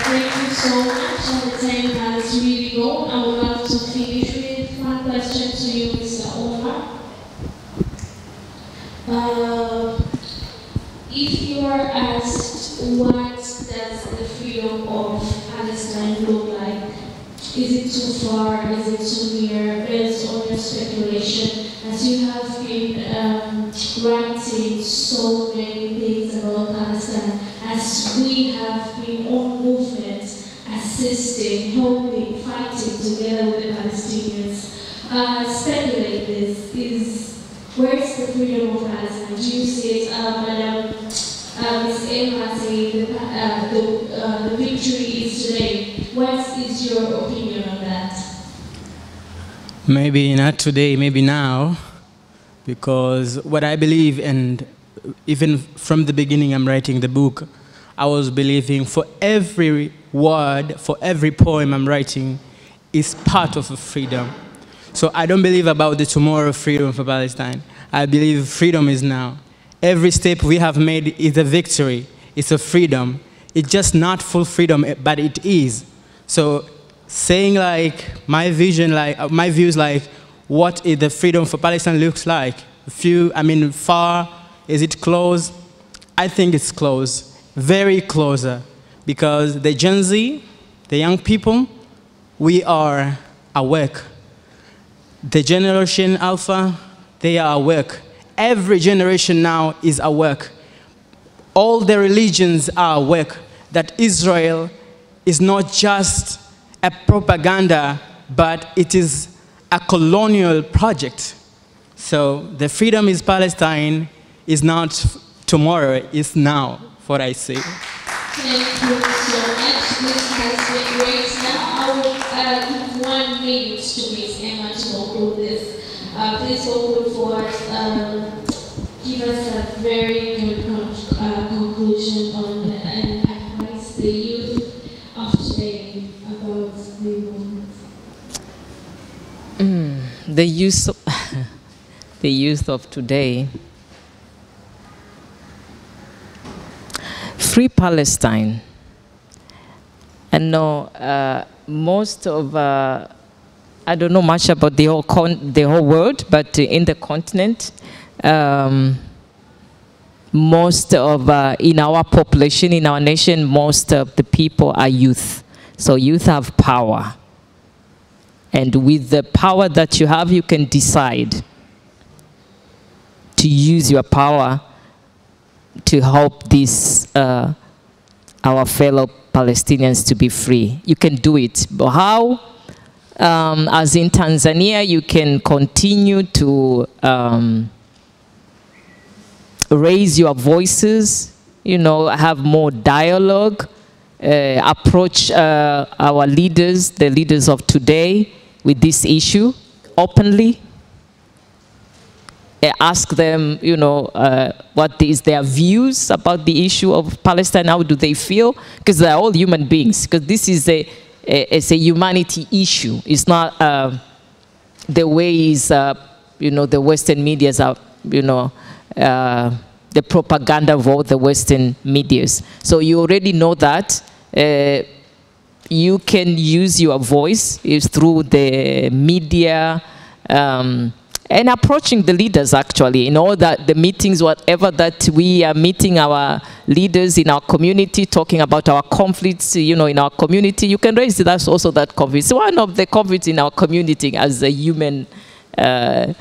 Thank you so much. And the time has really gone. I would love to finish with one question to you, Mr. Omar. If you are asked, what does the freedom of Palestine look like? Is it too far? Is it too near? Based on your speculation, as you have been writing so many things about Palestine, as we have been on movement, assisting, helping, fighting together with the Palestinians, speculate this, where's the freedom of Palestine? Do you see it, Madam Ms. Emma saying the victory is today? What is your opinion on that? Maybe not today, maybe now, because what I believe, and even from the beginning I'm writing the book, I was believing for every word, for every poem I'm writing is part of a freedom. So I don't believe about the tomorrow freedom for Palestine. I believe freedom is now. Every step we have made is a victory. It's a freedom. It's just not full freedom, but it is. So saying like my vision, like my views, like what is the freedom for Palestine looks like. Far, is it close? I think it's close, very closer, because the Gen Z, the young people, we are awake. The generation Alpha, they are awake. Every generation now is awake. All the religions are awake that Israel is not just a propaganda, but it is a colonial project. So the freedom is Palestine is not tomorrow, it's now, what I say. Thank you so much. This has been great. Now I will give 1 minute to Ms. Emma to conclude this. Please conclude for us. Give us a very good conclusion on and advise the youth of today about the movement. The youth of today. Free Palestine. And no, most of I don't know much about the whole world, but in the continent, most of in our population, in our nation, most of the people are youth. So youth have power, and with the power that you have, you can decide to use your power to help this our fellow Palestinians to be free. You can do it, but how? As in Tanzania, you can continue to raise your voices, you know, have more dialogue, approach our leaders, the leaders of today, with this issue openly. Ask them, you know, what is their views about the issue of Palestine, how do they feel? Because they're all human beings, because this is it's a humanity issue. It's not the ways, you know, the Western medias are, you know, the propaganda of all the Western medias. So you already know that. You can use your voice through the media, and approaching the leaders, actually, in all that the meetings, whatever that we are meeting our leaders in our community, talking about our conflicts, you know, in our community, you can raise that also, that conflict. It's one of the conflicts in our community as a human on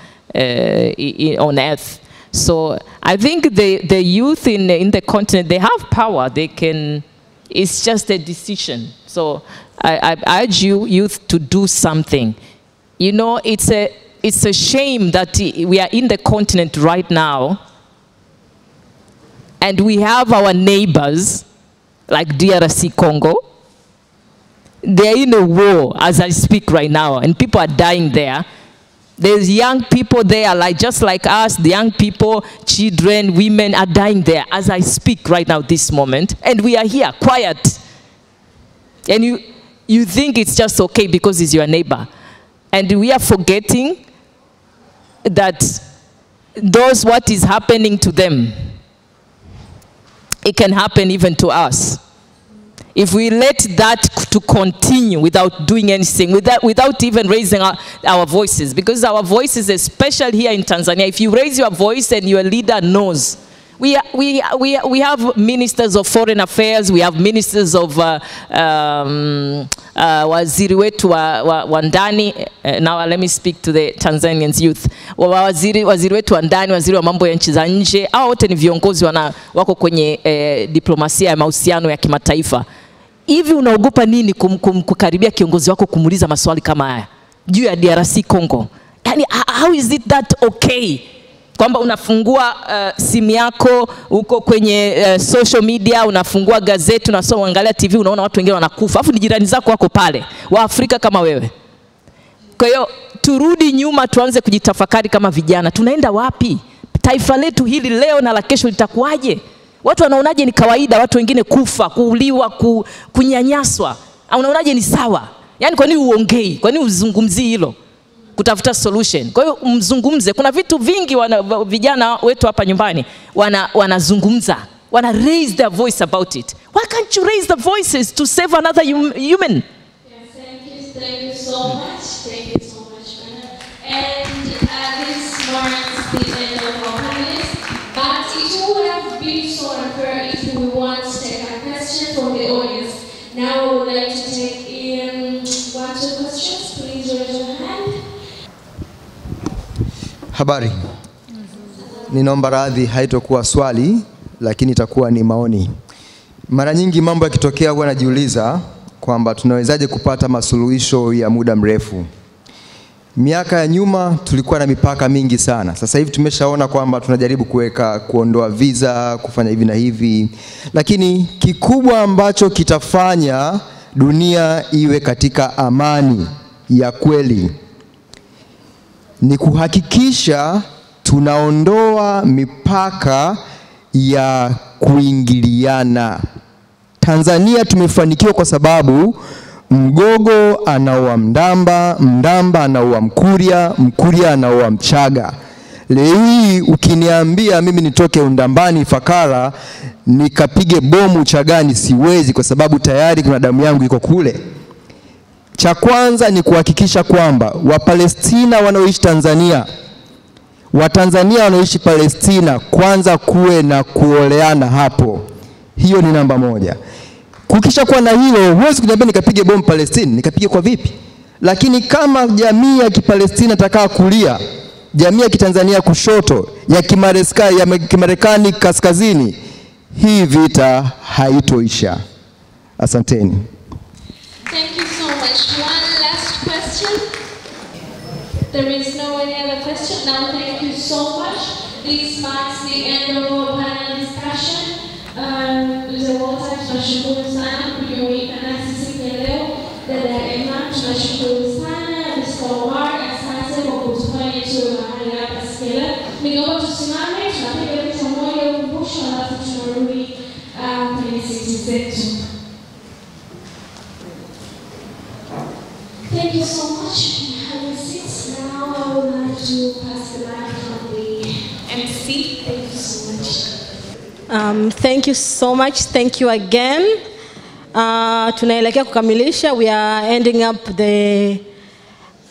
earth. So I think the youth in the continent, they have power. They can, it's just a decision. So I urge you, youth, to do something. You know, it's a shame that we are in the continent right now and we have our neighbors like DRC Congo. They're in a war as I speak right now, and people are dying there. There's young people there, like just like us, the young people, children, women are dying there as I speak right now, this moment. And we are here, quiet. And you think it's just okay because it's your neighbor. And we are forgetting that what is happening to them, it can happen even to us. If we let that to continue without doing anything, without even raising our voices, because our voices, especially here in Tanzania, if you raise your voice and your leader knows, we have ministers of foreign affairs, we have ministers of waziri wetu wa ndani. Now let me speak to the Tanzanians youth. Waziri wetu wa ndani, waziri wa mambo ya nchi za nje, hao wote ni viongozi wako kwenye diplomasia ya mahusiano ya kimataifa. Hivi unaogopa nini kukaribia kiongozi wako kumuuliza maswali kama haya juu ya DRC Congo? Yani, how is it that okay? Kwamba unafungua simu yako, uko kwenye social media, unafungua gazeti, unasoma, unaangalia TV, unaona watu wengine wanakufa. Afu ni jirani zako wako pale, wa Afrika kama wewe. Kwa hiyo turudi nyuma, tuanze kujitafakari kama vijana. Tunaenda wapi? Taifa letu hili leo na la kesho litakuwaje? Watu wanaonaje ni kawaida watu wengine kufa, kuuliwa, kunyanyaswa? Unaonaje ni sawa? Yaani kwa nini uongei? Kwa nini uzungumzi hilo? Kutafuta solution. Kwa hiyo mzungumze. Kuna vitu vingi vijana wetu hapa nyumbani wanazungumza. Wana raise their voice about it. Why can't you raise the voices to save another human? Yes, thank you so much. Thank you so much, Anna. And this marks the end of our panelists. But it would have been so unfair if we want to take a question from the audience. Now I would like to take in 1-2 questions. Please raise your hand. Habari. Ninaomba radhi, haitokuwa swali, lakini itakuwa ni maoni. Mara nyingi mambo yakitokea huwa najiuliza kwamba tunawezaje kupata masuluhisho ya muda mrefu. Miaka ya nyuma tulikuwa na mipaka mingi sana. Sasa hivi tumeshaona kwamba tunajaribu kuondoa visa, kufanya hivi na hivi. Lakini kikubwa ambacho kitafanya dunia iwe katika amani ya kweli ni kuhakikisha tunaondoa mipaka ya kuingiliana. Tanzania tumefanikiwa kwa sababu Mgogo anaoa Mdamba, Mdamba anaoa Mkuria, Mkuria anaoa Mchaga. Leo hii ukiniambia mimi nitoke Undambani Ifakara nikapige bomu Chagani siwezi, kwa sababu tayari kuna damu yangu iko kule. Cha kwanza ni kuhakikisha kwamba Wapalestina wanaoishi Tanzania, Watanzania wanaoishi Palestina, kwanza kuwe na kuoleana hapo. Hiyo ni namba moja. Kukisha kuwa na hilo, huwezi kuniambia nikapige bomu Palestina, nikapige kwa vipi? Lakini kama jamii ya Kipalestina takaa kulia, jamii ya Kitanzania kushoto, ya Kimarekani kaskazini, hii vita haitoisha. Asanteni. Thank you so much. One last question. There is no any other question. Now, thank you so much. This marks the end of our panel discussion. Mzee Walter, tunashukuru sana kujumuika nasi siku ya leo. Dada Emma, tunashukuru sana. Mr. Omar, asante kwa kutufanya tuwe mahali hapa siku ya leo. Ningeomba tusimame, tunapiga picha moja ya ukumbusho, alafu tunarudi kwenye siti zetu. Thank you so much. Have a seat. Now I would like to pass the mic from the MC. Thank you so much. Thank you so much. Thank you again. Tunaelekea kukamilisha. We are ending up the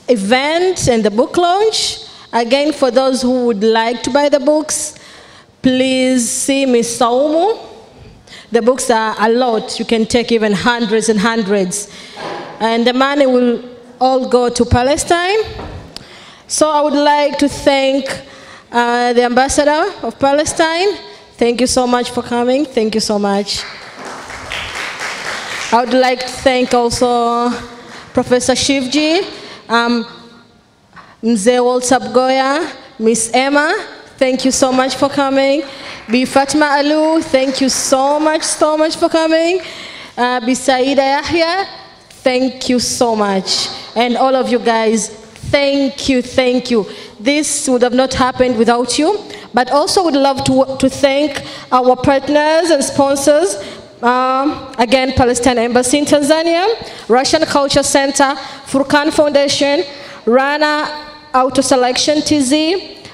event and the book launch. Again, for those who would like to buy the books, please see Ms. Saumu. The books are a lot. You can take even hundreds and hundreds. And the money will all go to Palestine. So I would like to thank the ambassador of Palestine. Thank you so much for coming. Thank you so much. I would like to thank also Professor Shivji, Mzee Walter Bugoya, Miss Emma. Thank you so much for coming. Bi Fatima Alu, thank you so much for coming. Bi Saida Yahya, thank you so much. And all of you guys, thank you, thank you. This would have not happened without you. But also would love to thank our partners and sponsors. Again, Palestine Embassy in Tanzania, Russian Culture Center, Furkan Foundation, Rana Auto Selection TZ,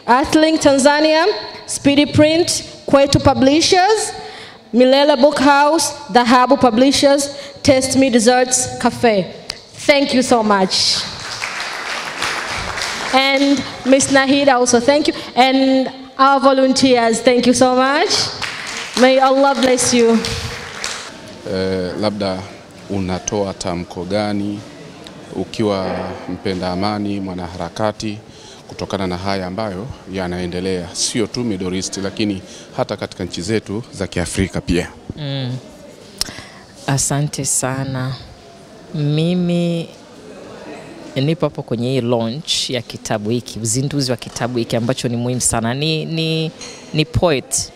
Earthlink Tanzania, Speedy Print, Kwetu Publishers, Milele Book House, Dhahabu Publishers, Taste Me Desserts Cafe. Thank you so much. And Ms. Nahida also, thank you. And our volunteers, thank you so much. May Allah bless you. Labda unatoa tamko gani ukiwa mpenda amani, mwanaharakati, kutokana na haya ambayo yanaendelea sio tu Middle East lakini hata katika nchi zetu za Kiafrika pia? Asante sana. Mimi nipo hapo kwenye hii launch ya kitabu hiki, uzinduzi wa kitabu hiki ambacho ni muhimu sana. Ni poet.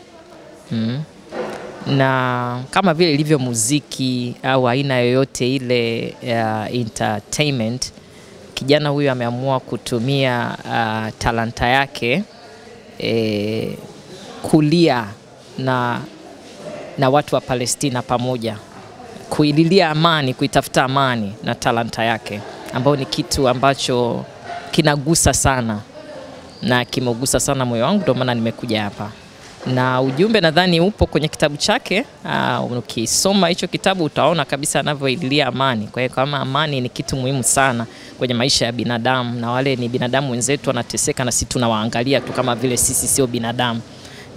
Na kama vile ilivyo muziki au aina yoyote ile entertainment, kijana huyu ameamua kutumia talanta yake kulia na watu wa Palestina pamoja, kuililia amani, kuitafuta amani na talanta yake, ambao ni kitu ambacho kinagusa sana na kimegusa sana moyo wangu, ndio maana nimekuja hapa. Na ujumbe nadhani upo kwenye kitabu chake. Ukisoma hicho kitabu utaona kabisa anavyoililia amani. Kwa hiyo kama amani ni kitu muhimu sana kwenye maisha ya binadamu, na wale ni binadamu wenzetu wanateseka na sisi tunawaangalia tu kama vile sisi sio binadamu.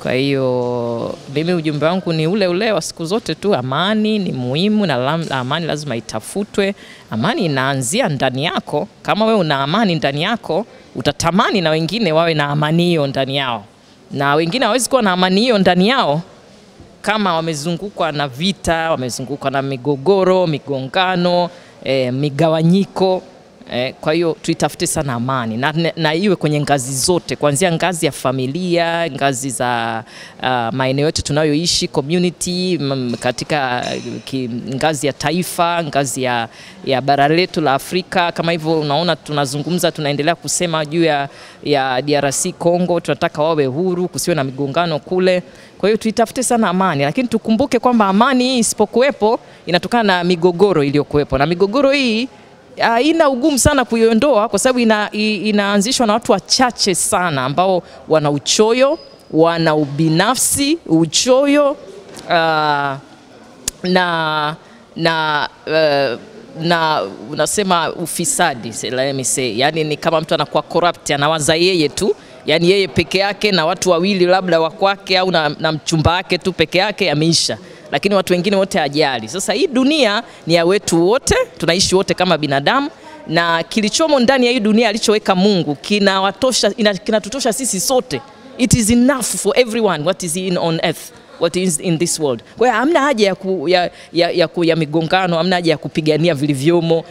Kwa hiyo mimi ujumbe wangu ni ule ule wa siku zote tu, amani ni muhimu na amani lazima itafutwe. Amani inaanzia ndani yako. Kama wewe una amani ndani yako, utatamani na wengine wawe na amani hiyo ndani yao. Na wengine hawezi kuwa na amani hiyo ndani yao kama wamezungukwa na vita, wamezungukwa na migogoro, migongano, migawanyiko. Kwa hiyo tuitafute sana amani na iwe kwenye ngazi zote, kuanzia ngazi ya familia, ngazi za maeneo yote tunayoishi, community, katika ngazi ya taifa, ngazi ya bara letu la Afrika. Kama hivyo unaona tunazungumza, tunaendelea kusema juu ya DRC Congo, tunataka wawe huru, kusiwe na migongano kule. Kwa hiyo tuitafute sana amani, lakini tukumbuke kwamba amani hii isipokuwepo inatokana na migogoro iliyokuwepo, na migogoro hii haina ugumu sana kuiondoa kwa sababu inaanzishwa na watu wachache sana ambao wana uchoyo, wana ubinafsi, uchoyo na unasema ufisadi, let me say. Yani ni kama mtu anakuwa corrupt, anawaza yeye tu, yani yeye peke yake na watu wawili labda wa kwake au na mchumba wake tu peke yake ameisha, lakini watu wengine wote hajali. Sasa hii dunia ni ya wetu wote, tunaishi wote kama binadamu, na kilichomo ndani ya hii dunia alichoweka Mungu kinatutosha sisi sote. It is enough for everyone what is on earth, what is in this world. Kwa hiyo hamna haja ya migongano, hamna haja ya kupigania vilivyomo,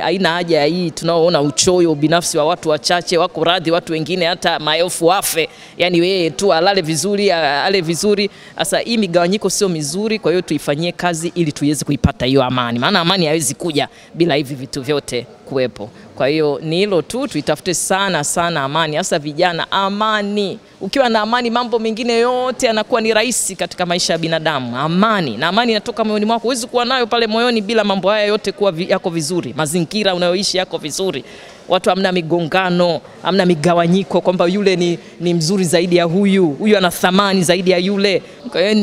haina haja ya hii tunaoona uchoyo binafsi wa watu wachache, wako radhi watu wengine hata maelfu wafe, yani wewe tu alale vizuri, ale vizuri. Sasa hii migawanyiko sio mizuri, kwa hiyo tuifanyie kazi ili tuweze kuipata hiyo amani. Maana amani haiwezi kuja bila hivi vitu vyote kuwepo. Kwa hiyo ni hilo tu, tuitafute sana sana amani, hasa vijana. Amani, ukiwa na amani mambo mengine yote yanakuwa ni rahisi katika maisha ya binadamu. Amani, na amani inatoka moyoni mwako. Huwezi kuwa nayo pale moyoni bila mambo haya yote kuwa yako vizuri. Mazingira unayoishi yako vizuri, watu hamna migongano, hamna migawanyiko kwamba yule ni mzuri zaidi ya huyu ana thamani zaidi ya yule. Kwa hiyo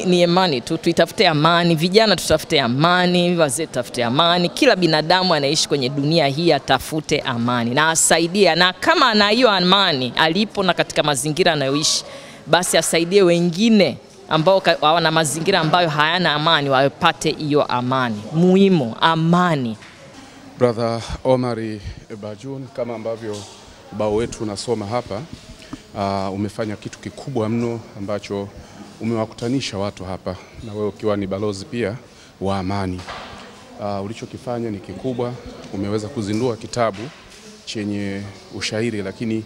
ni amani tu, tuitafute amani. Vijana tutafute amani, wazee tutafute amani. Kila binadamu anaishi kwenye dunia hii atafute amani na asaidie, na kama ana hiyo amani alipo na katika mazingira anayoishi, basi asaidie wengine ambao wana mazingira ambayo hayana amani wapate hiyo amani. Muhimu amani. Brother Omari Bajun, kama ambavyo ubao wetu unasoma hapa, umefanya kitu kikubwa mno ambacho umewakutanisha watu hapa, na wewe ukiwa ni balozi pia wa amani. Ulichokifanya ni kikubwa, umeweza kuzindua kitabu chenye ushairi lakini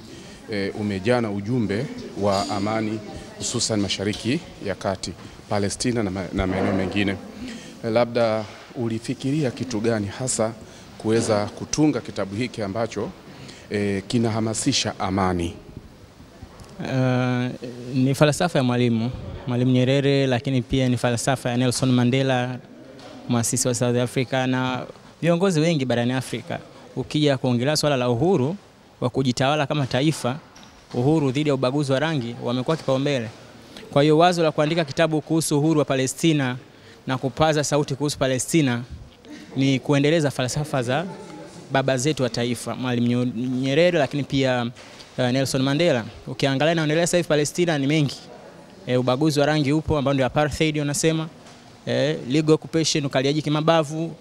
umejana ujumbe wa amani, hususan Mashariki ya Kati, Palestina na maeneo mengine. Labda ulifikiria kitu gani hasa kuweza kutunga kitabu hiki ambacho kinahamasisha amani? Ni falsafa ya Mwalimu Nyerere, lakini pia ni falsafa ya Nelson Mandela, muasisi wa South Africa, na viongozi wengi barani Afrika. Ukija kuongelea swala la uhuru wa kujitawala kama taifa, uhuru dhidi ya ubaguzi wa rangi, wamekuwa kipaumbele. Kwa hiyo wazo la kuandika kitabu kuhusu uhuru wa Palestina na kupaza sauti kuhusu Palestina ni kuendeleza falsafa za baba zetu wa taifa, Mwalimu Nyerere, lakini pia Nelson Mandela. Ukiangalia naendelea sasa hivi Palestina ni mengi. Ubaguzi wa rangi upo ambao ndio apartheid unasema, legal occupation, ukaliaji kimabavu,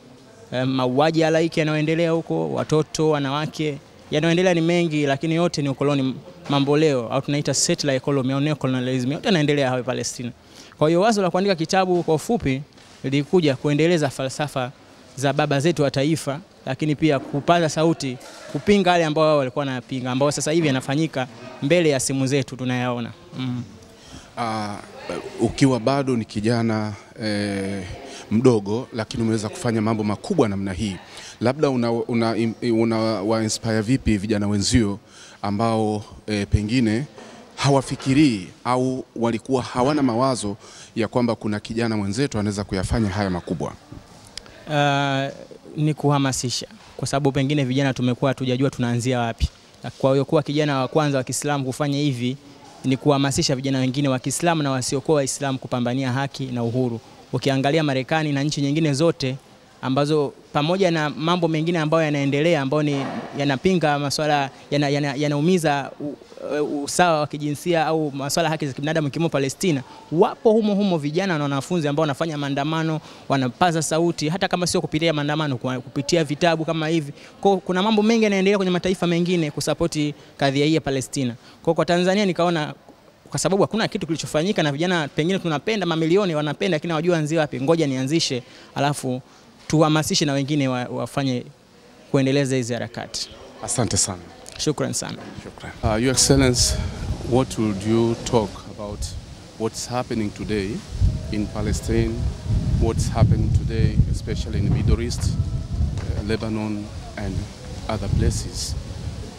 mauaji ya halaiki yanayoendelea huko, watoto, wanawake, yanayoendelea ni mengi, lakini yote ni ukoloni mamboleo au tunaita settler economy au neocolonialism, yote yanaendelea hapo Palestina. Kwa hiyo wazo la kuandika kitabu kwa ufupi lilikuja kuendeleza falsafa za baba zetu wa taifa, lakini pia kupaza sauti kupinga wale ambao walikuwa wanapinga, ambao sasa hivi yanafanyika mbele ya simu zetu tunayaona. Ukiwa bado ni kijana mdogo, lakini umeweza kufanya mambo makubwa namna hii, labda una inspire vipi vijana wenzio ambao pengine hawafikirii au walikuwa hawana mawazo ya kwamba kuna kijana mwenzetu anaweza kuyafanya haya makubwa? Ni kuhamasisha, kwa sababu pengine vijana tumekuwa hatujajua tunaanzia wapi. Kwa hiyo kuwa kijana wa kwanza wa Kiislamu kufanya hivi ni kuhamasisha vijana wengine wa Kiislamu na wasiokuwa Waislamu kupambania haki na uhuru. Ukiangalia Marekani na nchi nyingine zote ambazo pamoja na mambo mengine ambayo yanaendelea ambao ni yanapinga masuala yanaumiza usawa wa kijinsia au masuala haki za kibinadamu ikiwemo Palestina, wapo humo vijana na wanafunzi ambao wanafanya maandamano, wanapaza sauti, hata kama sio kupitia maandamano, kupitia vitabu kama hivi. Kuna mambo mengi yanaendelea kwenye mataifa mengine kusapoti kadhia hii ya Palestina. Kwa Tanzania nikaona kwa sababu hakuna kitu kilichofanyika na vijana pengine tunapenda, mamilioni wanapenda, lakini hawajui anzie wapi, ngoja nianzishe alafu tuhamasishe na wengine wafanye kuendeleza hizi harakati. Asante sana. Shukran sana. Shukran. Your Excellency, what would you talk about what's happening today in Palestine, what's happening today especially in the Middle East, Lebanon and other places,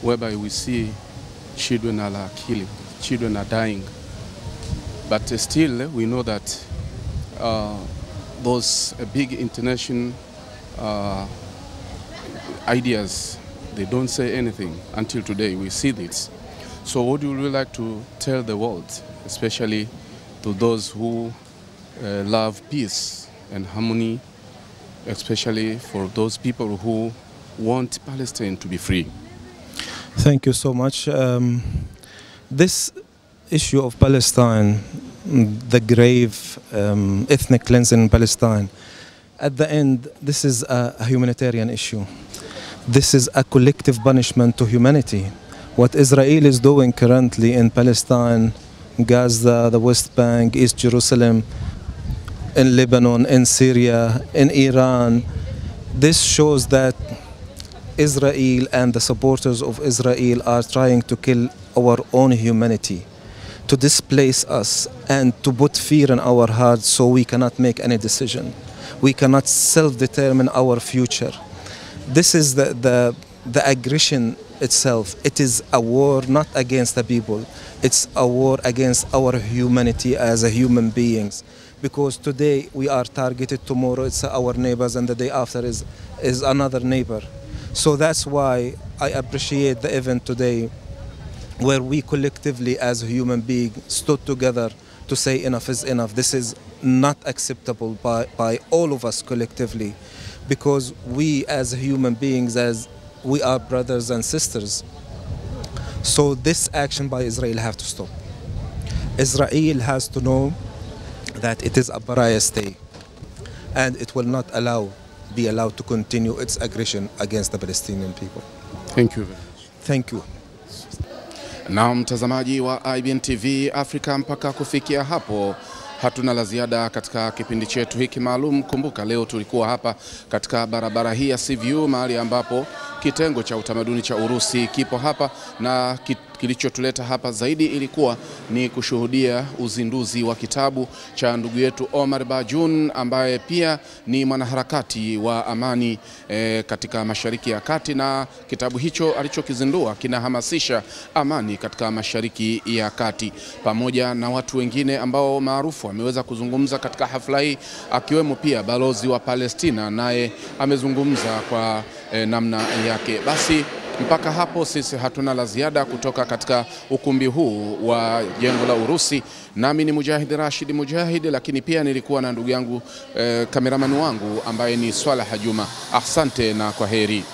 whereby we see children are killing, children are dying, but still we know that those big international ideas, they don't say anything until today. We see this. So what would you like to tell the world, especially to those who love peace and harmony, especially for those people who want Palestine to be free? Thank you so much. This issue of Palestine, the grave ethnic cleansing in Palestine, at the end, this is a humanitarian issue. This is a collective punishment to humanity. What Israel is doing currently in Palestine, Gaza, the West Bank, East Jerusalem, in Lebanon, in Syria, in Iran, this shows that Israel and the supporters of Israel are trying to kill our own humanity, to displace us and to put fear in our hearts so we cannot make any decision. We cannot self-determine our future. This is the aggression itself. It is a war not against the people. It's a war against our humanity as a human beings. Because today we are targeted, tomorrow it's our neighbors, and the day after is another neighbor. So that's why I appreciate the event today, where we collectively as a human being stood together to say enough is enough. This is not acceptable by all of us collectively, because we as human beings, as we are brothers and sisters. So this action by Israel have to stop. Israel has to know that it is a pariah state, and it will not be allowed to continue its aggression against the Palestinian people. Thank you very much. Thank you. Na mtazamaji wa IBN TV Afrika, mpaka kufikia hapo hatuna la ziada katika kipindi chetu hiki maalum. Kumbuka leo tulikuwa hapa katika barabara hii ya CVU, mahali ambapo kitengo cha utamaduni cha Urusi kipo hapa, na kilichotuleta hapa zaidi ilikuwa ni kushuhudia uzinduzi wa kitabu cha ndugu yetu Omar Bajun, ambaye pia ni mwanaharakati wa amani katika Mashariki ya Kati, na kitabu hicho alichokizindua kinahamasisha amani katika Mashariki ya Kati, pamoja na watu wengine ambao maarufu ameweza kuzungumza katika hafla hii, akiwemo pia balozi wa Palestina, naye amezungumza kwa namna yake. Basi mpaka hapo sisi hatuna la ziada kutoka katika ukumbi huu wa jengo la Urusi. Nami ni Mujahid Rashid Mujahid, lakini pia nilikuwa na ndugu yangu kameramani wangu ambaye ni Swala Hajuma. Asante na kwaheri.